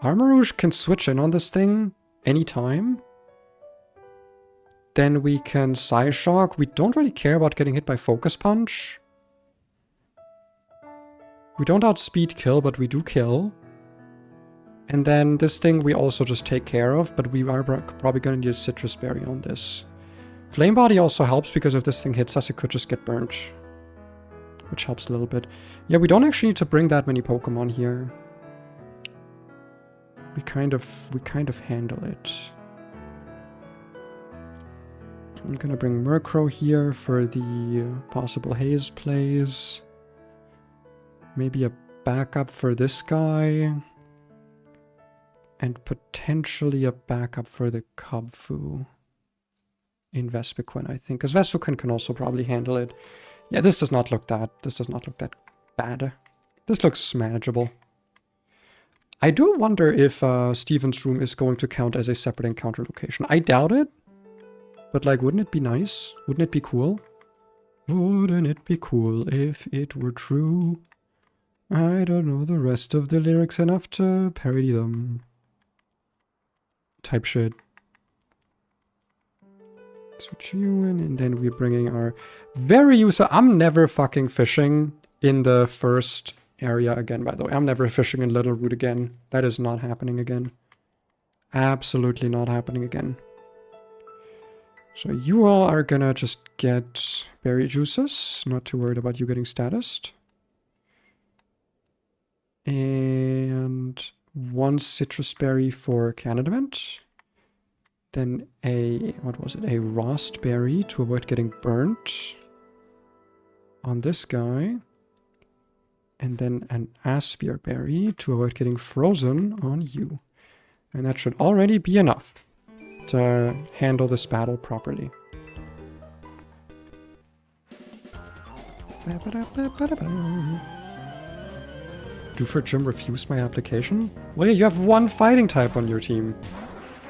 S1: Armarouge can switch in on this thing anytime. Then we can Psyshock. We don't really care about getting hit by Focus Punch. We don't outspeed kill, but we do kill. And then this thing we also just take care of, but we are probably going to need a Citrus Berry on this. Flame Body also helps because if this thing hits us, it could just get burnt. Which helps a little bit. Yeah, we don't actually need to bring that many Pokemon here. We kind of handle it. I'm gonna bring Murkrow here for the possible Haze plays. Maybe a backup for this guy. And potentially a backup for the Kubfu. In Vespiquen, I think. Because Vespiquen can also probably handle it. Yeah, this does not look that bad. This looks manageable. I do wonder if Steven's room is going to count as a separate encounter location. I doubt it. But like, wouldn't it be nice? Wouldn't it be cool? Wouldn't it be cool if it were true? I don't know the rest of the lyrics enough to parody them. Type shit. Switch you in, and then we're bringing our very useful... I'm never fucking fishing in the first area again, by the way. I'm never fishing in Little Root again. That is not happening again. Absolutely not happening again. So you all are gonna just get berry juices. Not too worried about you getting statused. And one citrus berry for Cannon Event. Then a, what was it? A Rost Berry to avoid getting burnt on this guy. And then an Aspire Berry to avoid getting frozen on you. And that should already be enough to handle this battle properly. Doofer Gym refused my application? Well, yeah, you have one fighting type on your team.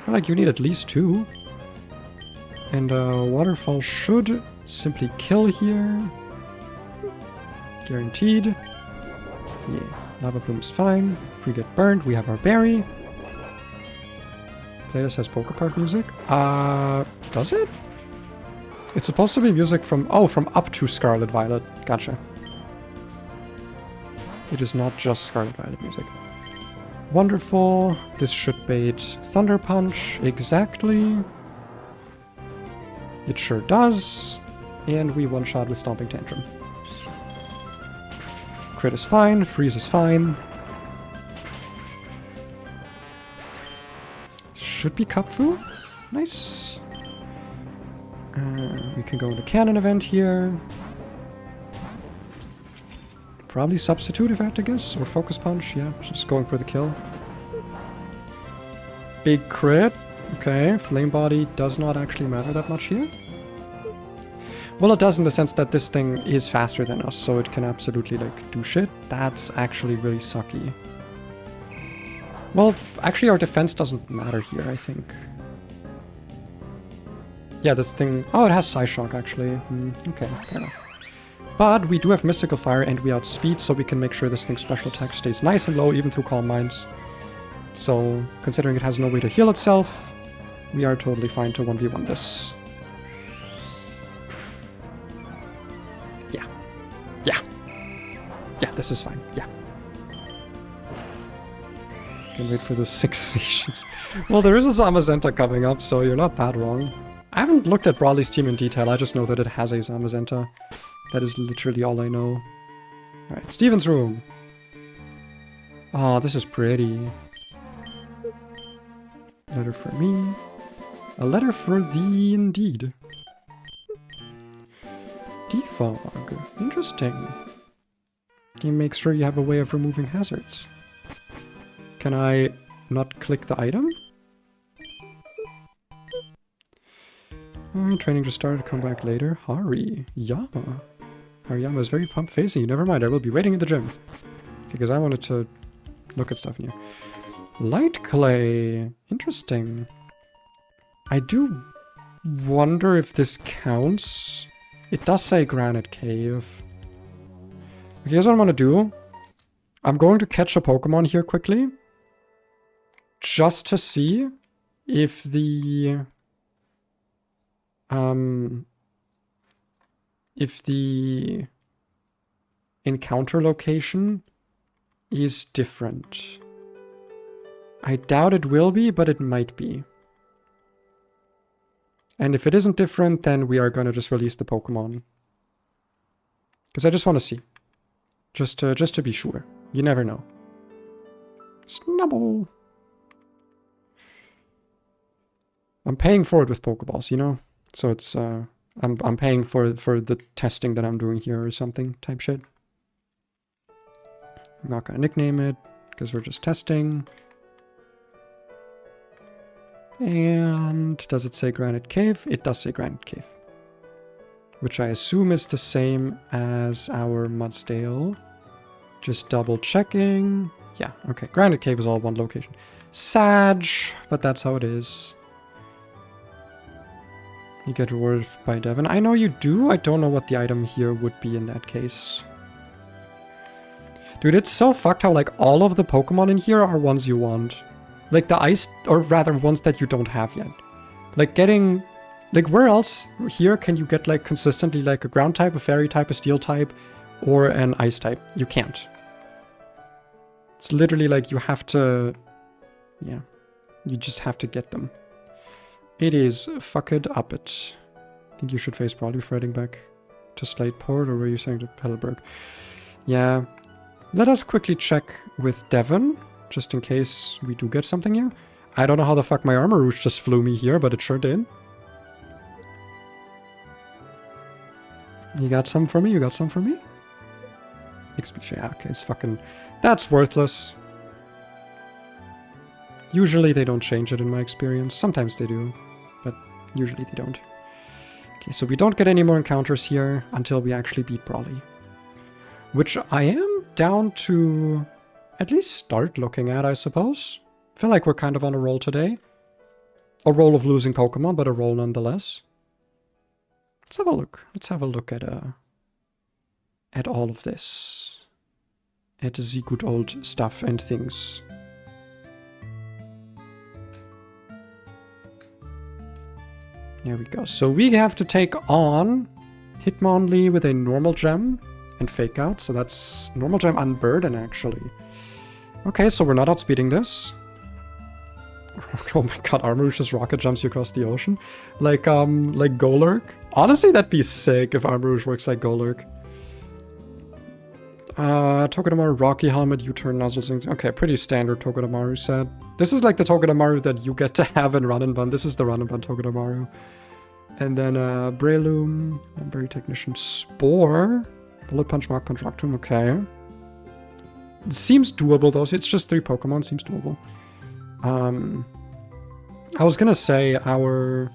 S1: Like, you need at least two. And Waterfall should simply kill here. Guaranteed. Yeah, Lava Plume is fine. If we get burned, we have our berry. Playlist has Pokepark music. Does it? It's supposed to be music from... Oh, from up to Scarlet Violet. Gotcha. It is not just Scarlet Violet music. Wonderful. This should bait Thunder Punch. Exactly. It sure does. And we one-shot with Stomping Tantrum. Crit is fine. Freeze is fine. Should be Kupfu. Nice. We can go into Cannon Event here. Probably Substitute if I had to guess. Or Focus Punch. Yeah, just going for the kill. Big crit. Okay, Flame Body does not actually matter that much here. Well, it does in the sense that this thing is faster than us, so it can absolutely, like, do shit. That's actually really sucky. Well, actually our defense doesn't matter here, I think. Yeah, this thing... Oh, it has Psyshock, actually. Okay, fair enough. But we do have Mystical Fire and we outspeed, so we can make sure this thing's special attack stays nice and low even through Calm Minds. So, considering it has no way to heal itself, we are totally fine to 1v1 this. Yeah. Yeah. Yeah, this is fine. Yeah. Can wait for the 6 stations. Well, there is a Zamazenta coming up, so you're not that wrong. I haven't looked at Brawly's team in detail, I just know that it has a Zamazenta. That is literally all I know. Alright, Steven's room. Oh, this is pretty. Letter for me. A letter for thee indeed. Defog. Interesting. Game makes sure you have a way of removing hazards. Can I not click the item? Training just started, come back later. Hariyama. Hariyama is very pump facing you. Never mind, I will be waiting in the gym. Because I wanted to look at stuff in here. Light clay. Interesting. I do wonder if this counts. It does say granite cave. Okay, here's what I'm gonna do. I'm going to catch a Pokemon here quickly. Just to see if the encounter location is different. I doubt it will be, but it might be. And if it isn't different, then we are going to just release the Pokemon. Because I just want to see. Just to be sure. You never know. Snubble. I'm paying for it with Pokeballs, you know? So it's, I'm paying for the testing that I'm doing here or something type shit. I'm not gonna nickname it, because we're just testing. And does it say Granite Cave? It does say Granite Cave. Which I assume is the same as our Mudsdale. Just double checking. Yeah, okay. Granite Cave is all one location. Sad, but that's how it is. You get rewarded by Devon. I know you do. I don't know what the item here would be in that case. Dude, it's so fucked how like all of the Pokemon in here are ones you want. Like the ice, or rather ones that you don't have yet. Like getting, like where else here can you get like consistently like a ground type, a fairy type, a steel type, or an ice type? You can't. It's literally like you have to, yeah, you just have to get them. It is fucked up it. I think you should face Brawly before heading back to Slateport, or were you saying to Pellberg? Yeah. Let us quickly check with Devon, just in case we do get something here. I don't know how the fuck my Armor Rouge just flew me here, but it sure did. You got some for me? You got some for me? XP, yeah, okay, it's fucking... That's worthless. Usually they don't change it in my experience. Sometimes they do, but usually they don't. Okay, so we don't get any more encounters here until we actually beat Brawly. Which I am down to at least start looking at, I suppose. I feel like we're kind of on a roll today. A roll of losing Pokemon, but a roll nonetheless. Let's have a look. Let's have a look at all of this. At the good old stuff and things. There we go. So we have to take on Hitmonlee with a normal gem and Fake Out. So that's normal gem Unburden, actually. Okay, so we're not outspeeding this. Oh my god, Armor just rocket jumps you across the ocean. Like Golurk. Honestly, that'd be sick if Armor Rouge works like Golurk. Togedemaru, Rocky Helmet, U-turn, Nuzzles. Okay, pretty standard Togedemaru set. This is like the Togedemaru that you get to have in Run and Bun. This is the Run and Bun Togedemaru. And then Breloom, Berry Technician, Spore, Bullet Punch, Mach Punch, Rock Tomb. Okay. It seems doable though. It's just 3 Pokemon. Seems doable. I was gonna say our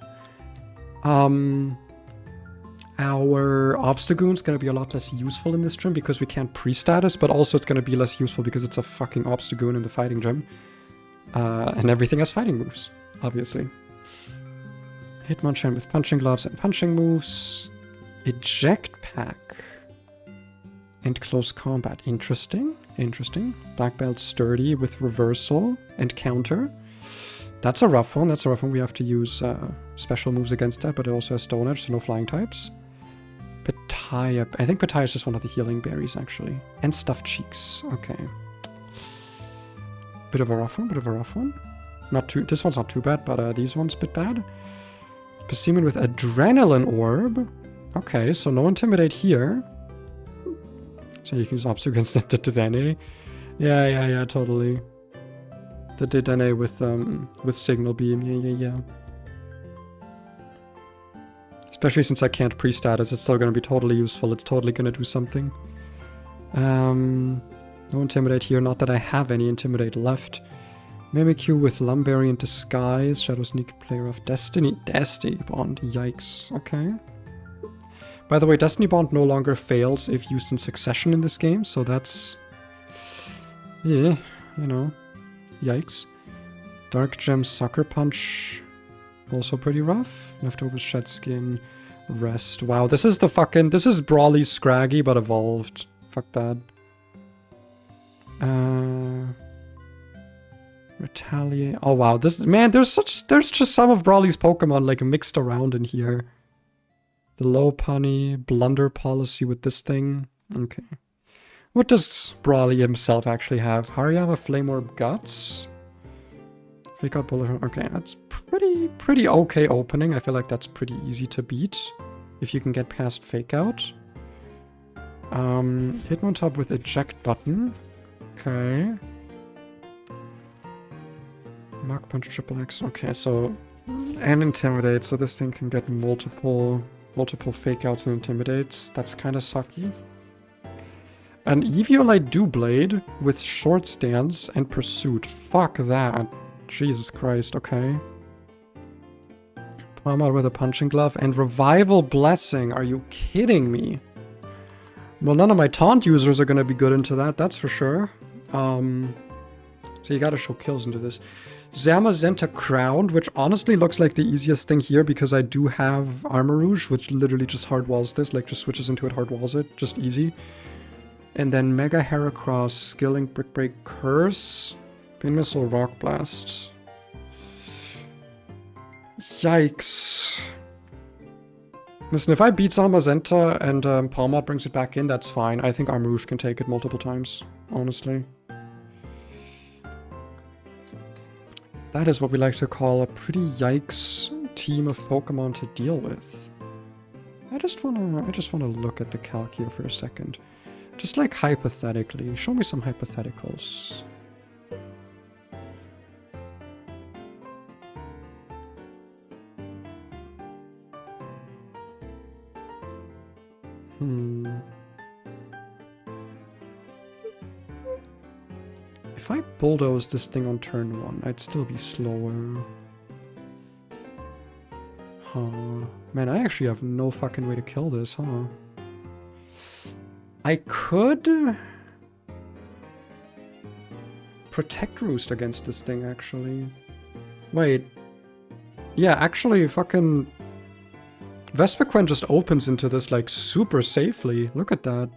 S1: Obstagoon's gonna be a lot less useful in this gym because we can't pre-status, but also it's gonna be less useful because it's a fucking Obstagoon in the fighting gym. And everything has fighting moves, obviously. Hitmonchan with punching gloves and punching moves. Eject Pack. and close combat. Interesting. Interesting. Black belt sturdy with reversal and counter. That's a rough one. That's a rough one. We have to use special moves against that, but it also has Stone Edge, so no flying types. Pitaya. I think Pitaya is just one of the healing berries, actually. And Stuffed Cheeks. Okay. Bit of a rough one, bit of a rough one. Not too. This one's not too bad, but these ones a bit bad. Persimmon with Adrenaline Orb. Okay, so no Intimidate here. So you can use Obstacle against the Dedenne. Yeah, totally. The Dedenne with Signal Beam. Yeah. Especially since I can't pre-status, it's still going to be totally useful. It's totally going to do something. No Intimidate here. Not that I have any Intimidate left. Mimikyu with Lumbarian Disguise. Shadow Sneak, Player of Destiny. Destiny Bond. Yikes. Okay. By the way, Destiny Bond no longer fails if used in succession in this game, so that's... yeah, you know. Yikes. Dark Gem Sucker Punch. Also pretty rough. Leftover Shed Skin. Rest. Wow, this is the fucking... this is Brawly's Scraggy, but evolved. Fuck that. Retaliate. Oh wow, this... man, there's just some of Brawly's Pokemon, like, mixed around in here. The Lopunny, Blunder Policy with this thing. Okay. What does Brawly himself actually have? Hariyama Flame Orb Guts? Fake Out Bullet. Okay, that's pretty okay opening. I feel like that's pretty easy to beat if you can get past Fake Out. Hitmontop with Eject Button. Okay. Mach Punch Triple X. Okay, so... and Intimidate, so this thing can get multiple Fake Outs and Intimidates. That's kind of sucky. An Eviolite Doublade with Short Stance and Pursuit. Fuck that. Jesus Christ, okay. Palmer with a Punching Glove and Revival Blessing. Are you kidding me? Well, none of my taunt users are going to be good into that, that's for sure. So you gotta show kills into this. Zamazenta Crowned, which honestly looks like the easiest thing here because I do have Armor Rouge, which literally just hard walls this, like just switches into it, hard walls it, just easy. And then Mega Heracross, Skilling, Brick Break, Curse, Pin Missile, Rock Blast. Yikes. Listen, if I beat Zamazenta and Palmot brings it back in, that's fine. I think Armor Rouge can take it multiple times, honestly. That is what we like to call a pretty yikes team of Pokemon to deal with. I just wanna look at the calc here for a second. Just like hypothetically. Show me some hypotheticals. If I bulldoze this thing on turn 1, I'd still be slower. Huh. Man, I actually have no fucking way to kill this, huh? I could... Protect Roost against this thing, actually. Wait. Yeah, actually, fucking... Vespiquen just opens into this, like, super safely. Look at that.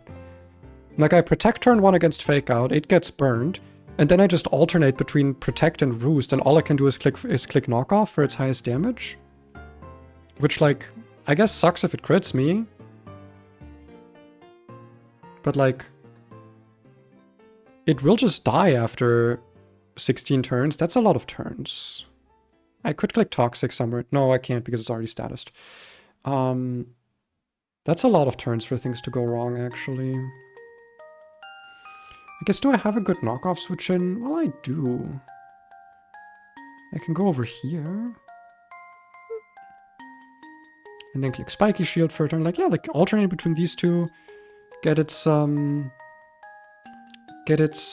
S1: Like, I Protect turn 1 against Fake Out, it gets burned. And then I just alternate between Protect and Roost, and all I can do is click Knockoff for its highest damage. Which, like, I guess sucks if it crits me. But, like, it will just die after 16 turns. That's a lot of turns. I could click Toxic somewhere. No, I can't because it's already statused. That's a lot of turns for things to go wrong, actually. I guess, do I have a good knockoff switch in? Well, I do. I can go over here. And then click Spiky Shield for a turn. Like, yeah, like, alternate between these two. Get its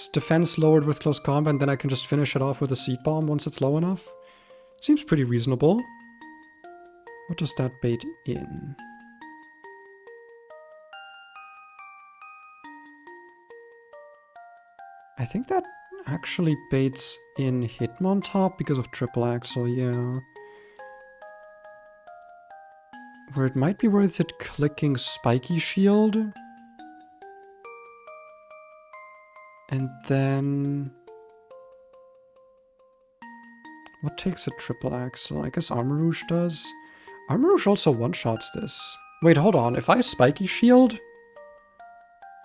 S1: defense lowered with close combat, and then I can just finish it off with a Seed Bomb once it's low enough. Seems pretty reasonable. What does that bait in? I think that actually baits in Hitmontop because of Triple Axle, yeah. Where it might be worth it clicking Spiky Shield. And then... what takes a triple axle? I guess Armor Rouge does. Armor Rouge also one-shots this. Wait, hold on. If I Spiky Shield...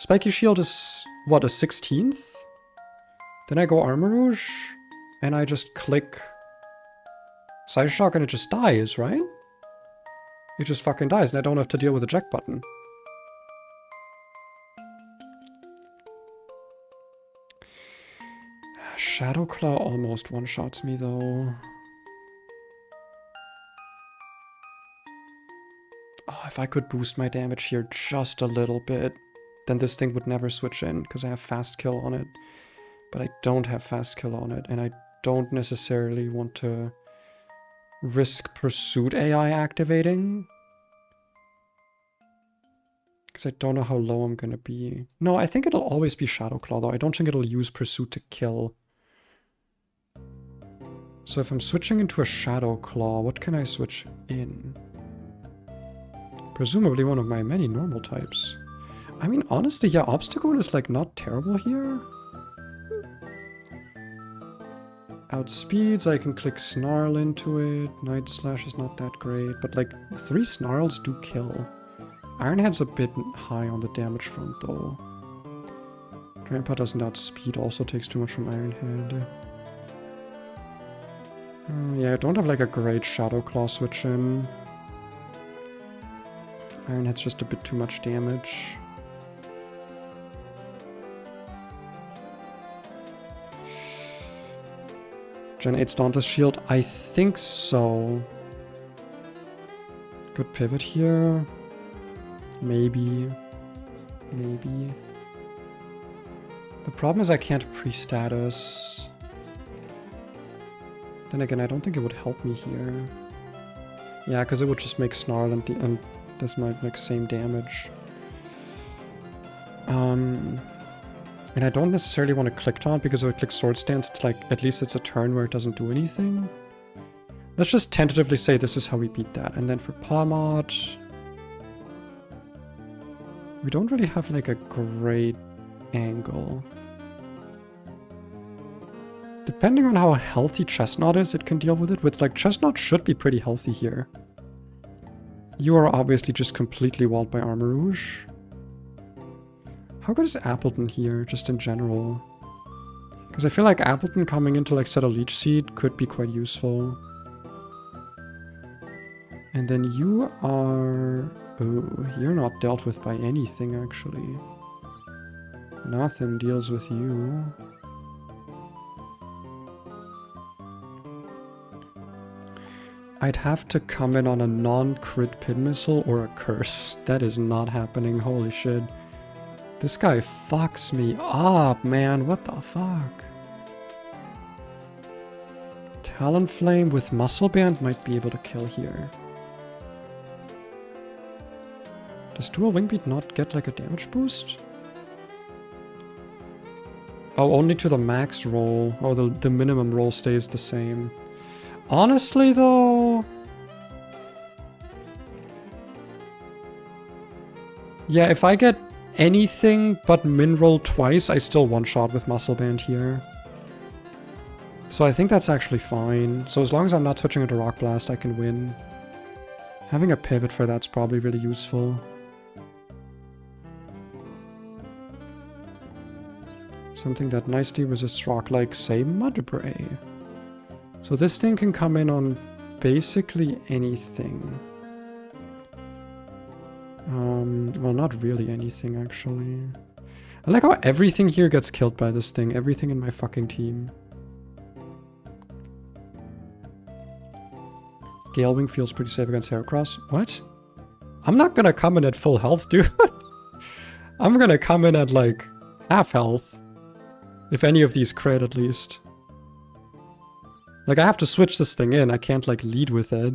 S1: Spiky Shield is, what, a 16th? Then I go Armor Rouge, and I just click Psyshock and it just dies, right? It just fucking dies, and I don't have to deal with the eject button. Shadow Claw almost one-shots me, though. Oh, if I could boost my damage here just a little bit, then this thing would never switch in, because I have fast kill on it. But I don't have fast kill on it, and I don't necessarily want to risk Pursuit AI activating. Because I don't know how low I'm gonna be. No, I think it'll always be Shadow Claw, though. I don't think it'll use Pursuit to kill. So if I'm switching into a Shadow Claw, what can I switch in? Presumably one of my many normal types. I mean, honestly, yeah, Obstacle is, like, not terrible here. Outspeeds, I can click Snarl into it. Night Slash is not that great, but, like, 3 Snarls do kill. Ironhead's a bit high on the damage front, though. Grandpa doesn't outspeed, also takes too much from Ironhead. Yeah, I don't have, like, a great Shadow Claw switch in. Ironhead's just a bit too much damage. Gen 8's Dauntless Shield? I think so. Good pivot here. Maybe. Maybe. The problem is I can't pre-status. Then again, I don't think it would help me here. Yeah, because it would just make Snarl and this might make same damage. And I don't necessarily want to click taunt because if I click Sword Stance, it's like, at least it's a turn where it doesn't do anything. Let's just tentatively say this is how we beat that. And then for Palmot, we don't really have like a great angle. Depending on how healthy Chestnut is, it can deal with it. With like, Chestnut should be pretty healthy here. You are obviously just completely walled by Armor Rouge. How good is Appleton here, just in general? Because I feel like Appleton coming into like Settle Leech Seed could be quite useful. And then you are... oh, you're not dealt with by anything, actually. Nothing deals with you. I'd have to come in on a non-crit pin missile or a curse. That is not happening, holy shit. This guy fucks me up, man. What the fuck? Talonflame with Muscle Band might be able to kill here. Does Dual Wingbeat not get like a damage boost? Oh, only to the max roll. Oh, the minimum roll stays the same. Honestly, though... yeah, if I get anything but min roll twice, I still one-shot with Muscle Band here. So I think that's actually fine. So as long as I'm not switching into Rock Blast, I can win. Having a pivot for that's probably really useful. Something that nicely resists rock, like, say, Mudbray. So this thing can come in on basically anything. Well, not really anything, actually. I like how everything here gets killed by this thing. Everything in my fucking team. Galewing feels pretty safe against Heracross. What? I'm not gonna come in at full health, dude. I'm gonna come in at, like, half health. If any of these crit, at least. Like, I have to switch this thing in. I can't, like, lead with it.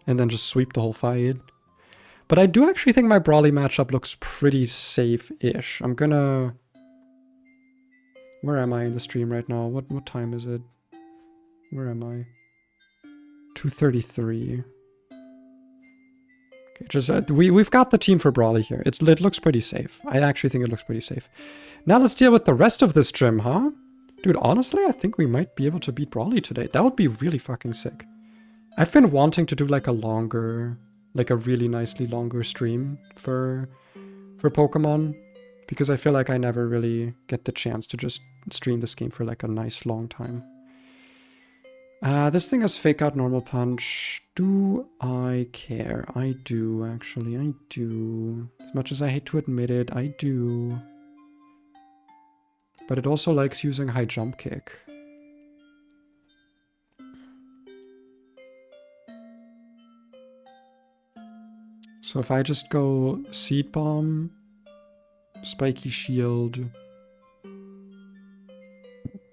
S1: And then just sweep the whole fight. But I do actually think my Brawly matchup looks pretty safe-ish. I'm gonna... where am I in the stream right now? What time is it? Where am I? 2:33. Okay, just we've got the team for Brawly here. It looks pretty safe. I actually think it looks pretty safe. Now let's deal with the rest of this gym, huh? Dude, honestly, I think we might be able to beat Brawly today. That would be really fucking sick. I've been wanting to do like a longer, like a really nicely longer stream for Pokemon, because I feel like I never really get the chance to just stream this game for like a nice long time. This thing has Fake Out, Normal Punch. Do I care? I do, actually. I do. As much as I hate to admit it, I do. But it also likes using High Jump Kick. So if I just go Seed Bomb, Spiky Shield,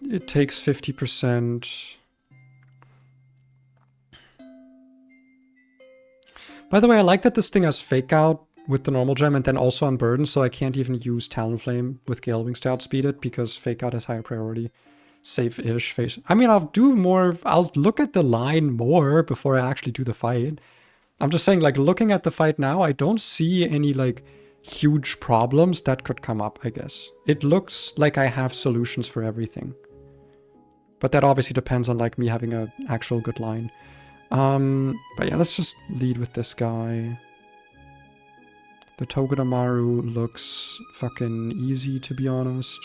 S1: it takes 50%. By the way, I like that this thing has Fake Out with the normal gem and then also Unburden, so I can't even use Talonflame with Gale Wings to outspeed it because Fake Out has higher priority. Safe-ish face. I mean, I'll look at the line more before I actually do the fight. I'm just saying, like, looking at the fight now, I don't see any, like, huge problems that could come up, I guess. It looks like I have solutions for everything. But that obviously depends on, like, me having an actual good line. But yeah, let's just lead with this guy. The Togedemaru looks fucking easy, to be honest.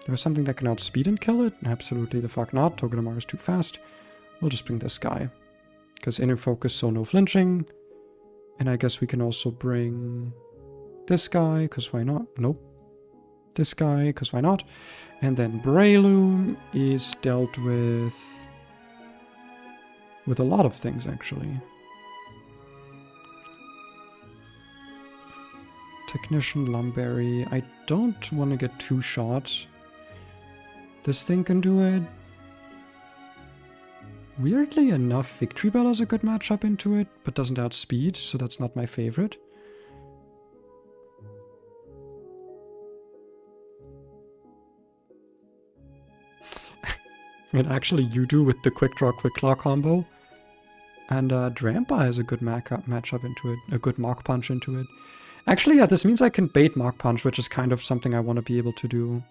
S1: There's something that can outspeed and kill it? Absolutely the fuck not. Togedemaru is too fast. We'll just bring this guy. Because inner focus, so no flinching. And I guess we can also bring this guy, because why not? Nope. This guy, because why not? And then Breloom is dealt with a lot of things, actually. Technician, Lumberry. I don't want to get too shot. This thing can do it. Weirdly enough, Victory Bell is a good matchup into it, but doesn't outspeed, so that's not my favorite. I mean, actually, you do with the Quick Draw, Quick Claw combo. And Drampa has a good matchup into it, a good Mach Punch into it. Actually, yeah, this means I can bait Mach Punch, which is kind of something I want to be able to do.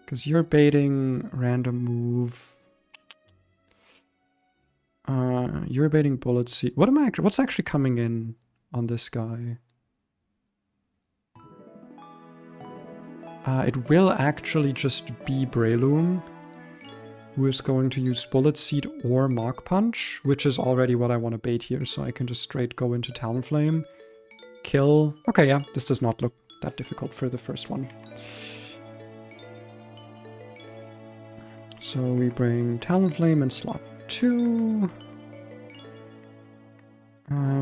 S1: Because you're baiting random move. You're baiting Bullet Seed. What's actually coming in on this guy? It will actually just be Breloom, who is going to use Bullet Seed or Mach Punch, which is already what I want to bait here, so I can just straight go into Talonflame, kill. Okay, yeah, this does not look that difficult for the first one. So we bring Talonflame in slot 2.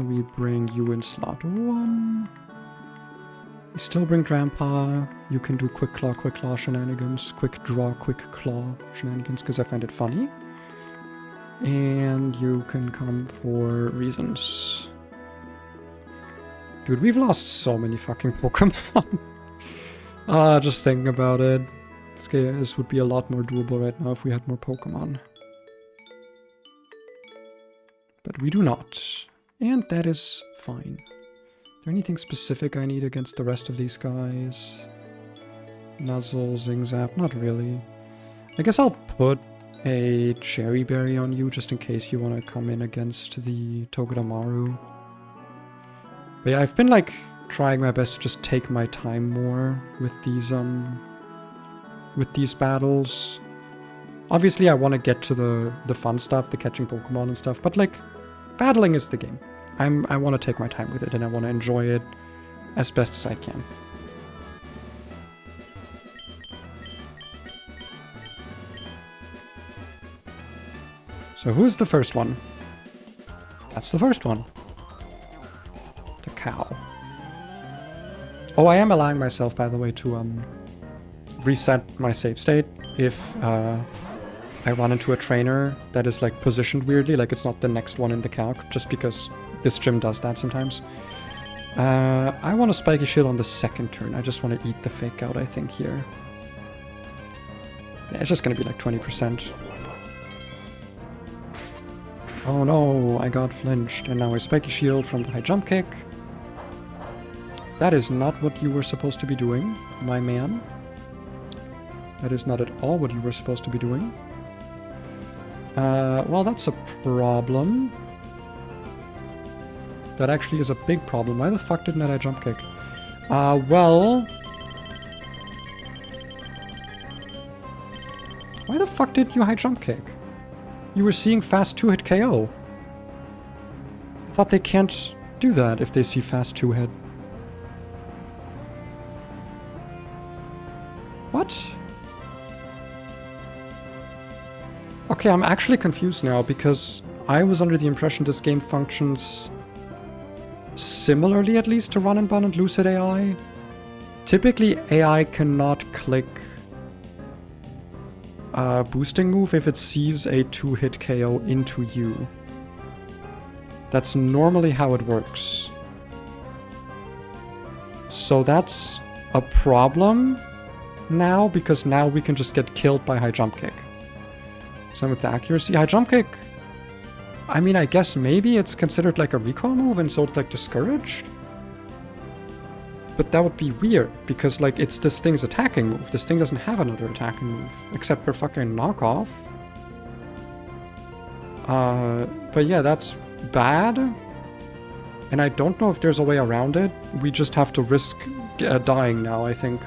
S1: We bring you in slot 1. We still bring Grandpa. You can do Quick Claw shenanigans, Quick Draw, Quick Claw shenanigans, because I find it funny. And you can come for reasons. Dude, we've lost so many fucking Pokemon. Just thinking about it. This would be a lot more doable right now if we had more Pokemon. But we do not. And that is fine. Is there anything specific I need against the rest of these guys? Nuzzle, Zingzap, not really. I guess I'll put a Cherry Berry on you just in case you want to come in against the Togedemaru. But yeah, I've been like trying my best to just take my time more with these battles. Obviously I want to get to the fun stuff, the catching Pokemon and stuff, but like, battling is the game. I want to take my time with it and I want to enjoy it as best as I can. So who's the first one? That's the first one. The cow. Oh, I am allowing myself, by the way, to reset my save state if I run into a trainer that is like positioned weirdly, like it's not the next one in the calc, just because this gym does that sometimes. I want a Spiky Shield on the second turn. I just want to eat the Fake Out, I think, here. Yeah, it's just going to be like 20%. Oh no, I got flinched, and now a spiky shield from the high jump kick. That is not what you were supposed to be doing, my man. That is not at all what you were supposed to be doing. Well, that's a problem. That actually is a big problem. Why the fuck didn't I jump kick? Well... Why the fuck did you high jump kick? You were seeing fast 2-hit KO. I thought they can't do that if they see fast 2-hit. What? Okay, I'm actually confused now because I was under the impression this game functions similarly, at least, to Run and Bun and Lucid AI. Typically, AI cannot click a boosting move if it sees a 2-hit KO into you. That's normally how it works. So that's a problem now, because now we can just get killed by high jump kick. Same with the accuracy. High jump kick, I mean, I guess maybe it's considered like a recoil move and so it's like discouraged. But that would be weird, because like it's this thing's attacking move. This thing doesn't have another attacking move, except for fucking knockoff. But yeah, that's bad. And I don't know if there's a way around it. We just have to risk dying now, I think.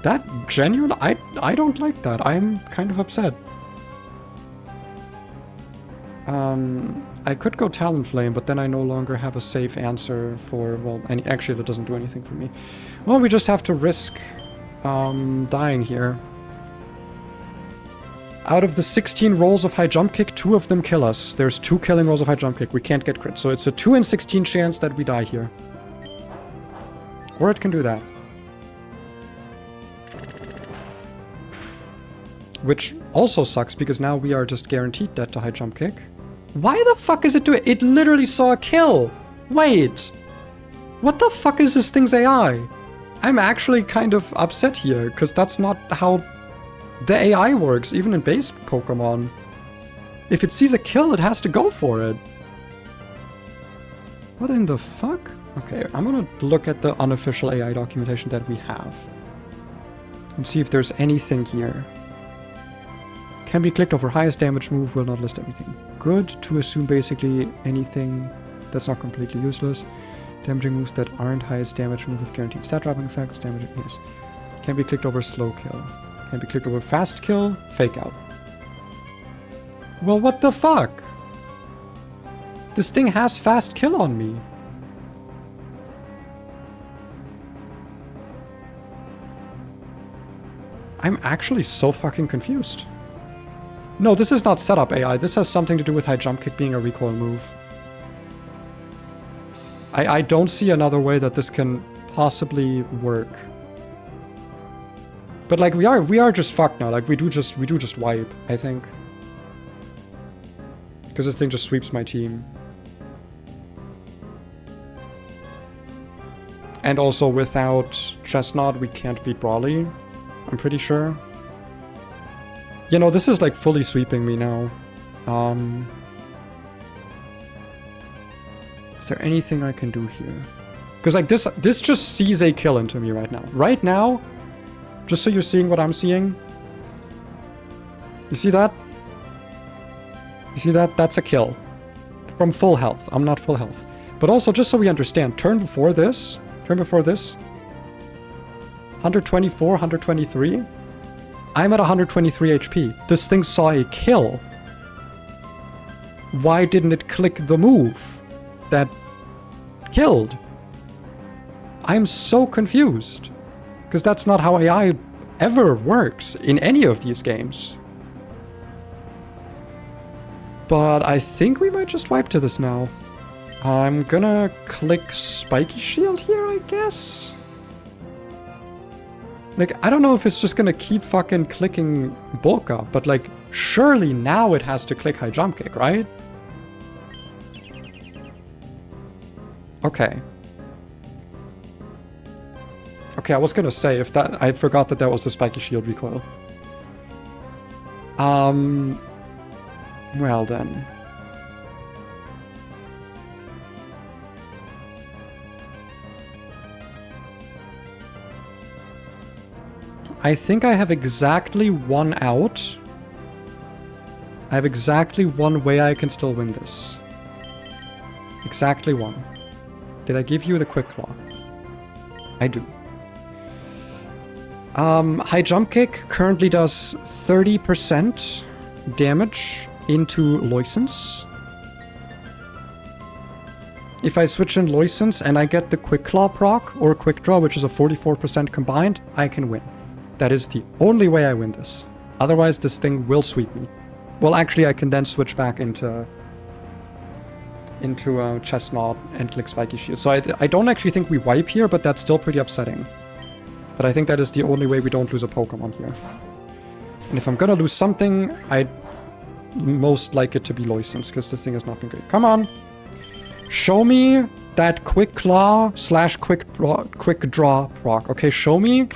S1: That genuine, I don't like that. I'm kind of upset. I could go Talonflame, but then I no longer have a safe answer for, well, actually that doesn't do anything for me. Well, we just have to risk dying here. Out of the 16 rolls of high jump kick, 2 of them kill us. There's 2 killing rolls of high jump kick. We can't get crit. So it's a 2 in 16 chance that we die here. Or it can do that. Which also sucks, because now we are just guaranteed dead to high jump kick. Why the fuck is it doing it? It literally saw a kill! Wait! What the fuck is this thing's AI? I'm actually kind of upset here, because that's not how the AI works, even in base Pokemon. If it sees a kill, it has to go for it. What in the fuck? Okay, I'm gonna look at the unofficial AI documentation that we have. And see if there's anything here. Can be clicked over highest damage move, will not list everything. Good to assume basically anything that's not completely useless. Damaging moves that aren't highest damage move with guaranteed stat dropping effects. Damage, yes. Can be clicked over slow kill. Can be clicked over fast kill, fake out. Well, what the fuck? This thing has fast kill on me. I'm actually so fucking confused. No, this is not setup AI. This has something to do with high jump kick being a recoil move. I don't see another way that this can possibly work. But like we are just fucked now. Like we do just wipe, I think. Because this thing just sweeps my team. And also without Chestnut we can't beat Brawly, I'm pretty sure. You know, this is like fully sweeping me now. Is there anything I can do here? Because like this just sees a kill into me right now. Right now, just so you're seeing what I'm seeing. You see that? You see that? That's a kill. From full health. I'm not full health. But also, just so we understand, turn before this, 124, 123. I'm at 123 HP. This thing saw a kill. Why didn't it click the move that killed? I'm so confused. Because that's not how AI ever works in any of these games. But I think we might just wipe to this now. I'm gonna click Spiky Shield here, I guess? Like, I don't know if it's just gonna keep fucking clicking bulk up, but like, surely now it has to click high jump kick, right? Okay. Okay, I was gonna say, if that, I forgot that that was the Spiky Shield recoil. Well then. I think I have exactly one out. I have exactly one way I can still win this. Exactly one. Did I give you the quick claw? I do. High jump kick currently does 30% damage into Loisance. If I switch in Loisance and I get the quick claw proc or quick draw, which is a 44% combined, I can win. That is the only way I win this. Otherwise, this thing will sweep me. Well, actually, I can then switch back into Chestnut and click Spiky Shield. So I don't actually think we wipe here, but that's still pretty upsetting. But I think that is the only way we don't lose a Pokemon here. And if I'm gonna lose something, I'd most like it to be Loisance, because this thing has not been great. Come on! Show me that quick claw / quick draw proc. Okay, show me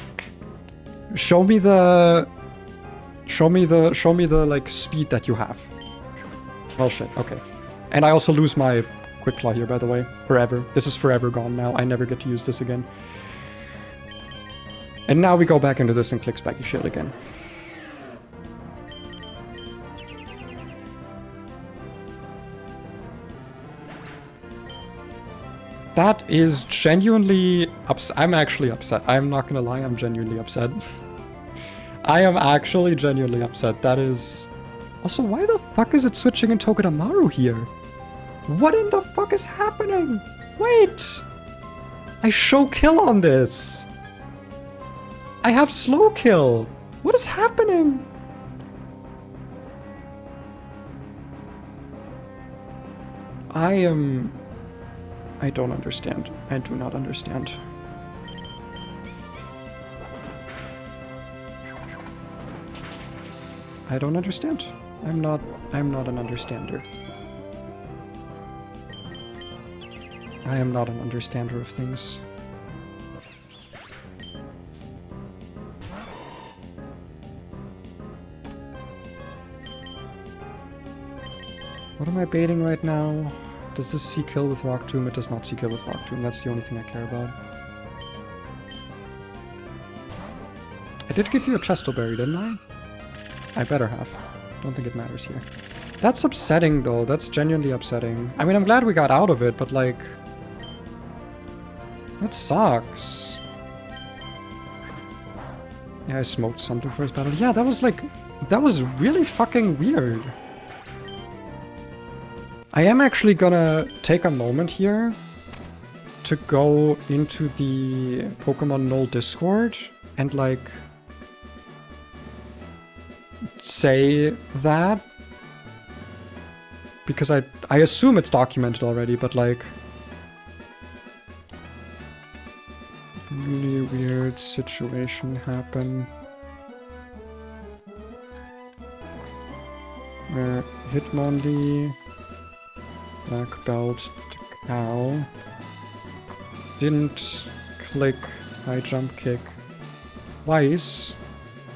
S1: the like speed that you have. Well, shit. Okay. And I also lose my quick claw here, by the way, forever. This is forever gone now. I never get to use this again. And now we go back into this and click Spiky Shield again. That is genuinely upset. I'm actually upset. I'm not gonna lie, I'm genuinely upset. I am actually genuinely upset. That is... Also, why the fuck is it switching in Togedemaru here? What in the fuck is happening? Wait! I show kill on this! I have slow kill! What is happening? I don't understand. I do not understand. I don't understand. I'm not an understander. I am not an understander of things. What am I baiting right now? Does this see kill with Rock Tomb? It does not see kill with Rock Tomb. That's the only thing I care about. I did give you a Chestoberry, didn't I? I better have. Don't think it matters here. That's upsetting, though. That's genuinely upsetting. I mean, I'm glad we got out of it, but, like... That sucks. Yeah, I smoked something for his battle. Yeah, that was, like... That was really fucking weird. I am actually gonna take a moment here to go into the Pokemon Null Discord and, like... say that, because I assume it's documented already, but like really weird situation happened where Hitmonlee, Black Belt, Cow didn't click High Jump Kick twice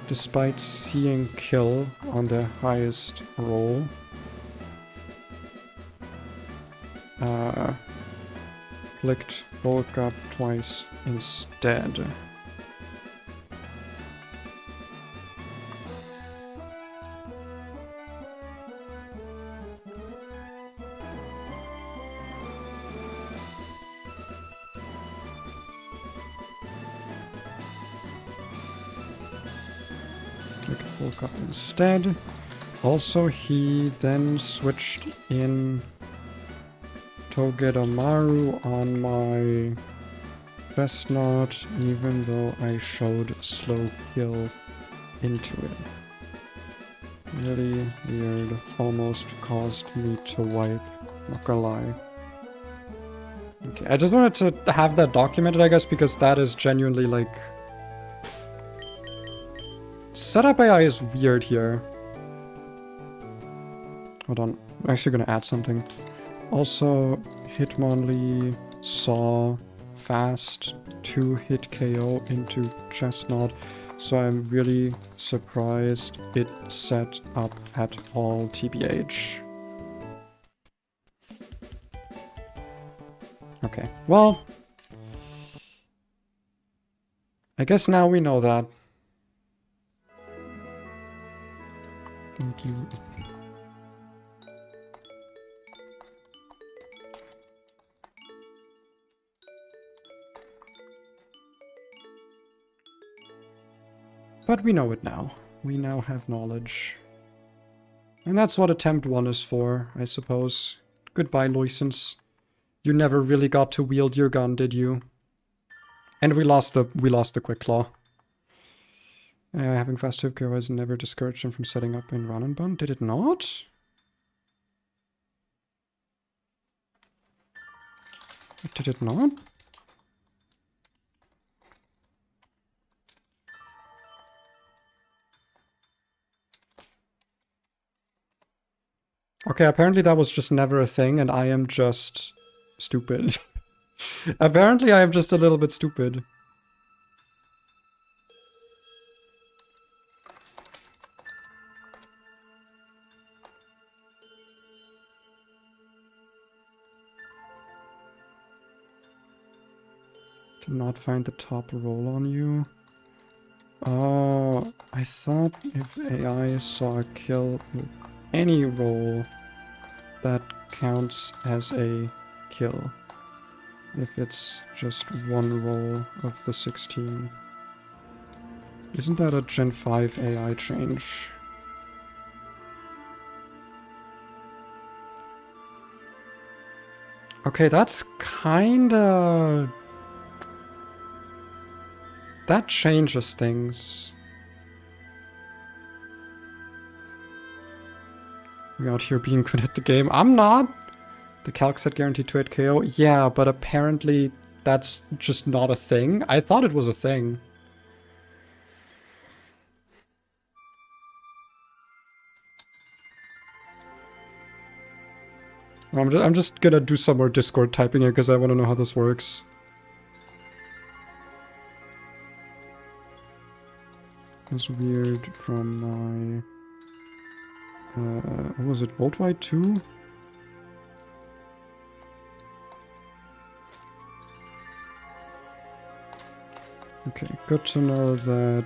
S1: despite seeing kill on the highest roll. Clicked bulk up twice instead. Woke up instead. Also, he then switched in Togedemaru on my Chestnut, even though I showed slow kill into it. Really weird. Almost caused me to wipe. Not gonna lie. Okay, I just wanted to have that documented, I guess, because that is genuinely, like... Setup AI is weird here. Hold on, I'm actually gonna add something. Also, Hitmonlee saw fast 2-hit KO into Chestnut. So I'm really surprised it set up at all, TBH. Okay, well, I guess now we know that. Thank you. But we know it now. We now have knowledge. And that's what attempt 1 is for, I suppose. Goodbye, Loisens. You never really got to wield your gun, did you? And we lost the quick claw. Having fast hip has never discouraged him from setting up in run and bun. Did it not? Did it not? Okay, apparently that was just never a thing, and I am just stupid. Apparently I am just a little bit stupid. Did not find the top roll on you. Oh, I thought if AI saw a kill with any roll, that counts as a kill. If it's just one roll of the 16. Isn't that a Gen 5 AI change? Okay, that's kinda... That changes things. We're out here being good at the game. I'm not! The calc set guaranteed to hit KO. Yeah, but apparently that's just not a thing. I thought it was a thing. I'm just gonna do some more Discord typing here because I want to know how this works. It was weird from my... what was it? Worldwide 2? Okay, good to know that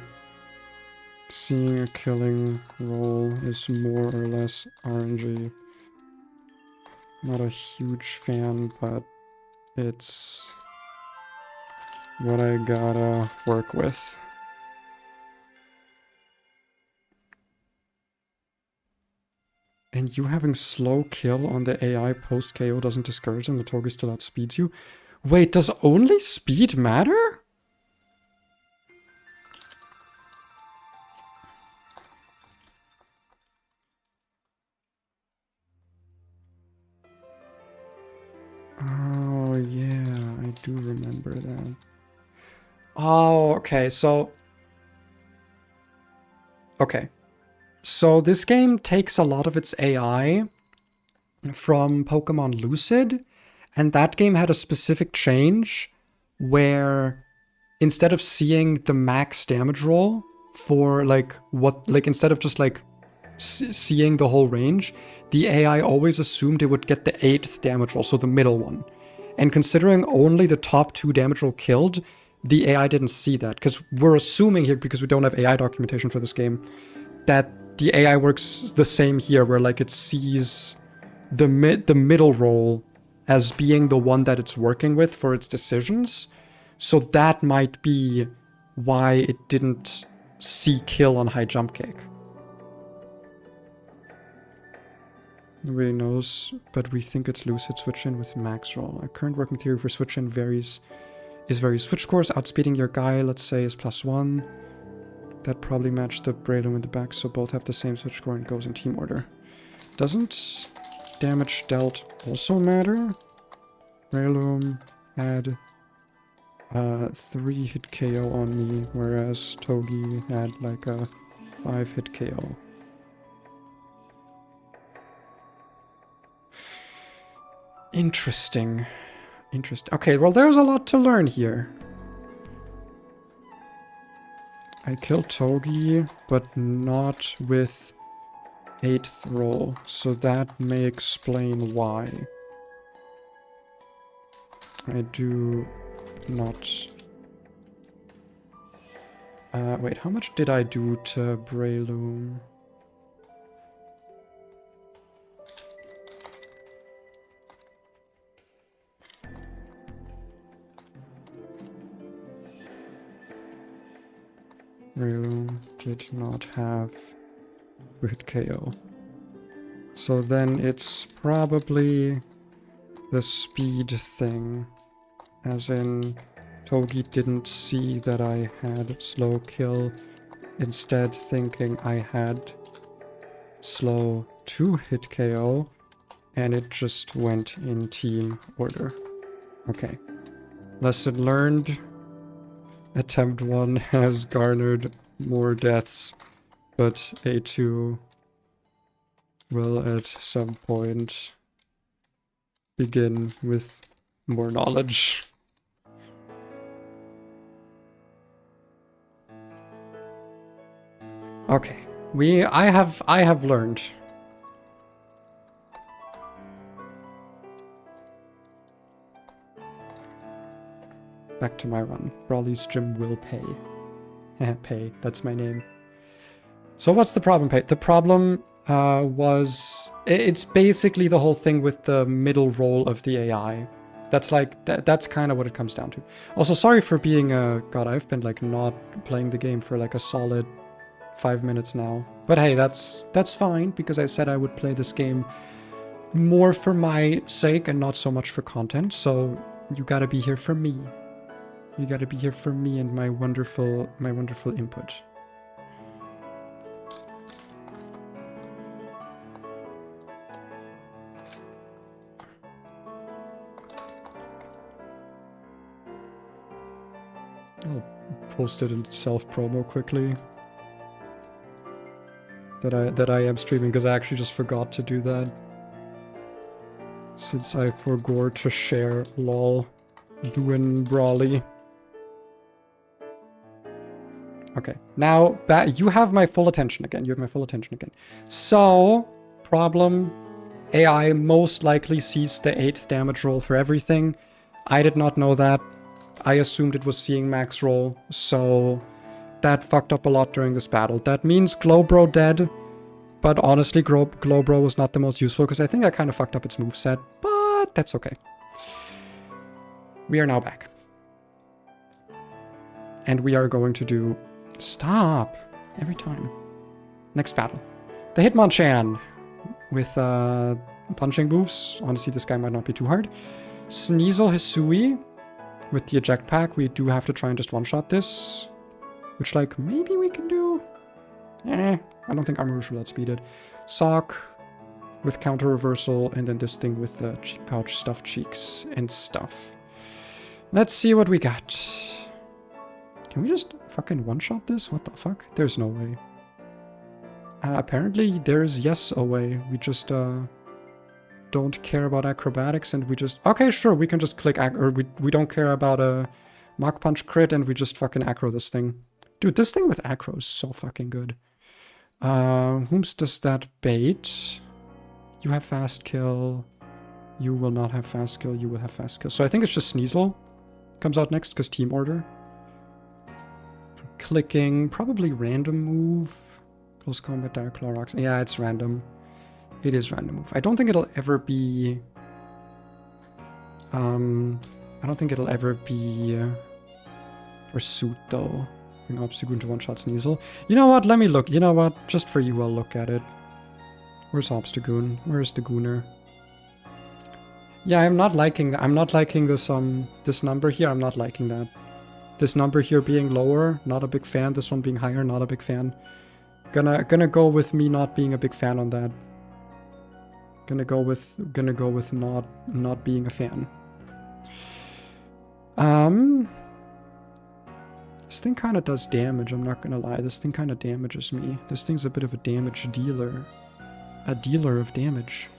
S1: seeing a killing roll is more or less RNG. Not a huge fan, but it's what I gotta work with. And you having slow kill on the AI post-KO doesn't discourage them, the Togi still outspeeds you? Wait, does only speed matter? Oh, yeah, I do remember that. Oh, okay, so... Okay. So this game takes a lot of its AI from Pokemon Lucid, and that game had a specific change where instead of seeing the max damage roll for instead of just seeing the whole range, the AI always assumed it would get the 8th damage roll, so the middle one. And considering only the top 2 damage roll killed, the AI didn't see that, because we're assuming here, because we don't have AI documentation for this game, that the AI works the same here, where it sees the middle roll as being the one that it's working with for its decisions. So that might be why it didn't see kill on high jump kick. Nobody knows, but we think it's Lucid switch in with max roll. Our current working theory for switch in is switch course. Outspeeding your guy, let's say, is +1. That probably matched the Breloom in the back, so both have the same switch score and goes in team order. Doesn't damage dealt also matter? Breloom had 3 hit KO on me, whereas Togi had a 5 hit KO. Interesting. Okay, well, there's a lot to learn here. I killed Togi, but not with 8th roll, so that may explain why. I do not... wait, how much did I do to Breloom? Breloom did not have hit KO. So then it's probably the speed thing. As in, Togi didn't see that I had slow kill, instead thinking I had slow 2 hit KO, and it just went in team order. Okay. Lesson learned. Attempt 1 has garnered more deaths, but A2 will at some point begin with more knowledge. Okay, I have learned. Back to my run. Brawly's gym will pay. Pay, that's my name. So what's the problem, Pay? The problem was... It's basically the whole thing with the middle role of the AI. That's like... That's kind of what it comes down to. Also, sorry for being God, I've been like not playing the game for like a solid 5 minutes now. But hey, that's fine, because I said I would play this game more for my sake and not so much for content. So you gotta be here for me. You gotta be here for me and my wonderful input. I'll post it in self-promo quickly. That I am streaming, because I actually just forgot to do that. Since I forgot to share lol doing Brawly. Okay, now you have my full attention again. You have my full attention again. So, problem, AI most likely sees the 8th damage roll for everything. I did not know that. I assumed it was seeing max roll, so that fucked up a lot during this battle. That means Glowbro dead, but honestly, Glowbro was not the most useful, because I think I kind of fucked up its moveset, but that's okay. We are now back. And we are going to do... Stop! Every time. Next battle. The Hitmonchan with punching moves. Honestly, this guy might not be too hard. Sneasel Hisui with the eject pack. We do have to try and just one-shot this. Which, like, maybe we can do? I don't think Armor will outspeed it. Sock with counter reversal, and then this thing with the cheek pouch, stuffed cheeks, and stuff. Let's see what we got. Can we just fucking one-shot this? What the fuck? There's no way. Apparently there's yes a way. We just don't care about acrobatics, and we just... Okay, sure, we can just click... Or we don't care about a Mach Punch crit, and we just fucking aggro this thing. Dude, this thing with aggro is so fucking good. Whom's does that bait? You have fast kill. You will not have fast kill. You will have fast kill. So I think it's just Sneasel comes out next, because team order. Clicking, probably random move. Close combat, Dire Claw rocks. Yeah, it's random. It is random move. I don't think it'll ever be... I don't think it'll ever be Pursuit, though. Bring Obstagoon to one-shot Sneasel. You know what? Let me look. You know what? Just for you, I'll look at it. Where's Obstagoon? Where's the Gooner? Yeah, I'm not liking that. I'm not liking this this number here. I'm not liking that. This number here being lower, not a big fan. This one being higher, not a big fan. Gonna go with me not being a big fan on that. Gonna go with not being a fan. This thing kind of does damage, I'm not gonna lie. This thing kind of damages me. This thing's a bit of a damage dealer. A dealer of damage.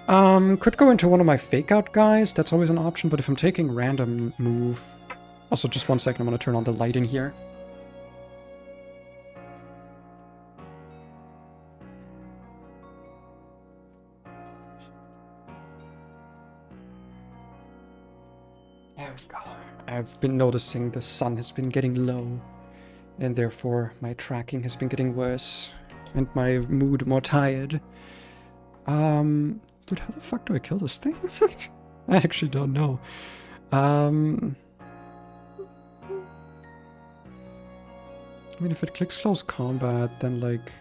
S1: Could go into one of my fake out guys. That's always an option, but if I'm taking random move... Also, just 1 second, I'm gonna turn on the light in here. I've been noticing the sun has been getting low, and therefore my tracking has been getting worse, and my mood more tired. Dude, how the fuck do I kill this thing? I actually don't know. I mean, if it clicks close combat, then, like,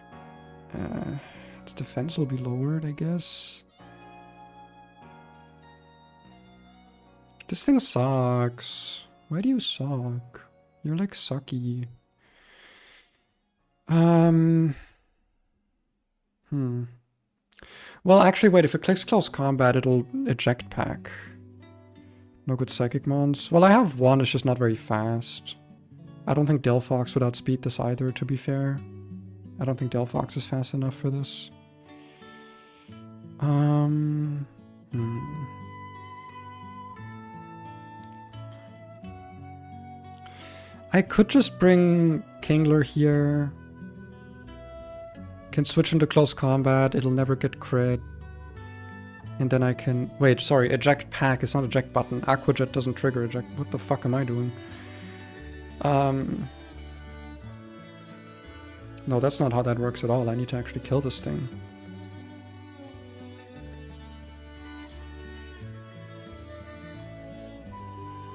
S1: its defense will be lowered, I guess. This thing sucks. Why do you suck? You're, like, sucky. Well, actually, wait, if it clicks close combat, it'll eject pack. No good psychic mons. Well, I have one, it's just not very fast. I don't think Delphox would outspeed this either, to be fair. I don't think Delphox is fast enough for this. I could just bring Kingler here. Can switch into close combat, it'll never get crit. And then I can... Wait, sorry, eject pack is not eject button. Aquajet doesn't trigger eject. What the fuck am I doing? No, that's not how that works at all. I need to actually kill this thing.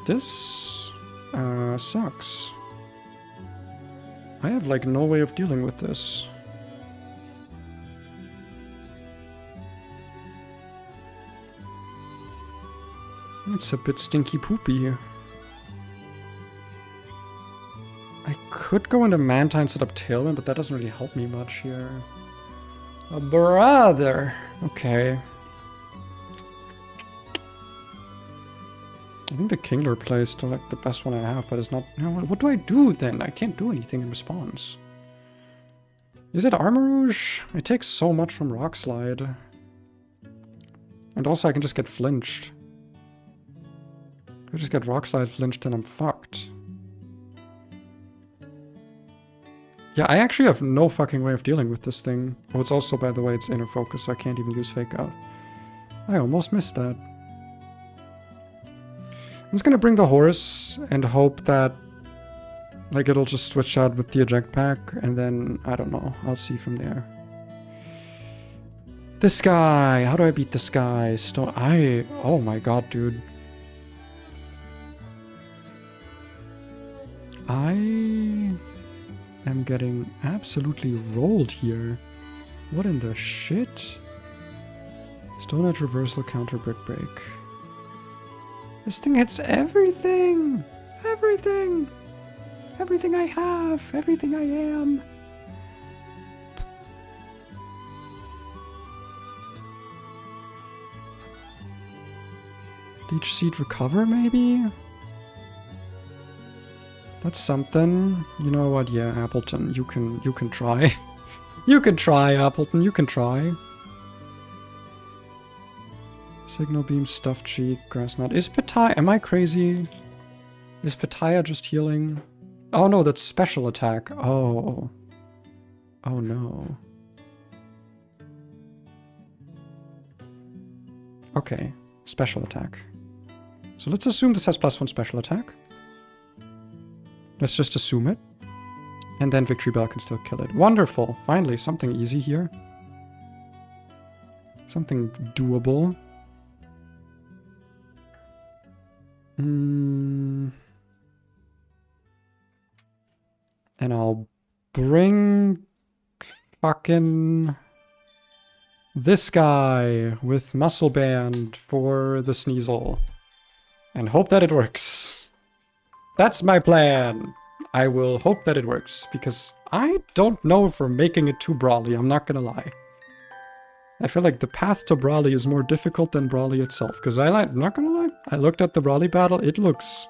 S1: This sucks. I have like no way of dealing with this. It's a bit stinky poopy. I could go into Manta and set up Tailwind, but that doesn't really help me much here. Oh, brother! Okay. I think the Kingler play is still like the best one I have, but it's not... You know, what do I do then? I can't do anything in response. Is it Armor Rouge? It takes so much from Rock Slide. And also I can just get flinched. If I just get Rock Slide flinched, then I'm fucked. Yeah, I actually have no fucking way of dealing with this thing. Oh, it's also, by the way, it's inner focus, so I can't even use Fake Out. I almost missed that. I'm just gonna bring the horse and hope that, like, it'll just switch out with the eject pack, and then, I don't know, I'll see from there. This guy! How do I beat this guy? Oh my god, dude. I am getting absolutely rolled here. What in the shit? Stone Edge Reversal, counter Brick Break. This thing hits everything! Everything! Everything I have! Everything I am! Leech Seed Recover, maybe? That's something. You know what? Yeah, Appleton, you can try. You can try, Appleton, you can try. Signal Beam, Stuffed Cheek, Grass Knot. Is Pitaya... Am I crazy? Is Pitaya just healing? Oh no, that's special attack. Oh. Oh no. Okay, special attack. So let's assume this has +1 special attack. Let's just assume it. And then Victory Bell can still kill it. Wonderful! Finally, something easy here. Something doable. And I'll bring fucking this guy with Muscle Band for the Sneasel. And hope that it works. That's my plan. I will hope that it works, because I don't know if we're making it to Brawly, I'm not gonna lie. I feel like the path to Brawly is more difficult than Brawly itself, because I'm not gonna lie, I looked at the Brawly battle, it looks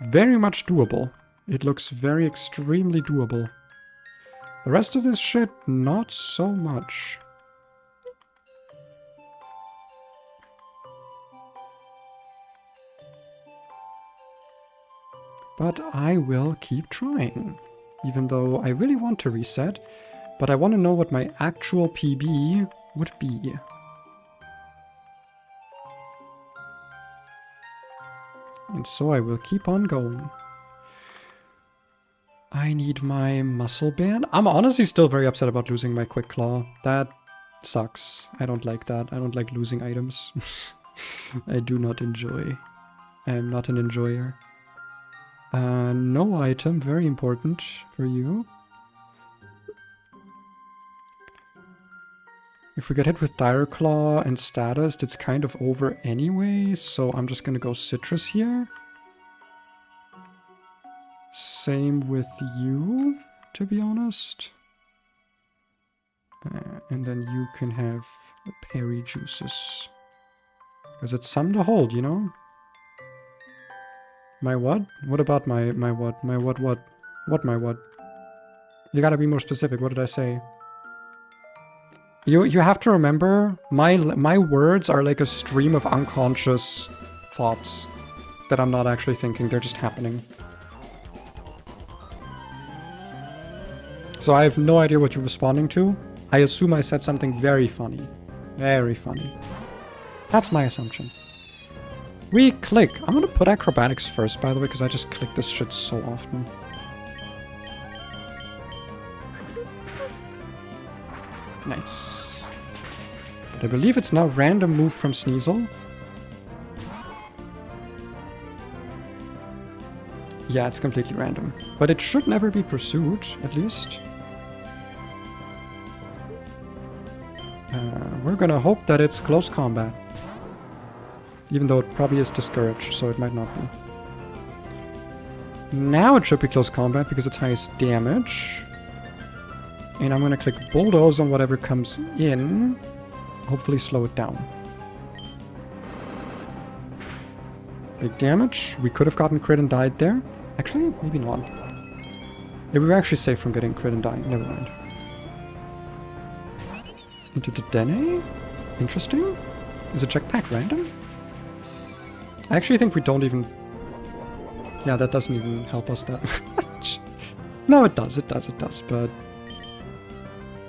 S1: very much doable. It looks very extremely doable. The rest of this shit, not so much. But I will keep trying, even though I really want to reset, but I want to know what my actual PB would be. And so I will keep on going. I need my muscle band. I'm honestly still very upset about losing my quick claw. That sucks. I don't like that. I don't like losing items. I do not enjoy. I am not an enjoyer. No item, very important for you. If we get hit with Dire Claw and status, it's kind of over anyway, so I'm just gonna go citrus here. Same with you, to be honest. And then you can have berry juices. Because it's some to hold, you know? My what? What about my what? My what? What my what? You gotta be more specific. What did I say? You have to remember, my words are like a stream of unconscious thoughts that I'm not actually thinking. They're just happening. So I have no idea what you're responding to. I assume I said something very funny. Very funny. That's my assumption. We click. I'm gonna put acrobatics first, by the way, because I just click this shit so often. Nice. But I believe it's now random move from Sneasel. Yeah, it's completely random. But it should never be pursued, at least. We're gonna hope that it's close combat. Even though it probably is discouraged, so it might not be. Now it should be close combat because it's highest damage. And I'm gonna click Bulldoze on whatever comes in. Hopefully slow it down. Big damage. We could have gotten crit and died there. Actually, maybe not. Yeah, we were actually safe from getting crit and dying. Never mind. Into the Dene? Interesting. Is a jetpack random? I actually think we don't even... Yeah, that doesn't even help us that much. No, it does, but...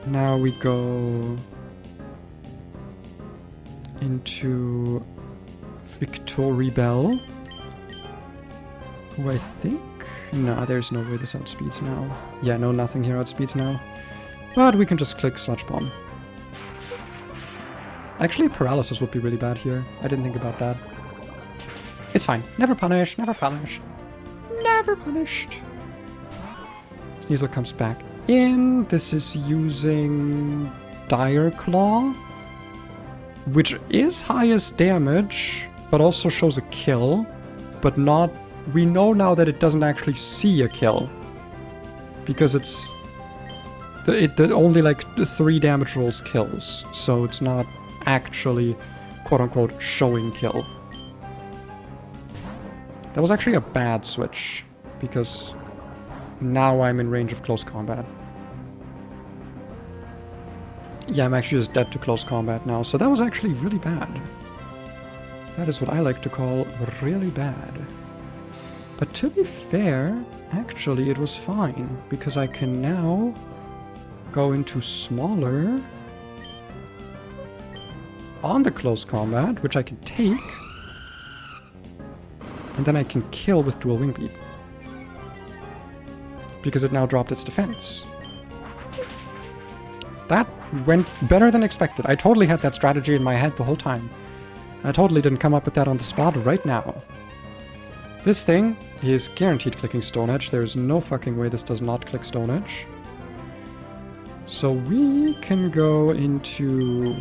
S1: Now we go... into... Victory Bell. Who I think... No, there's no way this outspeeds now. Yeah, no, nothing here outspeeds now. But we can just click Sludge Bomb. Actually, paralysis would be really bad here. I didn't think about that. It's fine. Never punished, never punished. Never punished. Sneasel comes back in. This is using Dire Claw, which is highest damage, but also shows a kill, but not... We know now that it doesn't actually see a kill, because it's... It only like 3 damage rolls kills, so it's not actually quote-unquote showing kill. That was actually a bad switch, because now I'm in range of close combat. Yeah, I'm actually just dead to close combat now, so that was actually really bad. That is what I like to call really bad. But to be fair, actually it was fine, because I can now go into smaller on the close combat, which I can take, and then I can kill with dual wing beat, because it now dropped its defense. That went better than expected. I totally had that strategy in my head the whole time. I totally didn't come up with that on the spot right now. This thing is guaranteed clicking Stone Edge. There's no fucking way this does not click Stone Edge. So we can go into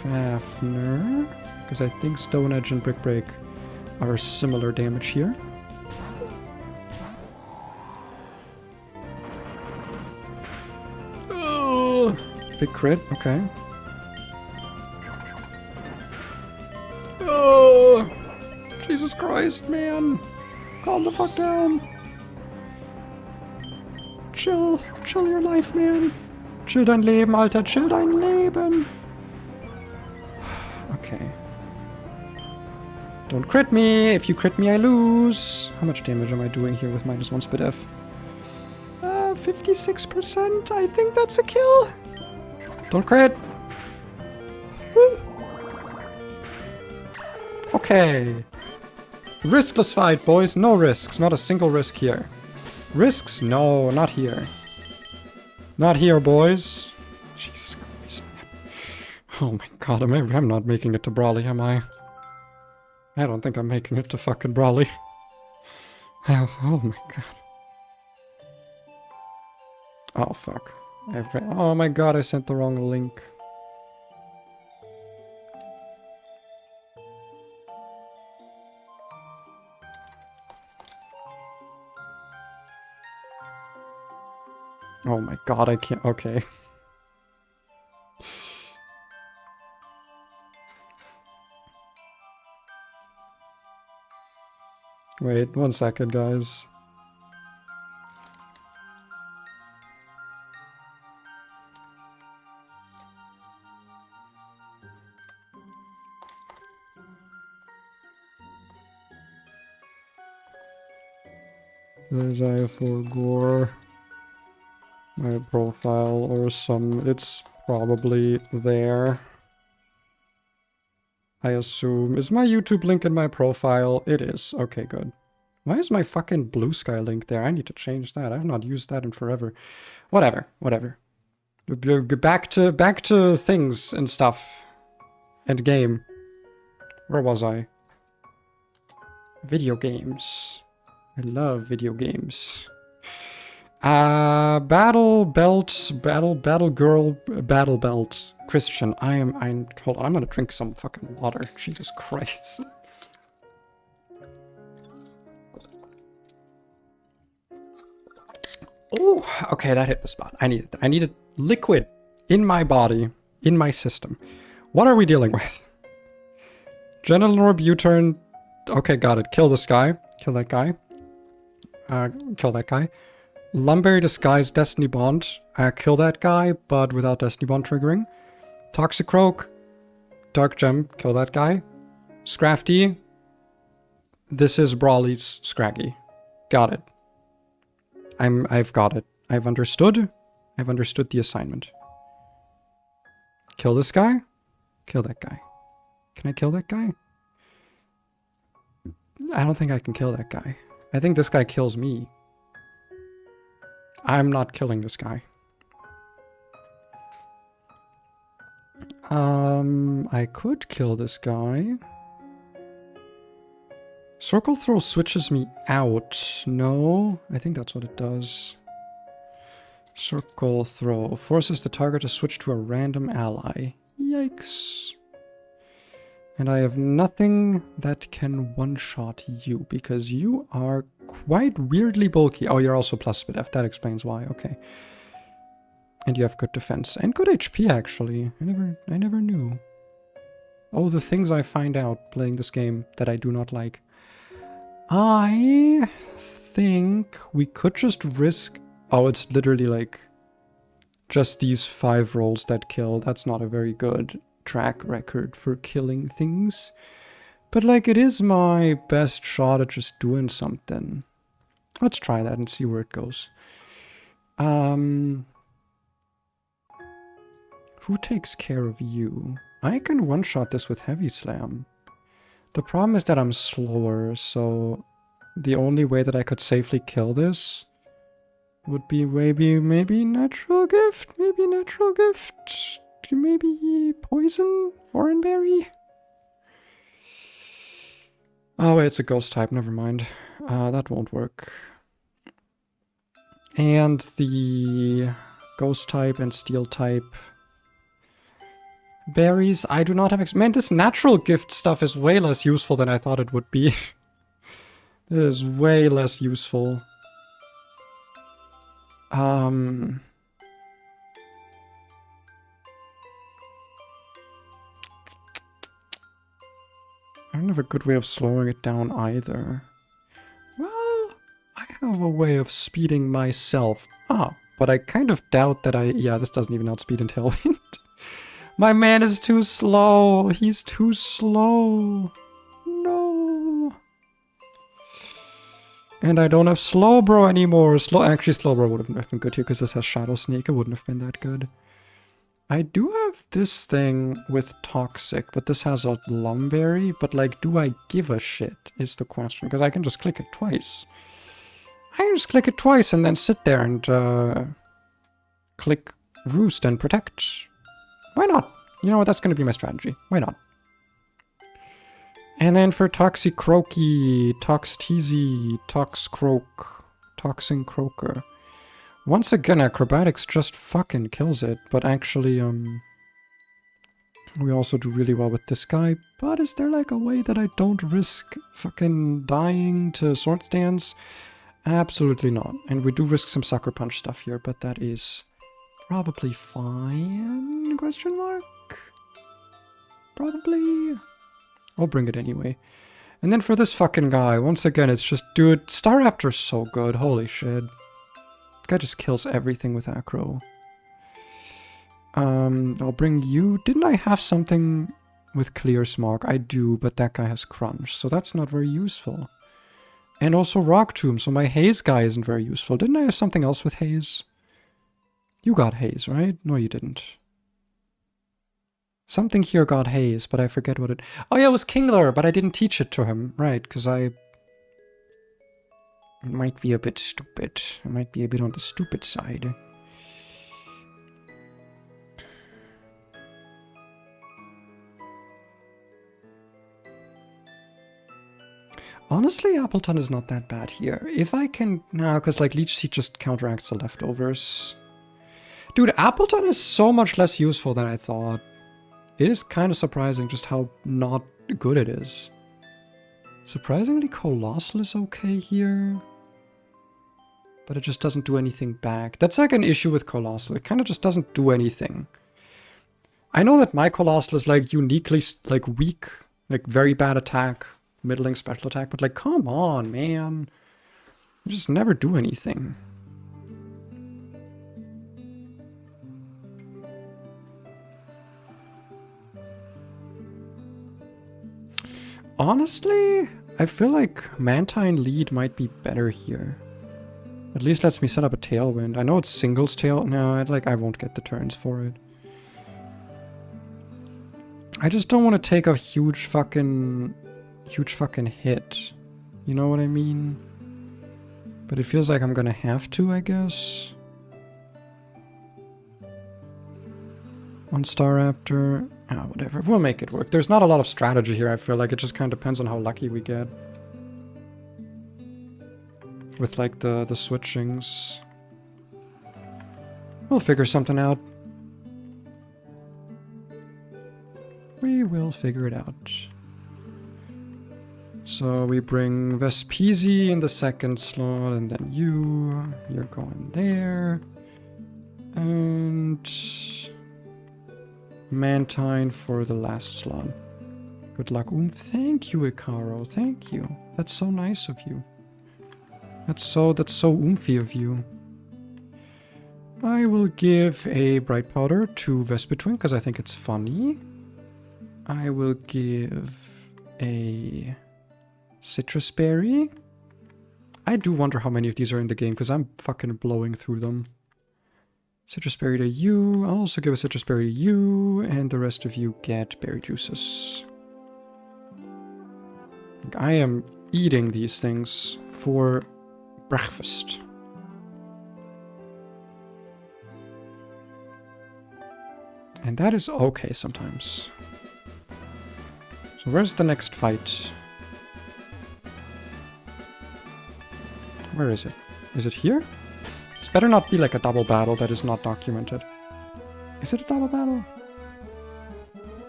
S1: Fafnir, because I think Stone Edge and Brick Break are similar damage here. Ugh. Big crit, okay. Oh, Jesus Christ, man. Calm the fuck down. Chill your life, man. Chill dein Leben, Alter, chill dein Leben. Okay. Don't crit me. If you crit me, I lose. How much damage am I doing here with -1 spit F? 56%. I think that's a kill. Don't crit. Woo. Okay. Riskless fight, boys. No risks. Not a single risk here. Risks? No, not here. Not here, boys. Jesus Christ. Oh my god, I'm not making it to Brawley, am I? I don't think I'm making it to fucking Brawley. Oh my god. Oh fuck. Oh my god, I sent the wrong link. Oh my god, I can't. Okay. Wait, 1 second, guys. There's I for Gore. My profile or some. It's probably there. I assume. Is my YouTube link in my profile? It is. Okay, good. Why is my fucking Blue Sky link there? I need to change that. I've not used that in forever. Whatever. Whatever. Back to things and stuff. And game. Where was I? Video games. I love video games. Battle Belt, Battle Girl, Battle Belt, Christian. Hold on, I'm gonna drink some fucking water. Jesus Christ. Oh, okay, that hit the spot. I needed liquid in my body, in my system. What are we dealing with? Genital Norbuturn. Okay, got it. Kill this guy. Kill that guy. Kill that guy. Lumberry Disguise, Destiny Bond. Kill that guy, but without Destiny Bond triggering. Toxicroak. Dark Gem. Kill that guy. Scrafty. This is Brawley's Scraggy. Got it. I've got it. I've understood. I've understood the assignment. Kill this guy. Kill that guy. Can I kill that guy? I don't think I can kill that guy. I think this guy kills me. I'm not killing this guy. I could kill this guy. Circle throw switches me out. No, I think that's what it does. Circle throw forces the target to switch to a random ally. Yikes. And I have nothing that can one-shot you, because you are quite weirdly bulky. Oh, you're also plus speed F. That explains why. Okay. And you have good defense. And good HP, actually. I never knew. Oh, the things I find out playing this game that I do not like. I think we could just risk... Oh, it's literally like... just these 5 rolls that kill. That's not a very good track record for killing things. But like, it is my best shot at just doing something. Let's try that and see where it goes. Who takes care of you? I can one-shot this with Heavy Slam. The problem is that I'm slower, so the only way that I could safely kill this would be maybe Natural Gift, maybe Poison, Oranberry. Oh wait, it's a ghost type, never mind. That won't work. And the ghost type and steel type berries, I do not have... Man, this natural gift stuff is way less useful than I thought it would be. It is way less useful. I don't have a good way of slowing it down either. Well, I have a way of speeding myself up, but I kind of doubt that yeah, this doesn't even outspeed in Tailwind. My man is too slow. He's too slow. No. And I don't have Slowbro anymore. Actually, Slowbro would have been good here because this has Shadow Sneak. It wouldn't have been that good. I do have this thing with toxic, but this has a lumberry, but like, do I give a shit is the question, because I can just click it twice. I can just click it twice and then sit there and click roost and protect. Why not? You know what, that's going to be my strategy. Why not? And then for Toxicroaky, Toxteasy, Toxcroak, Toxin Croaker. Once again, acrobatics just fucking kills it, but actually, we also do really well with this guy. But is there like a way that I don't risk fucking dying to Swords Dance? Absolutely not. And we do risk some Sucker Punch stuff here, but that is probably fine? Question mark? Probably. I'll bring it anyway. And then for this fucking guy, once again, it's just, dude, Staraptor's so good. Holy shit. Guy just kills everything with acro. I'll bring you. Didn't I have something with clear smog? I do, but that guy has crunch, so that's not very useful. And also rock tomb, so my haze guy isn't very useful. Didn't I have something else with haze? You got haze, right? No, you didn't. Something here got haze, but I forget what it... Oh yeah, it was Kingler, but I didn't teach it to him. Right, because I... It might be a bit stupid. It might be a bit on the stupid side. Honestly, Appleton is not that bad here. If I can... No, because like Leech Seed just counteracts the leftovers. Dude, Appleton is so much less useful than I thought. It is kind of surprising just how not good it is. Surprisingly, Colossal is okay here. But it just doesn't do anything back. That's like an issue with Colossal. It kind of just doesn't do anything. I know that my Colossal is like uniquely like weak, like very bad attack, middling special attack, but like come on, man. You just never do anything. Honestly, I feel like Mantine lead might be better here. At least lets me set up a Tailwind. I know it's singles tail. No, I won't get the turns for it. I just don't want to take a huge fucking hit. You know what I mean? But it feels like I'm gonna have to, I guess. One Staraptor. Ah, whatever. We'll make it work. There's not a lot of strategy here, I feel like. It just kind of depends on how lucky we get. With like the switchings. We'll figure something out. We will figure it out. So we bring Vespesi in the second slot, and then you're going there. And Mantine for the last slot. Good luck. Thank you, Ikaro. Thank you. That's so nice of you. That's so oomphy of you. I will give a Bright Powder to Vespitwin because I think it's funny. I will give a Citrus Berry. I do wonder how many of these are in the game because I'm fucking blowing through them. Citrus Berry to you. I'll also give a Citrus Berry to you, and the rest of you get berry juices. I am eating these things for breakfast. And that is okay sometimes. So where's the next fight? Where is it? Is it here? This better not be like a double battle that is not documented. Is it a double battle?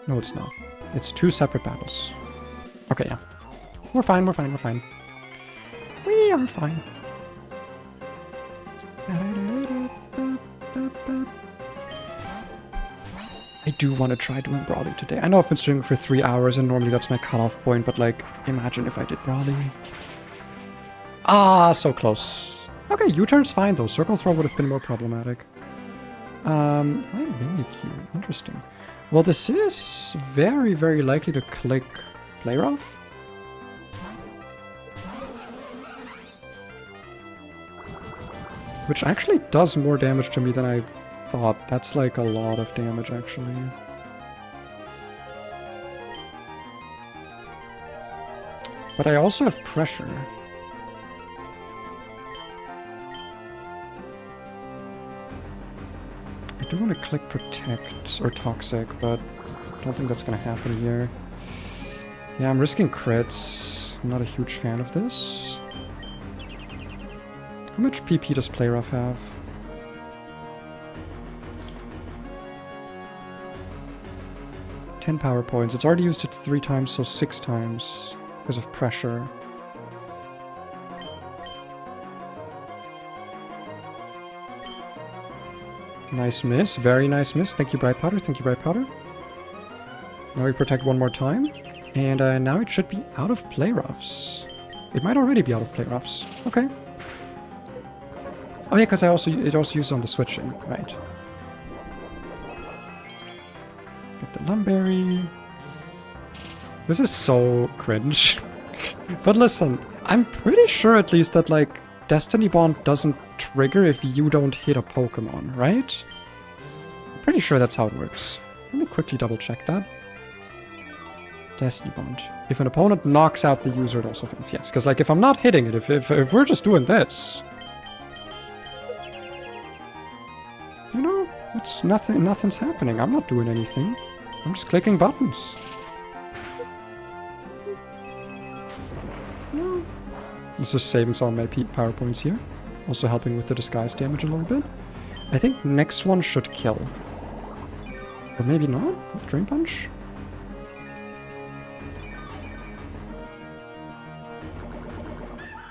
S1: No, it's not. It's two separate battles. Okay, yeah. We're fine, we're fine, we're fine. We are fine. I do want to try doing Brawly today. I know I've been streaming for 3 hours and normally that's my cutoff point, but like, imagine if I did Brawly. Ah, so close. Okay, U-turn's fine though. Circle throw would have been more problematic. Why Mimikyu? Interesting. Well, this is very, very likely to click Play Rough. Which actually does more damage to me than I thought. That's like a lot of damage, actually. But I also have pressure. I do want to click Protect or Toxic, but I don't think that's going to happen here. Yeah, I'm risking crits. I'm not a huge fan of this. How much PP does Play Rough have? 10 power points. It's already used it 3 times, so 6 times because of pressure. Nice miss. Very nice miss. Thank you, Bright Powder. Thank you, Bright Powder. Now we protect one more time. And now it should be out of Play Roughs. It might already be out of Play Roughs. Okay. Oh yeah, because it also uses on the switching. Right. Get the Lumberry. This is so cringe. But listen, I'm pretty sure at least that, like, Destiny Bond doesn't trigger if you don't hit a Pokemon, right? I'm pretty sure that's how it works. Let me quickly double check that. Destiny Bond. If an opponent knocks out the user, it also fails. Yes, because, like, if I'm not hitting it, if we're just doing this, you know, it's nothing's happening. I'm not doing anything. I'm just clicking buttons. No. This is saving some of my power points here. Also helping with the disguise damage a little bit. I think next one should kill. Or maybe not, with Drain Punch.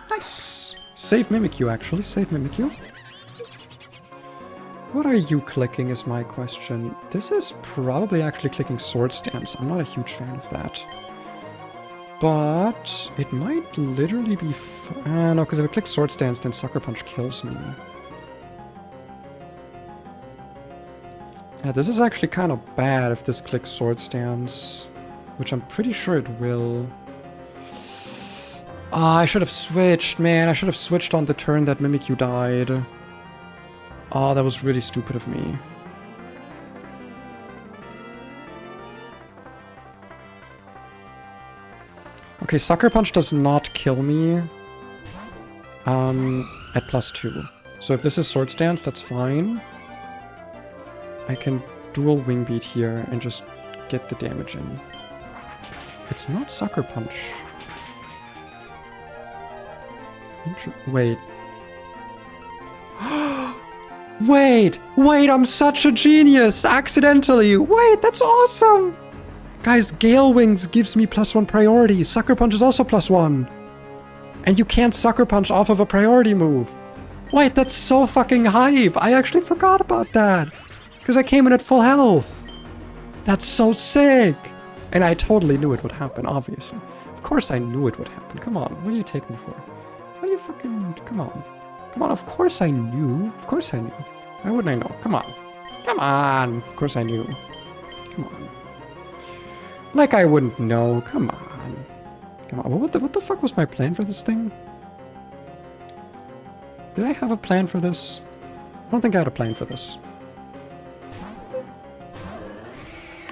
S1: Nice! Save Mimikyu, actually. Save Mimikyu. What are you clicking is my question. This is probably actually clicking Sword Stance. I'm not a huge fan of that. But it might literally be... no, because if I click Sword Stance, then Sucker Punch kills me. Yeah, this is actually kind of bad if this clicks Sword Stance. Which I'm pretty sure it will. Ah, I should have switched, man. I should have switched on the turn that Mimikyu died. Oh, that was really stupid of me. Okay, Sucker Punch does not kill me at +2. So if this is Sword Stance, that's fine. I can dual Wing Beat here and just get the damage in. It's not Sucker Punch. Wait. Wait, I'm such a genius! Accidentally! Wait, that's awesome! Guys, Gale Wings gives me +1 priority. Sucker Punch is also +1. And you can't Sucker Punch off of a priority move. Wait, that's so fucking hype! I actually forgot about that! Because I came in at full health! That's so sick! And I totally knew it would happen, obviously. Of course I knew it would happen. Come on, what do you take me for? What do you fucking... Come on. Come on, of course I knew. Of course I knew. Why wouldn't I know? Come on. Come on! Of course I knew. Come on. Like I wouldn't know. Come on. Come on. What the fuck was my plan for this thing? Did I have a plan for this? I don't think I had a plan for this.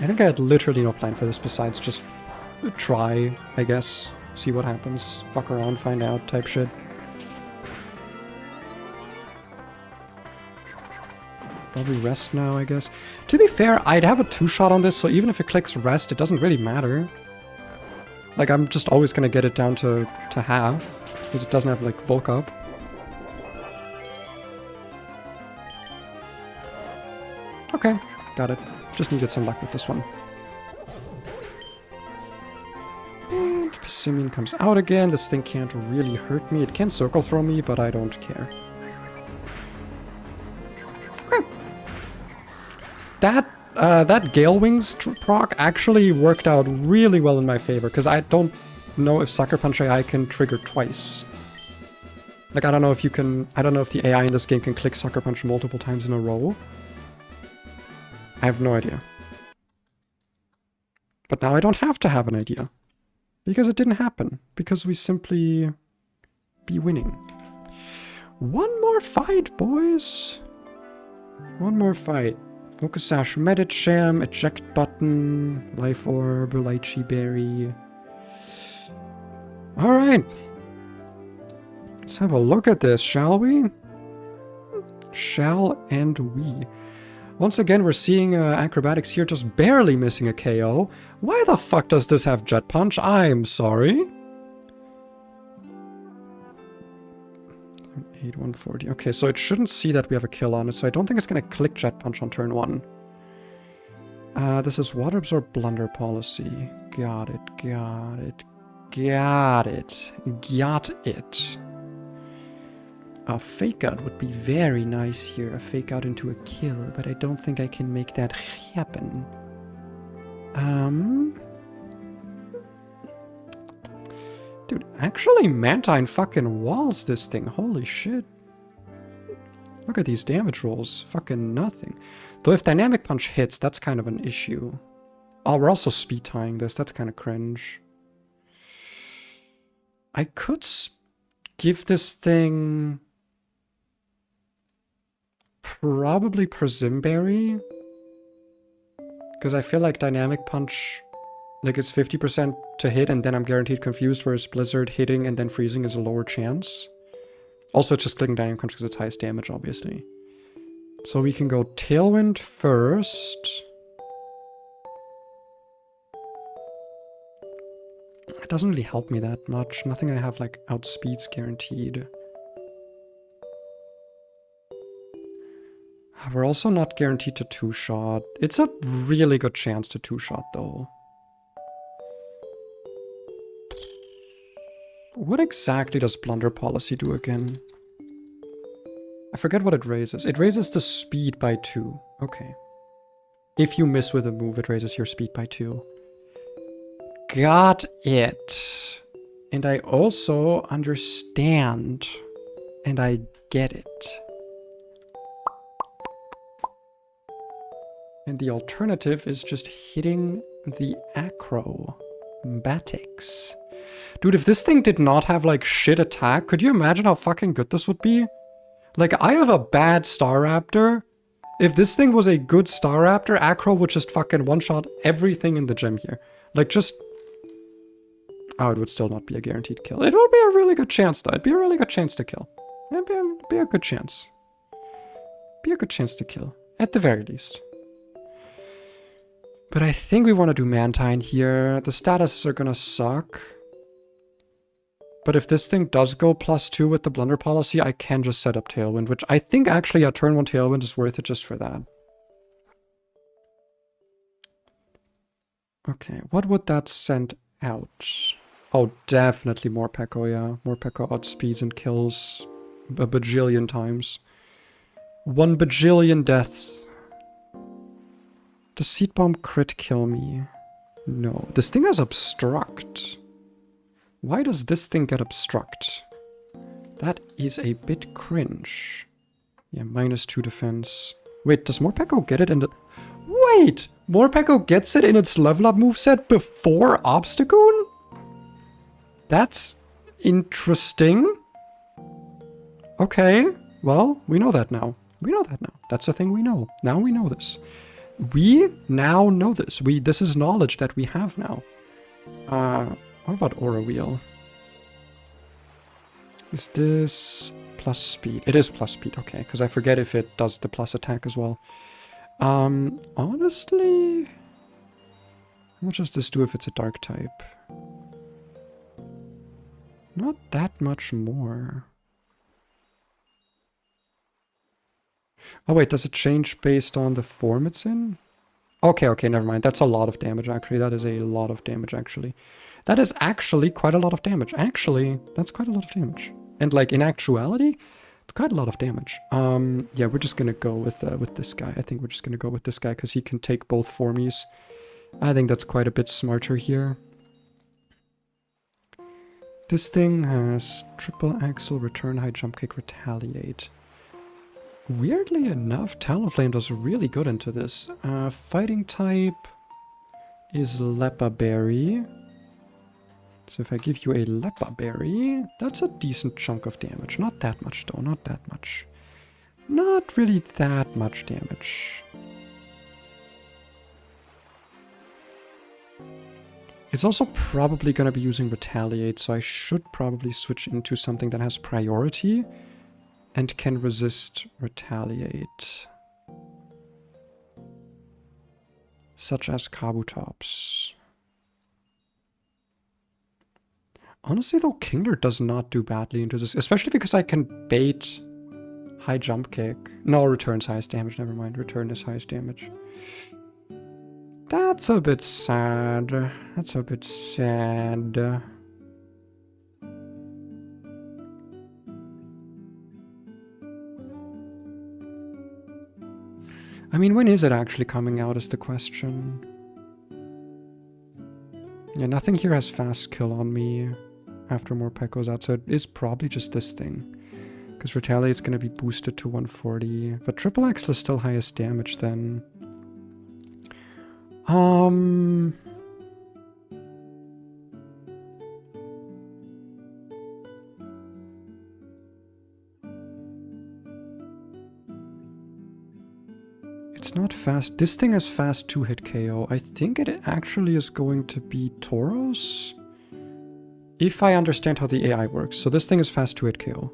S1: I think I had literally no plan for this besides just try, I guess. See what happens. Fuck around, find out type shit. Probably rest now, I guess. To be fair, I'd have a 2-shot on this, so even if it clicks rest, it doesn't really matter. Like, I'm just always gonna get it down to half, because it doesn't have, like, bulk up. Okay, got it. Just needed some luck with this one. And Passimian comes out again. This thing can't really hurt me. It can circle throw me, but I don't care. That Gale Wings proc actually worked out really well in my favor, because I don't know if Sucker Punch AI can trigger twice. Like, I don't know if you can... I don't know if the AI in this game can click Sucker Punch multiple times in a row. I have no idea. But now I don't have to have an idea. Because it didn't happen. Because we simply... be winning. One more fight, boys! One more fight. Focus Sash, Medicham, Eject Button, Life Orb, Lychee Berry. Alright. Let's have a look at this, shall we? Shall and we. Once again, we're seeing Acrobatics here just barely missing a KO. Why the fuck does this have Jet Punch? I'm sorry. 8, 140. Okay, so it shouldn't see that we have a kill on it, so I don't think it's going to click Jet Punch on turn 1. This is Water Absorb Blunder Policy. Got it, got it, got it, got it. A Fake Out would be very nice here, a Fake Out into a kill, but I don't think I can make that happen. Dude, actually Mantine fucking walls this thing, holy shit. Look at these damage rolls, fucking nothing. Though if Dynamic Punch hits, that's kind of an issue. Oh, we're also speed tying this, that's kind of cringe. I could give this thing probably Persimberry, because I feel like Dynamic Punch, like it's 50% to hit and then I'm guaranteed confused, whereas Blizzard hitting and then freezing is a lower chance. Also, it's just clicking Dynamic Punch because it's highest damage, obviously. So we can go Tailwind first. It doesn't really help me that much. Nothing I have like outspeeds guaranteed. We're also not guaranteed to two-shot. It's a really good chance to two-shot though. What exactly does Blunder Policy do again? I forget what it raises. It raises the speed by 2. Okay. If you miss with a move, it raises your speed by 2. Got it. And I also understand. And I get it. And the alternative is just hitting the acrobatics. Dude, if this thing did not have like shit attack, could you imagine how fucking good this would be? Like, I have a bad Staraptor. If this thing was a good Staraptor, Acro would just fucking one-shot everything in the gym here. Like, just... Oh, it would still not be a guaranteed kill. It would be a really good chance, though. It'd be a really good chance to kill. It'd be a good chance. Be a good chance to kill. At the very least. But I think we want to do Mantine here. The statuses are gonna suck. But if this thing does go +2 with the Blunder Policy, I can just set up Tailwind, which I think actually a turn 1 Tailwind is worth it just for that. Okay, what would that send out? Oh, definitely more Pekko, yeah. More Pekko outspeeds and kills a bajillion times. 1 bajillion deaths. Does Seed Bomb crit kill me? No. This thing has Obstruct. Why does this thing get Obstruct? That is a bit cringe. Yeah, -2 defense. Wait, does Morpeko get it in the... Wait! Morpeko gets it in its level up moveset before Obstagoon? That's interesting. Okay, well, we know that now. We know that now. That's a thing we know. Now we know this. We now know this. This is knowledge that we have now. What about Aura Wheel? Is this plus speed? It is plus speed, okay, because I forget if it does the plus attack as well. Honestly, how much does this do if it's a dark type? Not that much more. Oh wait, does it change based on the form it's in? Okay, okay, never mind. That's a lot of damage, actually. That is a lot of damage, actually. That is actually quite a lot of damage. Actually, that's quite a lot of damage. And like, in actuality, it's quite a lot of damage. Yeah, we're just gonna go with this guy. I think we're just gonna go with this guy, because he can take both formies. I think that's quite a bit smarter here. This thing has triple axle, return, high jump kick, retaliate. Weirdly enough, Talonflame does really good into this. Fighting type is Lepa Berry. So if I give you a Lepa Berry, that's a decent chunk of damage. Not that much though, not that much. Not really that much damage. It's also probably going to be using Retaliate, so I should probably switch into something that has priority and can resist Retaliate. Such as Kabutops. Honestly though, Kingler does not do badly into this, especially because I can bait high jump kick. No, return's highest damage, never mind. Return is highest damage. That's a bit sad. That's a bit sad. I mean, when is it actually coming out is the question. Yeah, nothing here has fast kill on me after Morpeko goes out, so it is probably just this thing. Because Retaliate's going to be boosted to 140. But Triple Axle is still highest damage then. It's not fast. This thing has fast 2-hit KO. I think it actually is going to be Tauros. If I understand how the AI works. So this thing is fast 2-hit KO.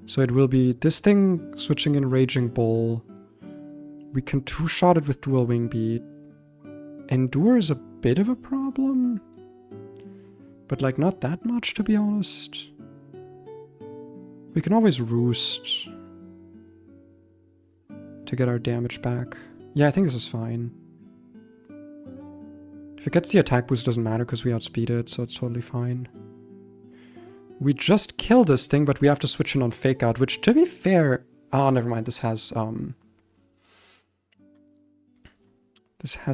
S1: So it will be this thing switching in Raging Bull. We can two-shot it with Dual Wing Beat. Endure is a bit of a problem. But like not that much to be honest. We can always Roost to get our damage back. Yeah, I think this is fine. If it gets the attack boost, it doesn't matter because we outspeed it, so it's totally fine. We just kill this thing, but we have to switch in on Fake Out, which to be fair... Oh, never mind, this has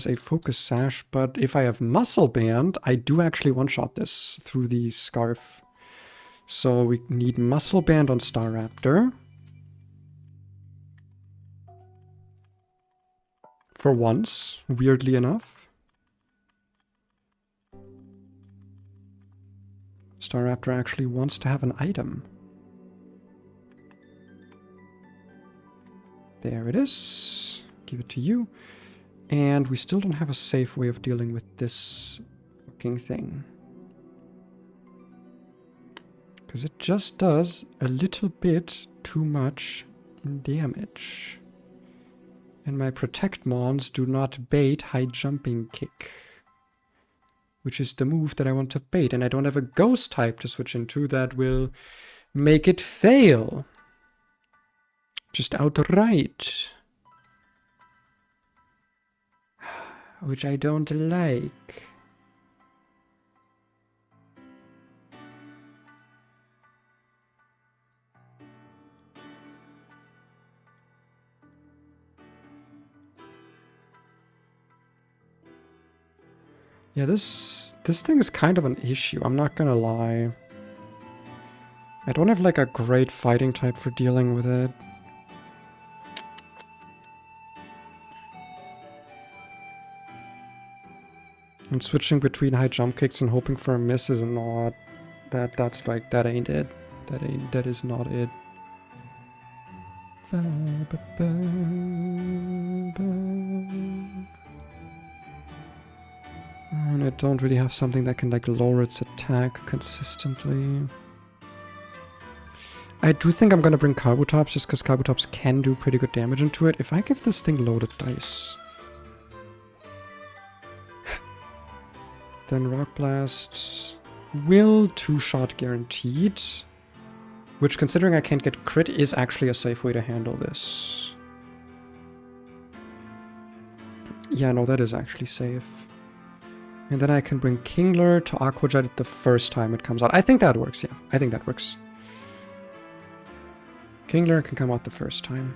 S1: a Focus Sash, but if I have Muscle Band, I do actually one-shot this through the Scarf. So we need Muscle Band on Staraptor. For once, weirdly enough. Staraptor actually wants to have an item. There it is. Give it to you. And we still don't have a safe way of dealing with this fucking thing. Because it just does a little bit too much damage. And my Protect Mons do not bait High Jumping Kick. Which is the move that I want to bait. And I don't have a Ghost type to switch into that will make it fail. Just outright. Which I don't like. Yeah, this thing is kind of an issue, I'm not gonna lie. I don't have like a great fighting type for dealing with it. And switching between high jump kicks and hoping for a miss is not... That's like, that ain't it. That is not it. And I don't really have something that can like lower its attack consistently. I do think I'm gonna bring Kabutops just because Kabutops can do pretty good damage into it. If I give this thing loaded dice, then Rock Blast will two-shot guaranteed. Which, considering I can't get crit, is actually a safe way to handle this. Yeah, no, that is actually safe. And then I can bring Kingler to Aqua Jet it the first time it comes out. I think that works, yeah. I think that works. Kingler can come out the first time.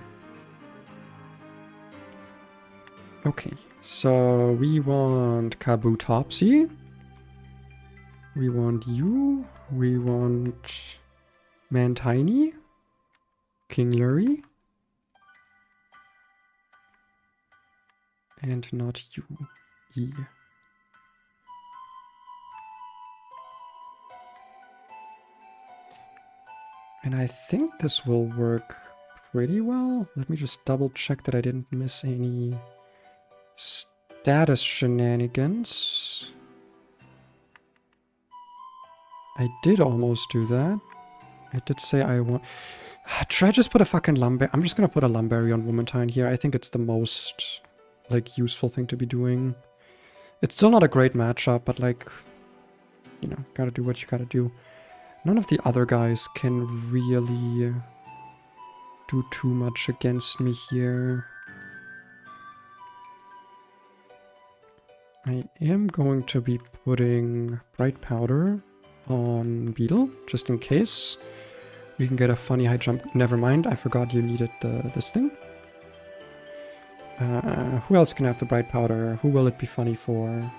S1: Okay, so we want Kabutopsy. We want you. We want Mantiny. Kinglery. And not you. E. And I think this will work pretty well. Let me just double check that I didn't miss any status shenanigans. I did almost do that. I did say I want... Should I just put a fucking lumber... I'm just gonna put a Lumbarian Womentine here. I think it's the most, like, useful thing to be doing. It's still not a great matchup, but, like, you know, gotta do what you gotta do. None of the other guys can really do too much against me here. I am going to be putting Bright Powder on Beetle, just in case. We can get a funny high jump. Never mind, I forgot you needed this thing. Who else can have the Bright Powder? Who will it be funny for?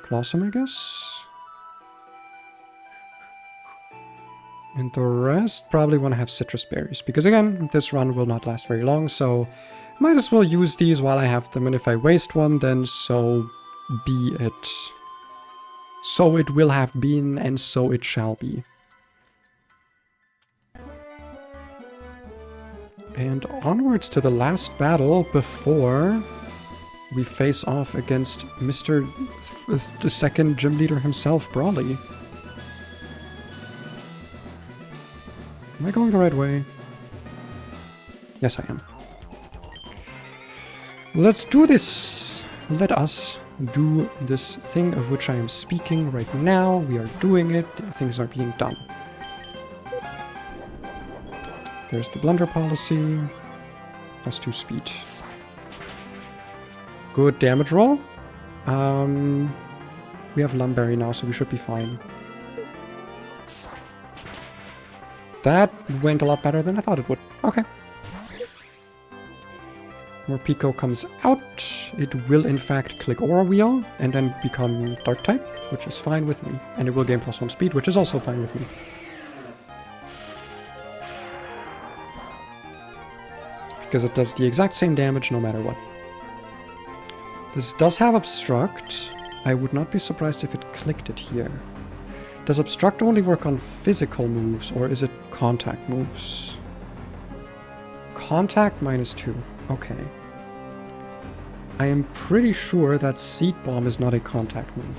S1: Blossom, I guess? And the rest probably want to have citrus berries, because again, this run will not last very long, so might as well use these while I have them, and if I waste one, then so be it. So it will have been, and so it shall be. And onwards to the last battle before we face off against Mr. The second gym leader himself, Brawly. Am I going the right way? Yes, I am. Let's do this! Let us do this thing of which I am speaking right now. We are doing it. Things are being done. There's the blunder policy. +2 speed. Good damage roll. We have Lumberry now, so we should be fine. That went a lot better than I thought it would. Okay. Morpeko comes out. It will in fact click Aura Wheel and then become Dark type, which is fine with me. And it will gain +1 speed, which is also fine with me. Because it does the exact same damage no matter what. This does have Obstruct. I would not be surprised if it clicked it here. Does Obstruct only work on physical moves, or is it contact moves? Contact -2. Okay. I am pretty sure that Seed Bomb is not a contact move.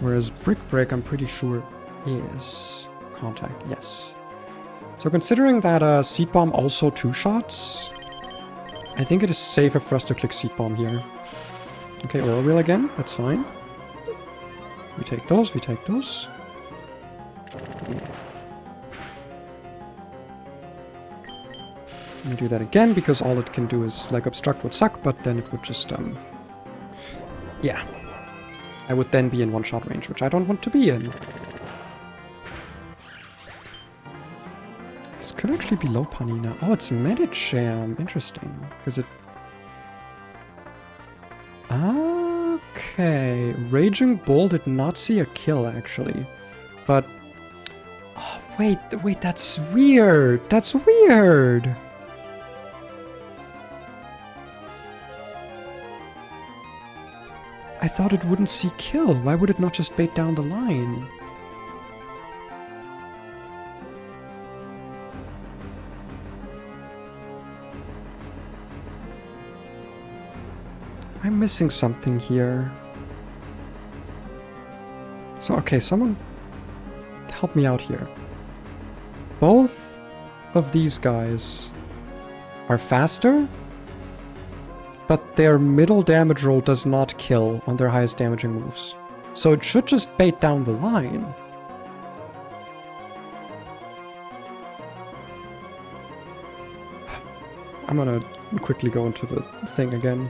S1: Whereas Brick Break, I'm pretty sure is contact, yes. So considering that Seed Bomb also 2-shots, I think it is safer for us to click Seed Bomb here. Okay, Aura Wheel again, that's fine. We take those, we take those. Yeah. I'm gonna do that again, because all it can do is, like, Obstruct would suck, but then it would just, yeah. I would then be in one-shot range, which I don't want to be in. This could actually be low Panina. Oh, it's Medicham. Interesting. Because it... Okay. Raging Bull did not see a kill, actually. But... Oh, wait, that's weird. That's weird. I thought it wouldn't see kill. Why would it not just bait down the line? I'm missing something here. So, okay, someone help me out here. Both of these guys are faster, but their middle damage roll does not kill on their highest damaging moves. So it should just bait down the line. I'm gonna quickly go into the thing again.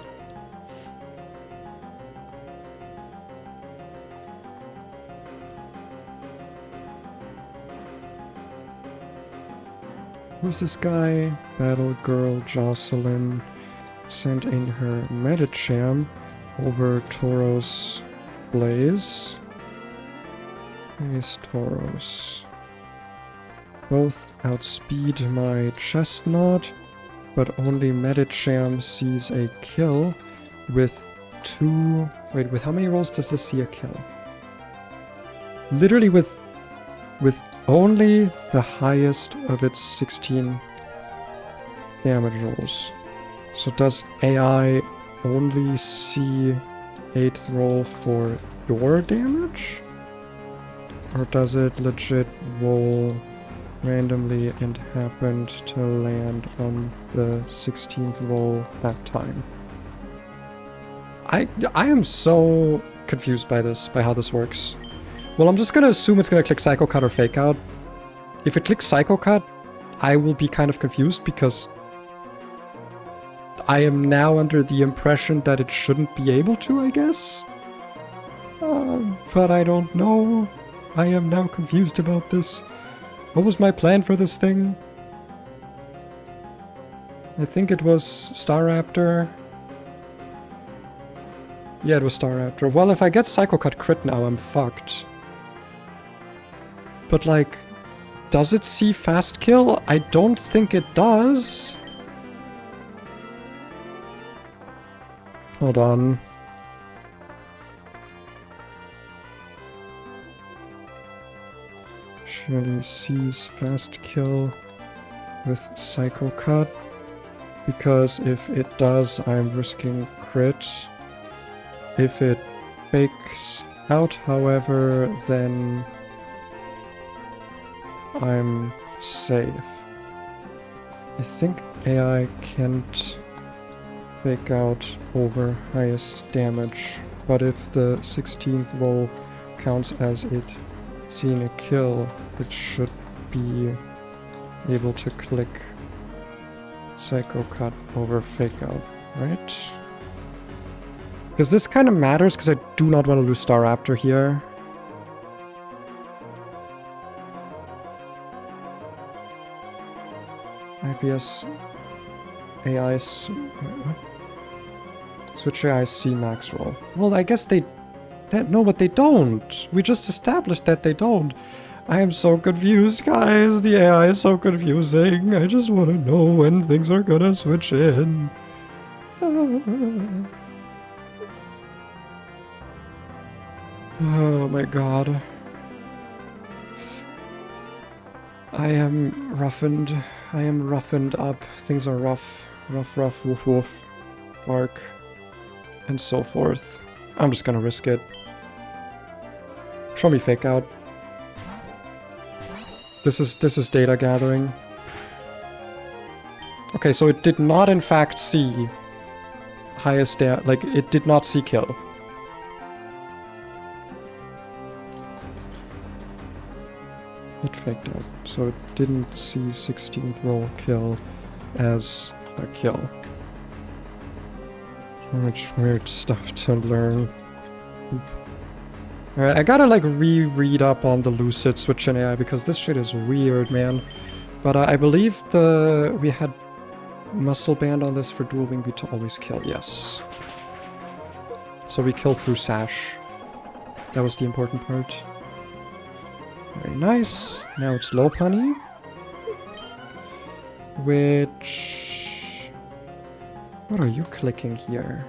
S1: Who's this guy? Battle Girl Jocelyn sent in her Medicham over Tauros Blaze. Blaze Tauros. Both outspeed my Chestnut, but only Medicham sees a kill with 2... Wait, with how many rolls does this see a kill? Literally with with only the highest of its 16 damage rolls. So does AI only see 8th roll for your damage? Or does it legit roll randomly and happened to land on the 16th roll that time? I am so confused by this, by how this works. Well, I'm just gonna assume it's gonna click Psycho Cut or Fake Out. If it clicks Psycho Cut, I will be kind of confused because I am now under the impression that it shouldn't be able to, I guess? But I don't know. I am now confused about this. What was my plan for this thing? I think it was Star Raptor. Yeah, it was Star Raptor. Well, if I get Psycho Cut crit now, I'm fucked. But like, does it see fast kill? I don't think it does. Hold on. Surely sees fast kill with Psycho Cut. Because if it does, I'm risking crit. If it fakes out, however, then I'm safe. I think AI can't fake out over highest damage, but if the 16th roll counts as it seeing a kill, it should be able to click Psycho Cut over Fake Out, right? Because this kind of matters, because I do not want to lose Star Raptor here. IPS AI... What? Switch AI C max roll. Well, I guess they... No, but they don't. We just established that they don't. I am so confused, guys. The AI is so confusing. I just want to know when things are gonna switch in. Oh my god. I am roughened. I am roughened up. Things are rough. Rough, woof woof. Bark. And so forth. I'm just gonna risk it. Show me Fake Out. This is data gathering. Okay, so it did not in fact see highest like it did not see kill. It faked out, so it didn't see 16th roll kill as a kill. So much weird stuff to learn. Alright, I gotta like reread up on the Lucid Switch in AI because this shit is weird, man. But I believe we had muscle band on this for dual wing beat to always kill, yes. So we kill through sash. That was the important part. Very nice. Now it's low punny. Which... What are you clicking here?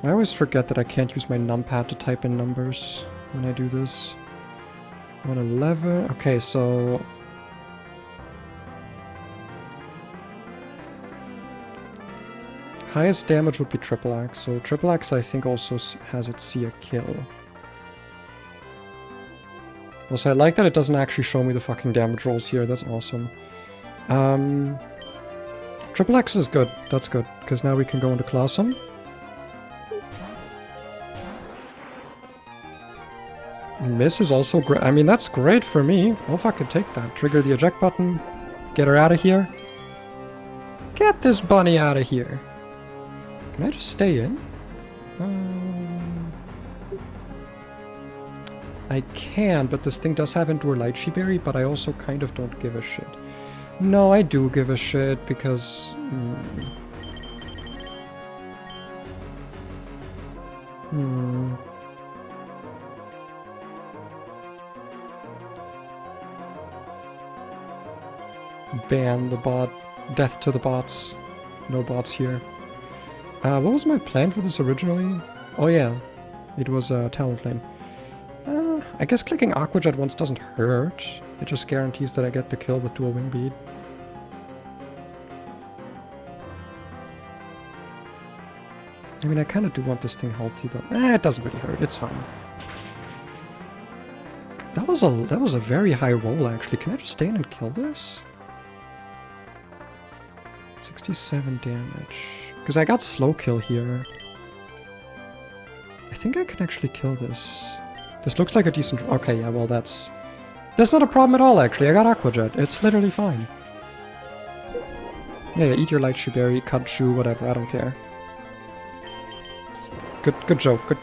S1: I always forget that I can't use my numpad to type in numbers when I do this. 111. Okay, so... Highest damage would be triple axe. So triple axe I think also has it see a kill. Also, I like that it doesn't actually show me the fucking damage rolls here. That's awesome. Triple X is good. That's good. Because now we can go into Classum. Miss is also great. I mean, that's great for me. I'll fucking take that. Trigger the eject button. Get her out of here. Get this bunny out of here. Can I just stay in? I can, but this thing does have Endure Lychee Berry, but I also kind of don't give a shit. No, I do give a shit, because... Ban the bot. Death to the bots. No bots here. What was my plan for this originally? Oh yeah, it was Talonflame. I guess clicking Aquajet once doesn't hurt. It just guarantees that I get the kill with dual wing beat. I mean, I kind of do want this thing healthy though. It doesn't really hurt. It's fine. That was a very high roll actually. Can I just stay in and kill this? 67 damage. Because I got slow kill here. I think I can actually kill this. This looks like a decent... Okay, yeah, well that's not a problem at all actually. I got Aquajet. It's literally fine. Yeah, eat your lychee berry, cut chew, whatever. I don't care. Good joke. Good.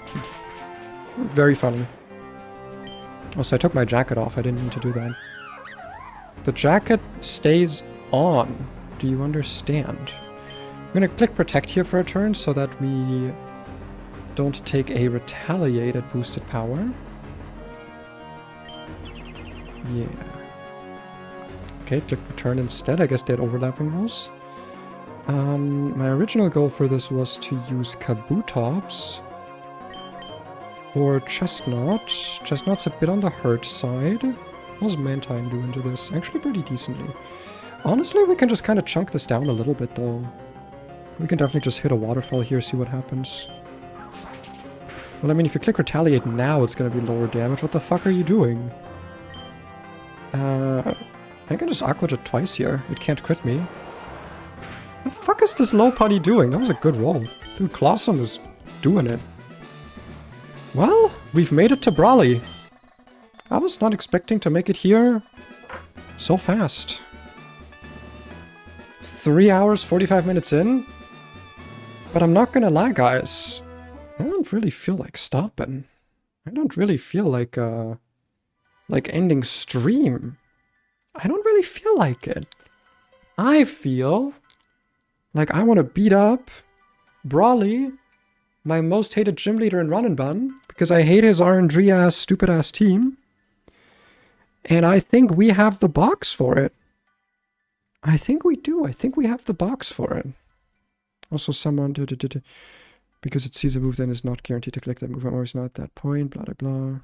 S1: Very funny. Also, I took my jacket off. I didn't mean to do that. The jacket stays on. Do you understand? I'm gonna click protect here for a turn so that we don't take a retaliated boosted power. Yeah. Okay, click return instead. I guess they had overlapping rules. My original goal for this was to use Kabutops or Chestnut. Chestnut's a bit on the hurt side. How's Mantine doing to this? Actually pretty decently. Honestly, we can just kind of chunk this down a little bit though. We can definitely just hit a waterfall here, see what happens. Well, I mean, if you click retaliate now, it's gonna be lower damage. What the fuck are you doing? I can just Aquajet twice here. It can't crit me. The fuck is this low putty doing? That was a good roll. Dude, Clawsome is doing it. Well, we've made it to Brawley. I was not expecting to make it here so fast. 3 hours, 45 minutes in? But I'm not gonna lie, guys. I don't really feel like stopping. I don't really feel like ending stream. I don't really feel like it. I feel like I want to beat up Brawley, my most hated gym leader in Run and Bun, because I hate his RNG ass, stupid ass team. And I think we have the box for it. I think we do. I think we have the box for it. Also, someone because it sees a move, then is not guaranteed to click that move. I'm always not at that point. Blah blah blah.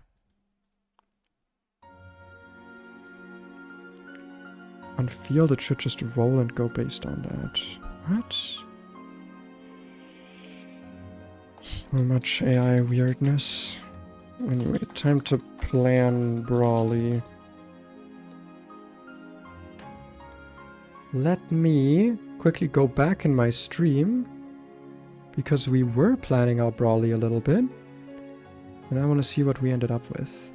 S1: On field, it should just roll and go based on that. What? So much AI weirdness. Anyway, time to plan Brawley. Let me quickly go back in my stream, because we were planning out Brawley a little bit, and I want to see what we ended up with.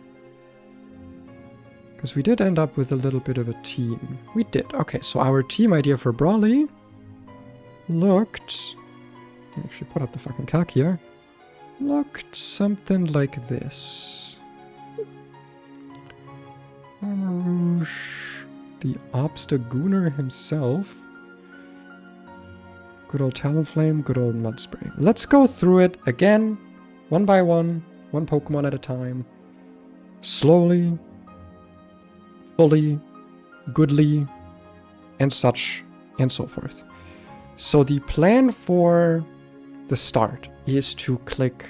S1: Because we did end up with a little bit of a team. We did. Okay, so our team idea for Brawley looked... Let me actually put up the fucking calc here. Looked something like this. Armor the Obstagooner himself. Good old Talonflame, good old Mudspray. Let's go through it again, one by one Pokemon at a time. Slowly, fully, goodly, and such, and so forth. So the plan for the start is to click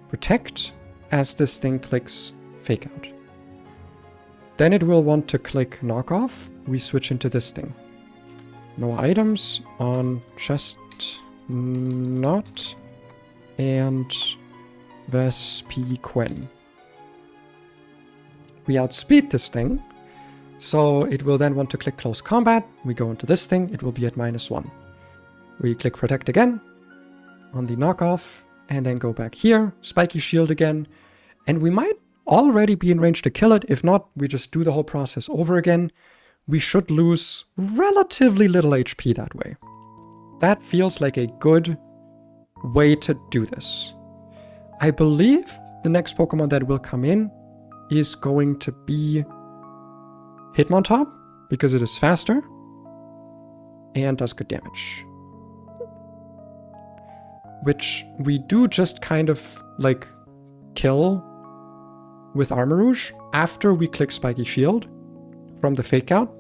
S1: Protect as this thing clicks Fake Out. Then it will want to click Knock Off. We switch into this thing. No items on Chestnut and Vespiquen. We outspeed this thing, so it will then want to click Close Combat. We go into this thing, it will be at -1. We click Protect again on the knockoff, and then go back here, Spiky Shield again, and we might already be in range to kill it. If not, we just do the whole process over again. We should lose relatively little HP that way. That feels like a good way to do this. I believe the next Pokemon that will come in is going to be Hitmontop, because it is faster and does good damage. Which we do just kind of like kill with Armarouge after we click Spiky Shield from the Fake Out.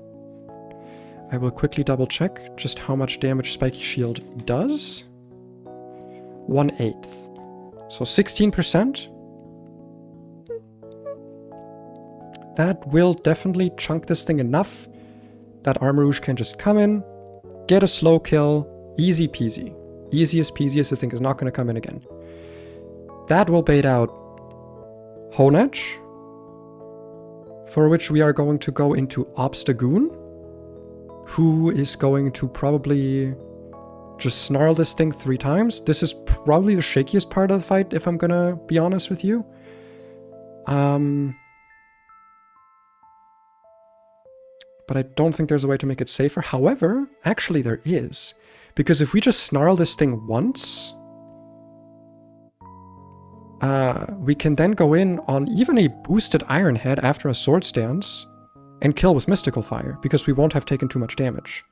S1: I will quickly double check just how much damage Spiky Shield does. 1/8. So 16%. That will definitely chunk this thing enough that Armor Rouge can just come in, get a slow kill, easy peasy. Easiest peasiest, this thing is not going to come in again. That will bait out Honedge, for which we are going to go into Obstagoon, who is going to probably just snarl this thing 3 times. This is probably the shakiest part of the fight, if I'm gonna be honest with you. But I don't think there's a way to make it safer. However, actually there is. Because if we just snarl this thing once, we can then go in on even a boosted Iron Head after a Swords Dance and kill with Mystical Fire, because we won't have taken too much damage.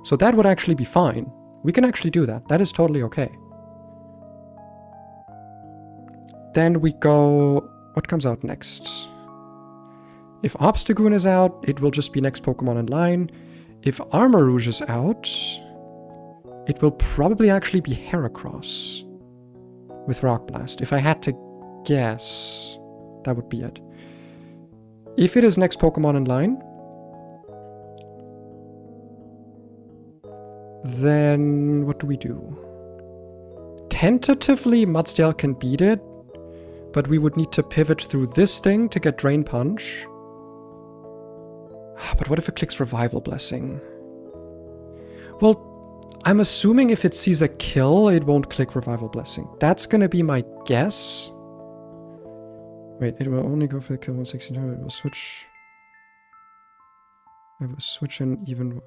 S1: So that would actually be fine. We can actually do that. That is totally okay. Then we go... What comes out next? If Obstagoon is out, it will just be next Pokemon in line. If Armor Rouge is out, it will probably actually be Heracross with Rock Blast. If I had to guess, that would be it. If it is next Pokemon in line, then what do we do? Tentatively, Mudsdale can beat it, but we would need to pivot through this thing to get Drain Punch. But what if it clicks Revival Blessing? Well, I'm assuming if it sees a kill, it won't click Revival Blessing. That's gonna be my guess. Wait, it will only go for the kill 160 times. It will switch. It will switch in even.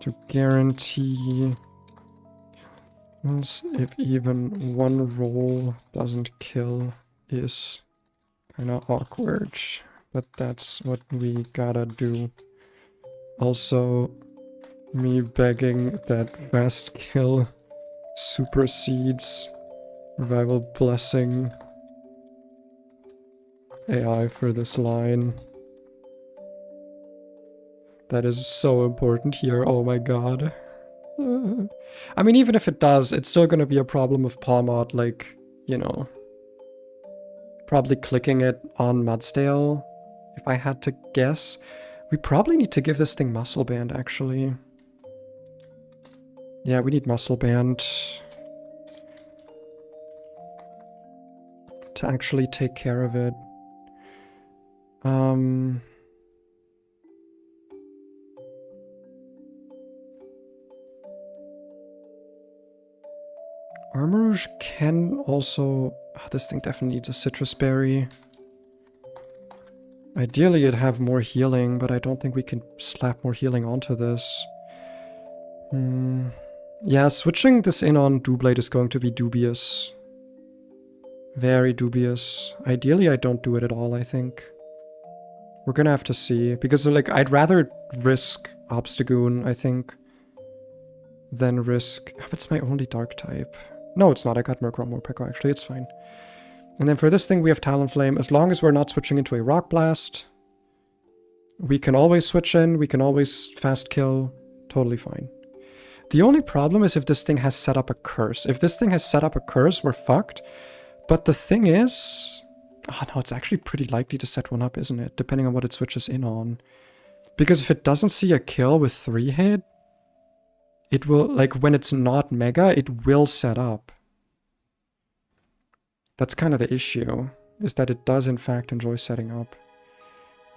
S1: To guarantee. If even one roll doesn't kill is kinda awkward. But that's what we gotta do. Also, me begging that fast kill supersedes Revival Blessing AI for this line. That is so important here, oh my god. I mean, even if it does, it's still gonna be a problem with Pawmod, like, you know, probably clicking it on Mudsdale, if I had to guess. We probably need to give this thing Muscle Band, actually. Yeah, we need Muscle Band to actually take care of it. Armor Rouge can also... Oh, this thing definitely needs a Citrus Berry. Ideally, it'd have more healing, but I don't think we can slap more healing onto this. Yeah, switching this in on Doublade is going to be dubious. Very dubious. Ideally, I don't do it at all, I think. We're gonna have to see. Because, like, I'd rather risk Obstagoon, I think, than risk... Oh, it's my only Dark type. No, it's not. I got Murkrow Morpeko, actually. It's fine. And then for this thing, we have Talonflame. As long as we're not switching into a Rock Blast, we can always switch in. We can always fast kill. Totally fine. The only problem is if this thing has set up a curse. If this thing has set up a curse, we're fucked. But the thing is... Oh no, it's actually pretty likely to set one up, isn't it? Depending on what it switches in on. Because if it doesn't see a kill with 3-hit, it will, like, when it's not Mega, it will set up. That's kind of the issue, is that it does in fact enjoy setting up.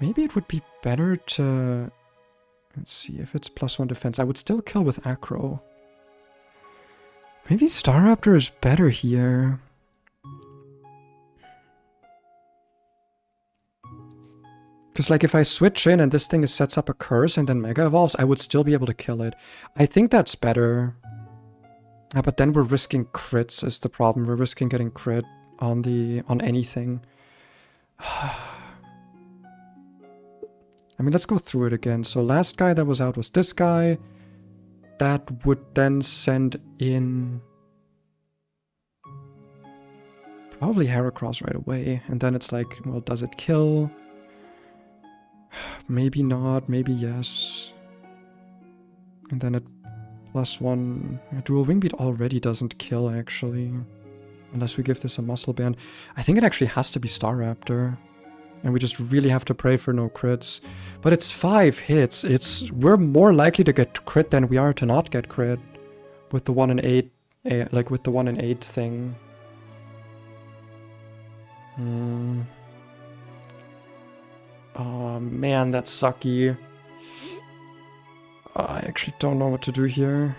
S1: Maybe it would be better to... Let's see, if it's +1 defense, I would still kill with Acro. Maybe Staraptor is better here. Because, like, if I switch in and this thing sets up a curse and then Mega Evolves, I would still be able to kill it. I think that's better. But then we're risking crits is the problem. We're risking getting crit on anything. I mean, let's go through it again. So last guy that was out was this guy. That would then send in... probably Heracross right away. And then it's like, well, does it kill? Maybe not, maybe yes. And then a +1... Dual Wing Beat already doesn't kill, actually. Unless we give this a muscle band. I think it actually has to be Star Raptor. And we just really have to pray for no crits. But it's 5 hits. We're more likely to get crit than we are to not get crit. With the 1 in 8, like with the 1 in 8 thing. Oh man, that's sucky. I actually don't know what to do here.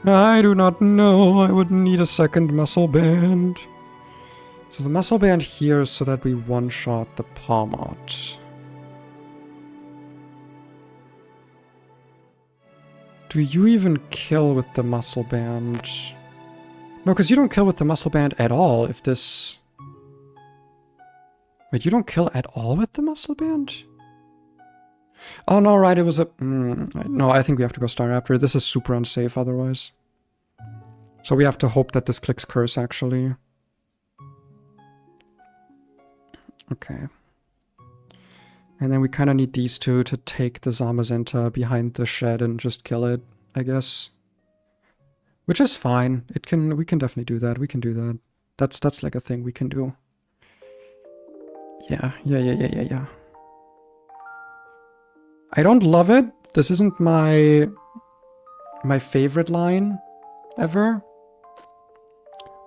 S1: I do not know. I would need a second muscle band. So the muscle band here is so that we one-shot the Palmot. Do you even kill with the muscle band? No, because you don't kill with the muscle band at all if this... Wait, you don't kill at all with the muscle band? Oh, no, right, it was a... no, I think we have to go Star Raptor. This is super unsafe otherwise. So we have to hope that this clicks Curse, actually. Okay. And then we kind of need these two to take the Zamazenta behind the shed and just kill it, I guess. Which is fine. We can definitely do that. We can do that. That's like a thing we can do. Yeah. I don't love it. This isn't my favorite line ever.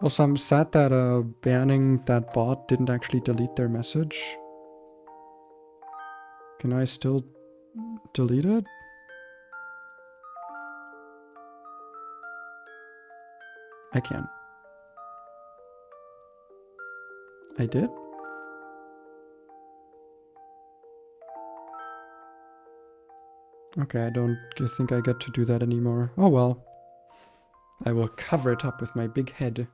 S1: Also, I'm sad that banning that bot didn't actually delete their message. Can I still delete it? I can. I did? Okay, I don't think I get to do that anymore. Oh well. I will cover it up with my big head.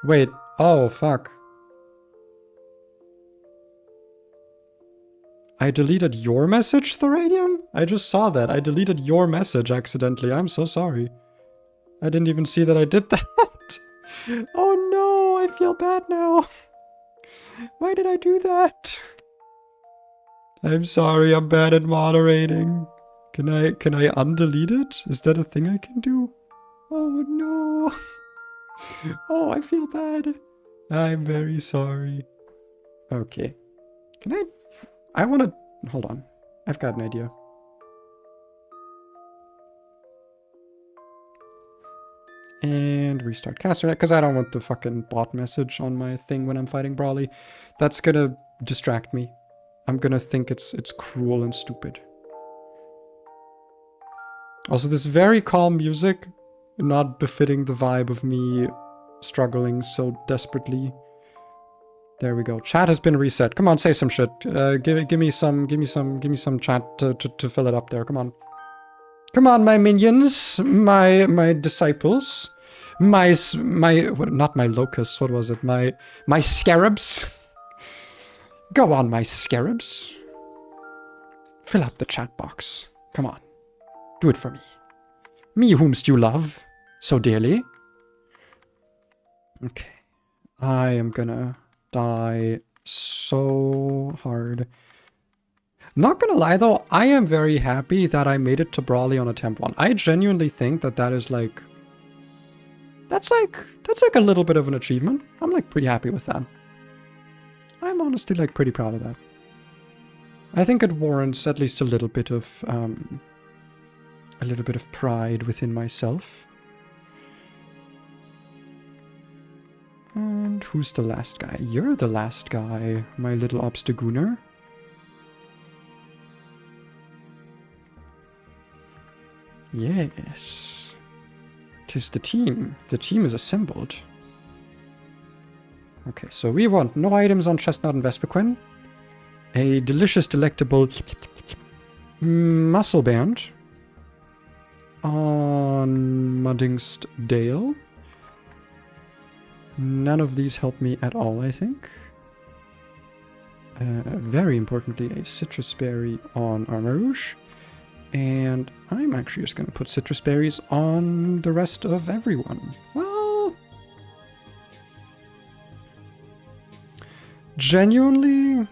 S1: Wait, oh fuck. I deleted your message, Thoradium? I just saw that. I deleted your message accidentally. I'm so sorry. I didn't even see that I did that. Oh no, I feel bad now. Why did I do that? I'm sorry, I'm bad at moderating. Can I undelete it? Is that a thing I can do? Oh no. Oh, I feel bad. I'm very sorry. Okay. Can I want to... Hold on. I've got an idea. And restart caster, because I don't want the fucking bot message on my thing when I'm fighting Brawly. That's gonna distract me. I'm gonna think it's cruel and stupid. Also, this very calm music, not befitting the vibe of me struggling so desperately. There we go. Chat has been reset. Come on, say some shit. Give me some chat to fill it up there. Come on. Come on, my minions, my disciples, not my locusts. What was it? My scarabs. Go on, my scarabs. Fill up the chat box. Come on. Do it for me. Me whomst you love so dearly. Okay. I am gonna die so hard. Not gonna lie though, I am very happy that I made it to Brawly on a temp 1. I genuinely think that is like... That's like a little bit of an achievement. I'm like pretty happy with that. I'm honestly like pretty proud of that. I think it warrants at least a little bit of pride within myself. And who's the last guy? You're the last guy, my little obstagooner. Yes. 'Tis the team. The team is assembled. Okay, so we want no items on Chestnut and Vesperquin. A delicious, delectable muscle band on Muddingst Dale. None of these help me at all, I think. Very importantly, a citrus berry on Armarouge. And I'm actually just going to put citrus berries on the rest of everyone. Well, genuinely...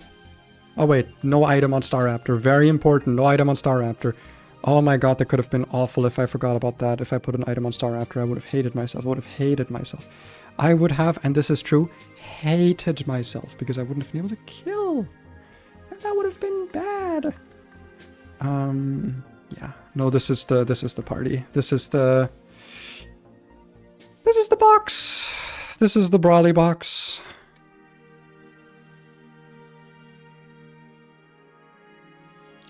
S1: Oh wait, no item on Star Raptor. Very important, no item on Star Raptor. Oh my god, that could have been awful if I forgot about that. If I put an item on Star Raptor, I would have hated myself. I would have hated myself. I would have, and this is true, hated myself because I wouldn't have been able to kill. And that would have been bad. Yeah. No, this is the party. This is the box. This is the Brawly box.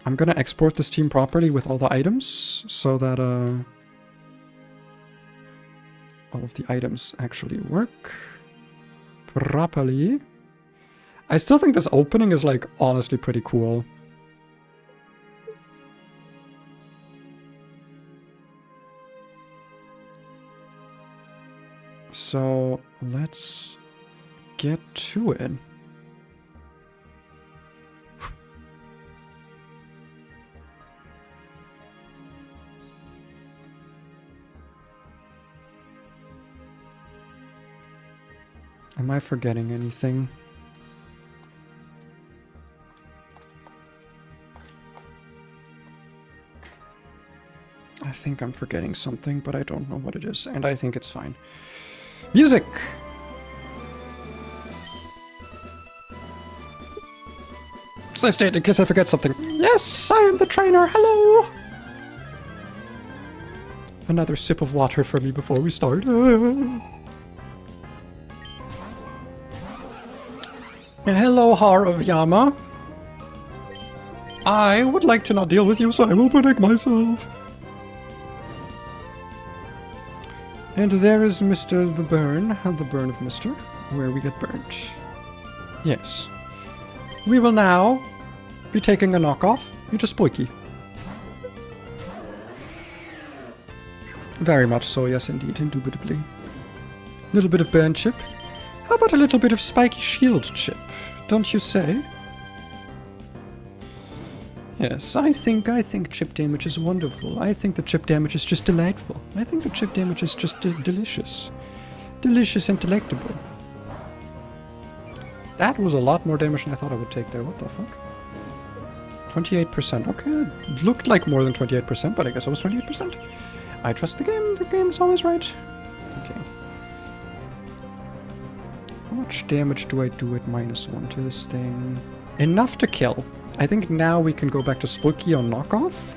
S1: I'm gonna export this team properly with all the items so that all of the items actually work properly. I still think this opening is like honestly pretty cool. So let's get to it. Am I forgetting anything? I think I'm forgetting something, but I don't know what it is, and I think it's fine. Music! Safe state in case I forget something. Yes, I am the trainer, hello! Another sip of water for me before we start. Hello, Har of Yama. I would like to not deal with you, so I will protect myself. And there is Mr. the Burn of Mr. Where we get burnt. Yes. We will now be taking a knockoff into Spoiky. Very much so, yes indeed, indubitably. Little bit of burn chip. How about a little bit of spiky shield chip? Don't you say? Yes, I think chip damage is wonderful. I think the chip damage is just delightful. I think the chip damage is just delicious. Delicious and delectable. That was a lot more damage than I thought I would take there. What the fuck? 28%. Okay, it looked like more than 28%, but I guess it was 28%. I trust the game. The game is always right. Okay. How much damage do I do at -1 to this thing? Enough to kill. I think now we can go back to Spooky on knockoff.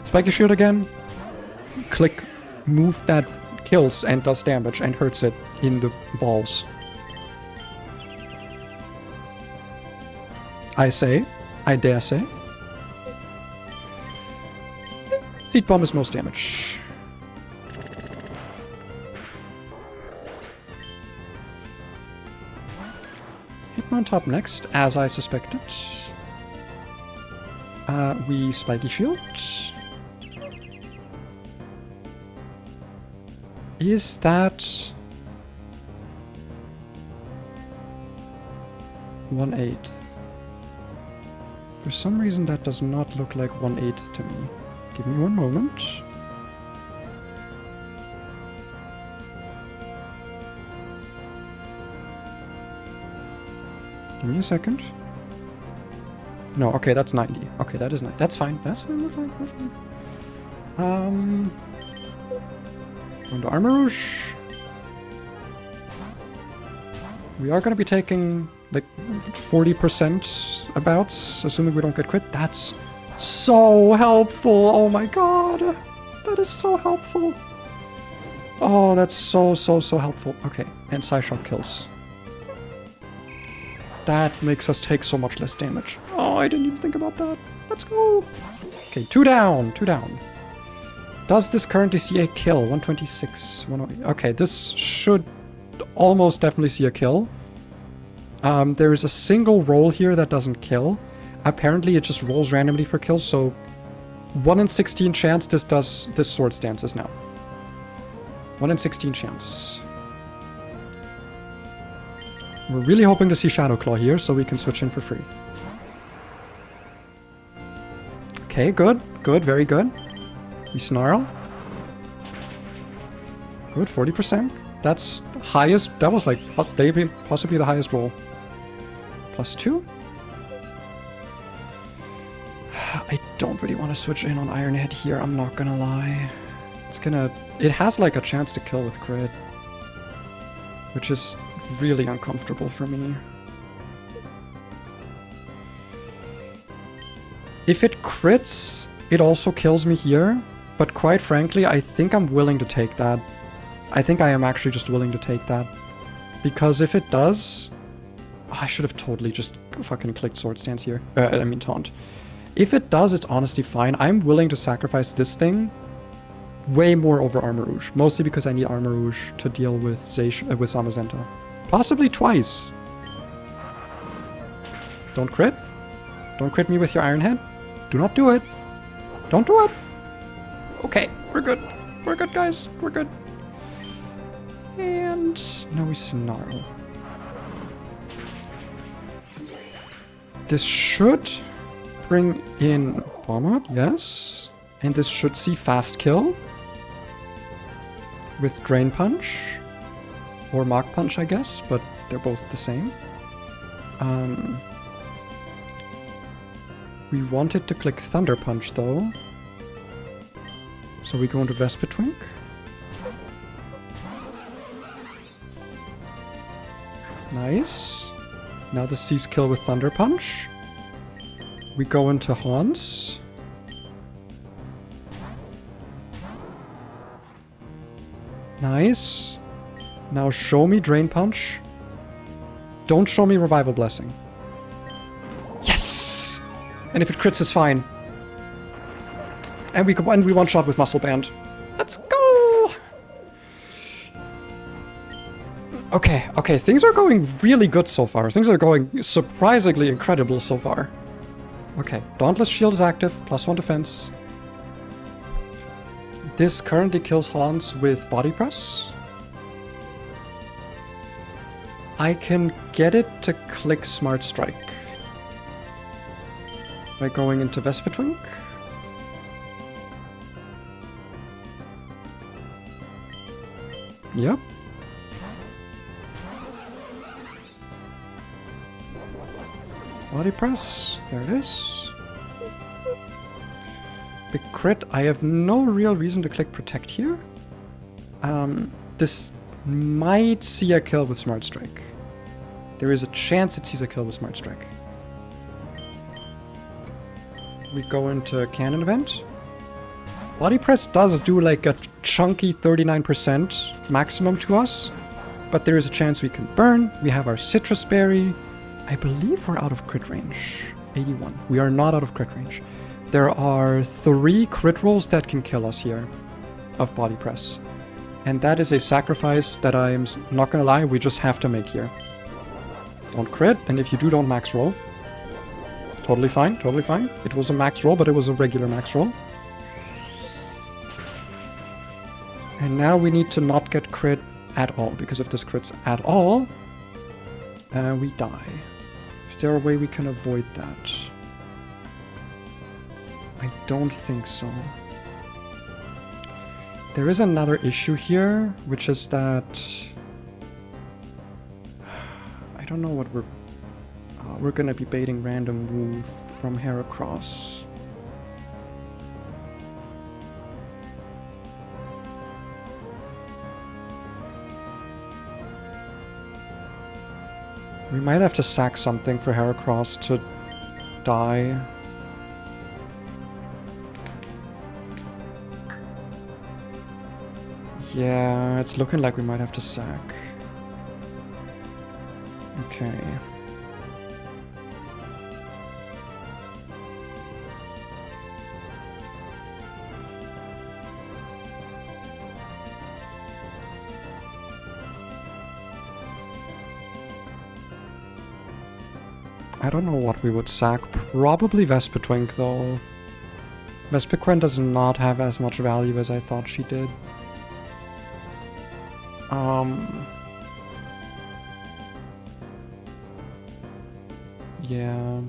S1: Spiky shield again. Click. Move that kills and does damage and hurts it in the balls. I say. I dare say. Seed bomb is most damage. Hitmon top next, as I suspected. We spiky shield. Is that 1/8? For some reason that does not look like 1/8 to me. Give me one moment. Give me a second. No, okay, that's 90. Okay, that is 90. That's fine. That's fine. We're fine. We're fine. Going to Armor Rouge. We are going to be taking like 40% abouts, assuming we don't get crit. That's so helpful. Oh my god. That is so helpful. Oh, that's so helpful. Okay, and Psyshock kills. That makes us take so much less damage. Oh, I didn't even think about that. Let's go. Okay, 2 down. 2 down. Does this currently see a kill? 126. 108. Okay, this should almost definitely see a kill. There is a single roll here that doesn't kill. Apparently it just rolls randomly for kills, so 1 in 16 chance this sword stances now. 1 in 16 chance. We're really hoping to see Shadow Claw here, so we can switch in for free. Okay, good. Good, very good. We snarl. Good, 40%. That's highest. That was like maybe possibly the highest roll. +2. I don't really want to switch in on Ironhead here, I'm not gonna lie. It has like a chance to kill with crit, which is really uncomfortable for me. If it crits, it also kills me here, but quite frankly, I think I'm willing to take that. I think I am actually just willing to take that. Because if it does... Oh, I should have totally just fucking clicked Sword Stance here. I mean Taunt. If it does, it's honestly fine. I'm willing to sacrifice this thing way more over Armor Rouge. Mostly because I need Armor Rouge to deal with Zamazenta. Possibly twice. Don't crit. Don't crit me with your Ironhead. Do not do it. Don't do it. Okay, we're good. We're good, guys. We're good. And now we snarl. This should bring in Bomber, yes. And this should see fast kill. With Drain Punch. Or Mach Punch, I guess, but they're both the same. We wanted to click Thunder Punch, though. So we go into Vespertwink. Nice. Now the Cease kill with Thunder Punch. We go into Haunts. Nice. Now show me Drain Punch. Don't show me Revival Blessing. Yes! And if it crits, it's fine. And we one-shot with Muscle Band. Let's go! Okay, things are going really good so far. Things are going surprisingly incredible so far. Okay, Dauntless Shield is active, +1 defense. This currently kills Haunts with Body Press. I can get it to click Smart Strike by going into Vespertwink. Yep. Body Press, there it is. Big crit. I have no real reason to click Protect here. This might see a kill with Smart Strike. There is a chance it sees a kill with Smart Strike. We go into Cannon Event. Body Press does do like a chunky 39% maximum to us, but there is a chance we can burn. We have our Citrus Berry. I believe we're out of crit range. 81. We are not out of crit range. There are 3 crit rolls that can kill us here of Body Press. And that is a sacrifice that I'm not gonna lie, we just have to make here. Don't crit, and if you do, don't max roll. Totally fine, totally fine. It was a max roll, but it was a regular max roll. And now we need to not get crit at all, because if this crits at all, we die. Is there a way we can avoid that? I don't think so. There is another issue here, which is that... I don't know what we're gonna be baiting random move from Heracross. We might have to sack something for Heracross to die. Yeah, it's looking like we might have to sack. Okay. I don't know what we would sack. Probably Vespertwink, though. Vespiquen does not have as much value as I thought she did. Yeah.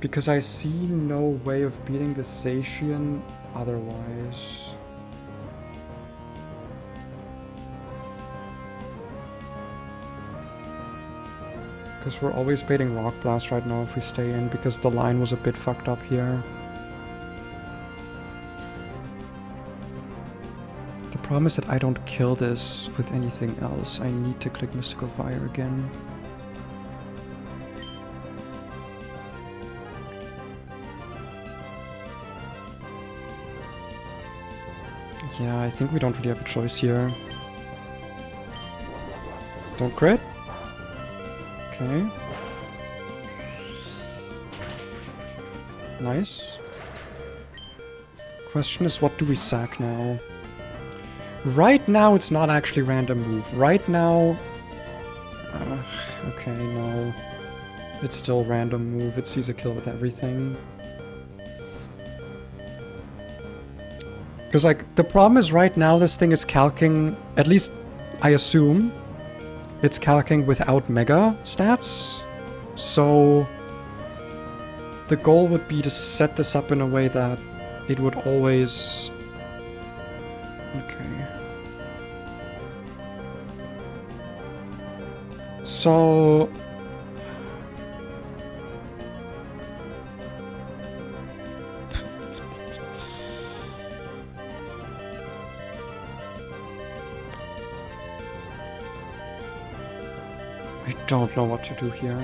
S1: Because I see no way of beating the Satian otherwise. Because we're always baiting Rock Blast right now if we stay in, because the line was a bit fucked up here. The problem is that I don't kill this with anything else. I need to click Mystical Fire again. Yeah, I think we don't really have a choice here. Don't crit. Okay. Nice. Question is, what do we sack now? Right now, it's not actually random move. Right now... okay, no. It's still random move. It sees a kill with everything. Because, like, the problem is right now this thing is calcing, at least I assume, it's calcing without mega stats. So the goal would be to set this up in a way that it would always... Okay. So... I don't know what to do here.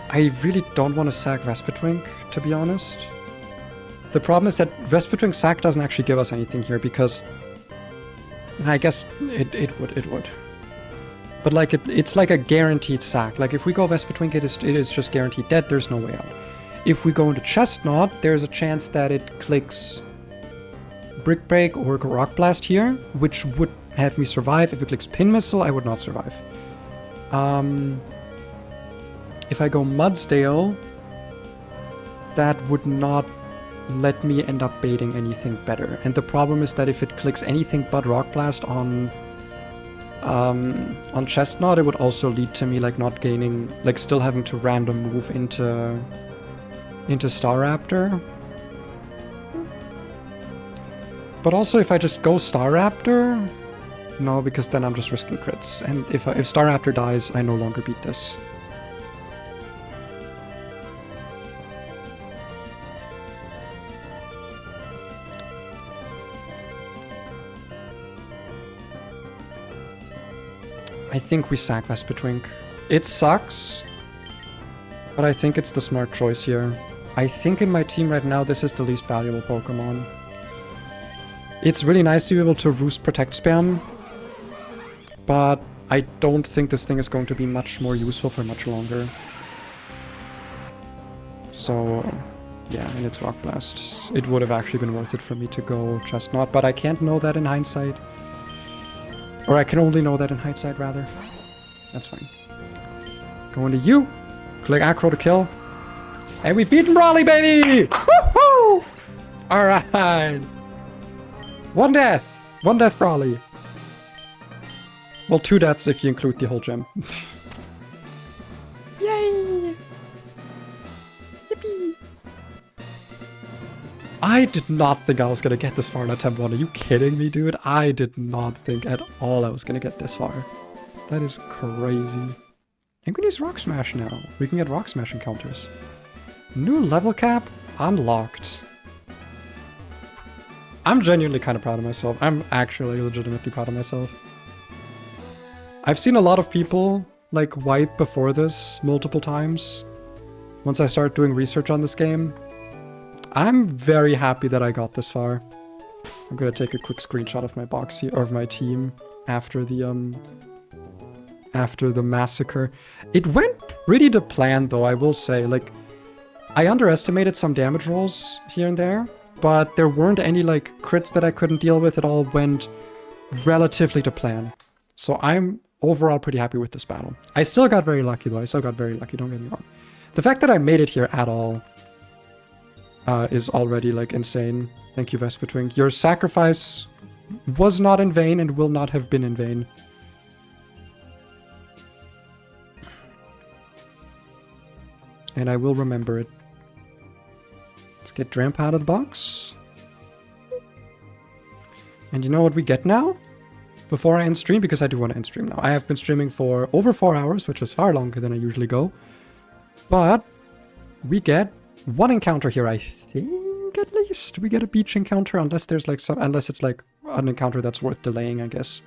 S1: I really don't want to sack Vespitwink, to be honest. The problem is that Vespitwink sack doesn't actually give us anything here, because... I guess it would. But like it's like a guaranteed sack. Like if we go Vespitwink, it is just guaranteed dead, there's no way out. If we go into Chestnut, there's a chance that it clicks Brick Break or Rock Blast here, which would have me survive. If it clicks Pin Missile, I would not survive. If I go Mudsdale, that would not let me end up baiting anything better. And the problem is that if it clicks anything but Rock Blast on Chestnut, it would also lead to me like not gaining, like still having to random move into Staraptor. But also if I just go Staraptor, no, because then I'm just risking crits. And if Staraptor dies, I no longer beat this. I think we sack Vespitwink. It sucks, but I think it's the smart choice here. I think in my team right now, this is the least valuable Pokemon. It's really nice to be able to Roost Protect spam, but I don't think this thing is going to be much more useful for much longer. So, yeah, and it's Rock Blast. It would have actually been worth it for me to go Chestnut, but I can't know that in hindsight. Or I can only know that in hindsight, rather. That's fine. Going to you. Click Acro to kill. And we've beaten Brawly, baby! Woohoo! Alright. One death. One death Brawly. Well, 2 deaths if you include the whole gem. Yay! Yippee! I did not think I was gonna get this far in attempt 1. Are you kidding me, dude? I did not think at all I was gonna get this far. That is crazy. I'm gonna use Rock Smash now. We can get Rock Smash encounters. New level cap unlocked. I'm genuinely kind of proud of myself. I'm actually legitimately proud of myself. I've seen a lot of people like wipe before this multiple times. Once I start doing research on this game, I'm very happy that I got this far. I'm gonna take a quick screenshot of my box here, or of my team after the massacre. It went pretty to plan though, I will say. Like, I underestimated some damage rolls here and there, but there weren't any like crits that I couldn't deal with. It all went relatively to plan. So I'm overall pretty happy with this battle. I still got very lucky though. I still got very lucky, don't get me wrong. The fact that I made it here at all is already like insane. Thank you, Vespitwink. Your sacrifice was not in vain and will not have been in vain. And I will remember it. Let's get Dramp out of the box. And you know what we get now? Before I end stream, because I do want to end stream now. I have been streaming for over 4 hours, which is far longer than I usually go. But we get one encounter here, I think, at least. We get a beach encounter, unless there's like unless it's like an encounter that's worth delaying, I guess.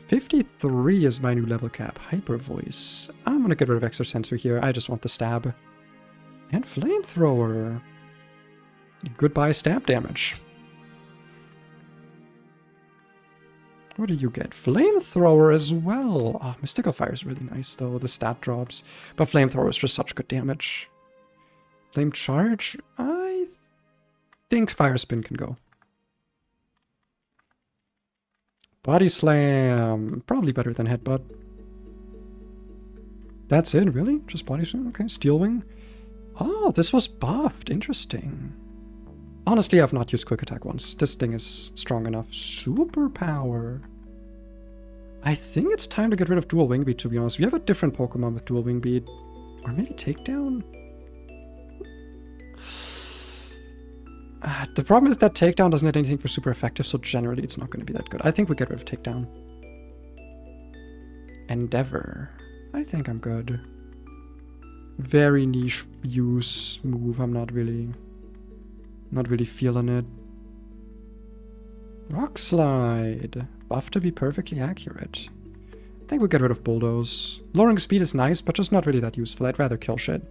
S1: 53 is my new level cap. Hyper voice. I'm gonna get rid of extra sensor here. I just want the stab. And flamethrower. Goodbye stab damage. What do you get? Flamethrower as well. Oh, Mystical Fire is really nice though, the stat drops. But Flamethrower is just such good damage. Flame Charge? I think Fire Spin can go. Body Slam. Probably better than Headbutt. That's it, really? Just Body Slam? Okay, Steel Wing. Oh, this was buffed. Interesting. Honestly, I've not used Quick Attack once. This thing is strong enough. Superpower. I think it's time to get rid of Dual Wing Beat, to be honest. We have a different Pokemon with Dual Wing Beat. Or maybe Takedown? The problem is that Takedown doesn't have anything for super effective, so generally it's not going to be that good. I think we get rid of Takedown. Endeavor. I think I'm good. Very niche use move. I'm not really feeling it. Rock Slide. Buff to be perfectly accurate. I think we'll get rid of Bulldoze. Lowering speed is nice, but just not really that useful. I'd rather kill shit.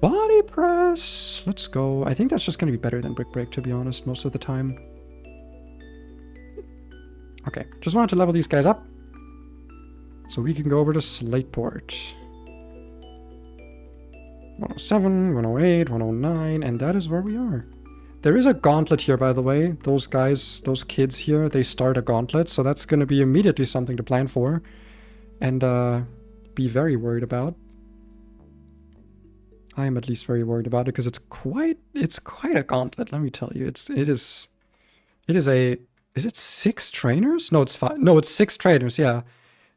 S1: Body Press. Let's go. I think that's just going to be better than Brick Break, to be honest, most of the time. Okay, just wanted to level these guys up so we can go over to Slateport. 107, 108, 109, and that is where we are. There is a gauntlet here, by the way. Those guys, those kids here, they start a gauntlet, so that's going to be immediately something to plan for and be very worried about. I am at least very worried about it because it's quite a gauntlet, let me tell you. Is it 6 trainers? No, it's 5. No, it's 6 trainers, yeah.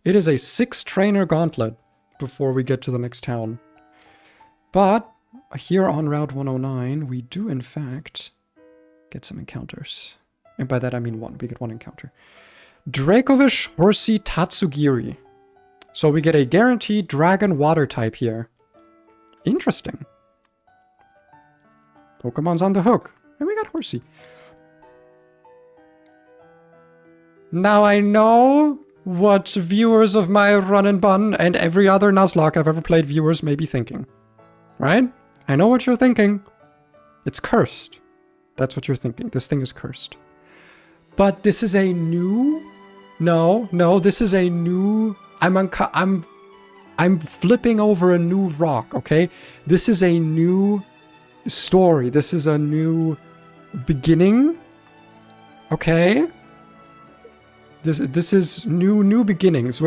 S1: It is a 6 trainer gauntlet before we get to the next town. But here on Route 109, we do in fact get some encounters. And by that I mean one. We get one encounter. Dracovish Horsey Tatsugiri. So we get a guaranteed dragon water type here. Interesting. Pokemon's on the hook. And we got Horsey. Now I know what viewers of my Run and Bun and every other Nuzlocke I've ever played viewers may be thinking. Right? I know what you're thinking. It's cursed. That's what you're thinking. This thing is cursed. But this is a new... No, this is a new... I'm flipping over a new rock, okay? This is a new story. This is a new beginning. Okay? This is new beginnings.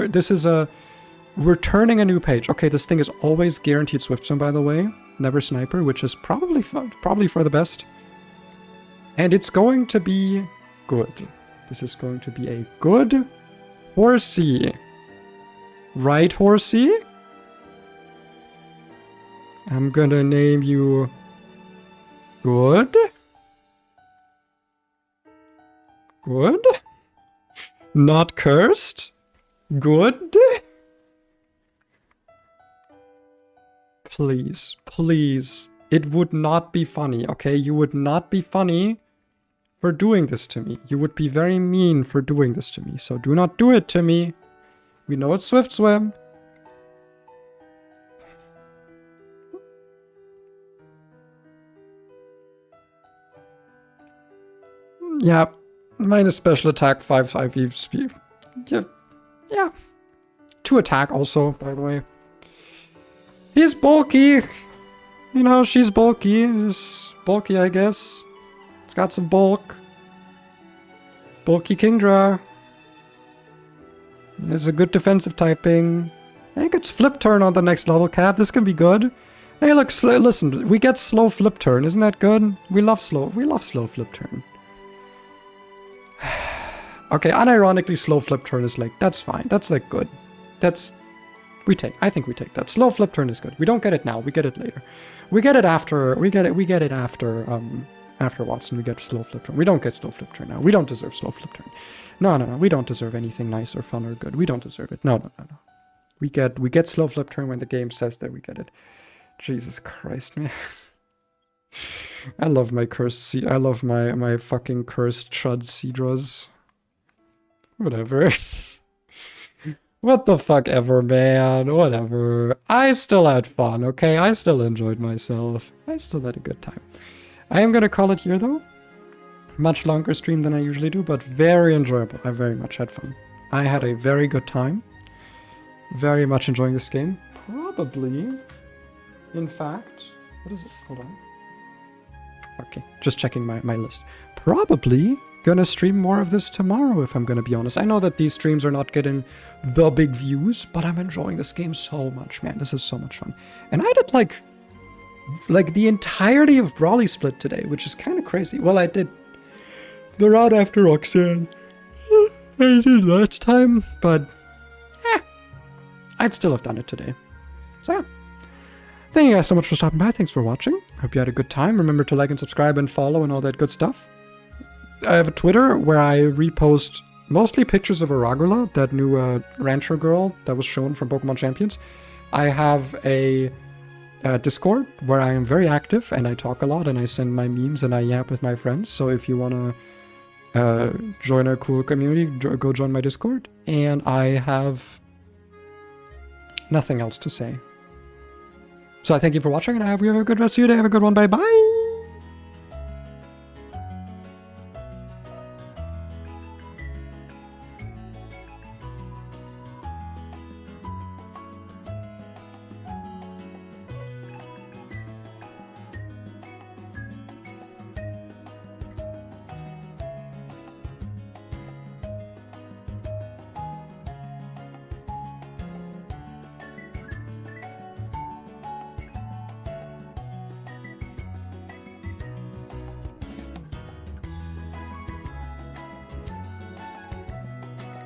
S1: We're turning a new page. Okay, this thing is always guaranteed Swift Swim, by the way. Never Sniper, which is probably for the best. And it's going to be good. This is going to be a good Horsey. Right, Horsey? I'm gonna name you Good? Good? Not cursed? Good? Please, please. It would not be funny, okay? You would not be funny for doing this to me. You would be very mean for doing this to me. So do not do it to me. We know it's Swift Swim. Yeah. Minus special attack, 5 speed. Yeah. 2 attack also, by the way. He's bulky. You know, she's bulky. He's bulky, I guess. It's got some bulk. Bulky Kingdra. It's a good defensive typing. I think it's Flip Turn on the next level cap. This can be good. Hey, look, listen, we get slow Flip Turn. Isn't that good? We love slow Flip Turn. Okay, unironically, slow Flip Turn is like, that's fine. That's like good. I think we take that. Slow Flip Turn is good. We don't get it now. We get it later. We get it after, we get it after Watson, we get slow flip turn. We don't get slow flip turn now. We don't deserve slow flip turn. No, we don't deserve anything nice or fun or good. We don't deserve it. No. We get slow flip turn when the game says that we get it. Jesus Christ, man. I love my cursed I love my fucking cursed chud Cedras. Whatever. What the fuck ever, man. Whatever. I still had fun, okay? I still enjoyed myself. I still had a good time. I am gonna call it here, though. Much longer stream than I usually do, but very enjoyable. I very much had fun. I had a very good time. Very much enjoying this game. Probably, in fact... What is it? Hold on. Okay, just checking my list. Probably gonna stream more of this tomorrow, if I'm gonna be honest. I know that these streams are not getting the big views, but I'm enjoying this game so much, man. This is so much fun. And I did like the entirety of Brawly Split today, which is kind of crazy. Well, I did the route after Roxanne. I did last time, but I'd still have done it today. So yeah. Thank you guys so much for stopping by. Thanks for watching. Hope you had a good time. Remember to like and subscribe and follow and all that good stuff. I have a Twitter where I repost mostly pictures of Aragula, that new rancher girl that was shown from Pokemon Champions. I have a Discord where I am very active and I talk a lot and I send my memes and I yap with my friends. So if you want to join a cool community, go join my Discord. And I have nothing else to say. So I thank you for watching and I hope you have a good rest of your day. Have a good one. Bye bye.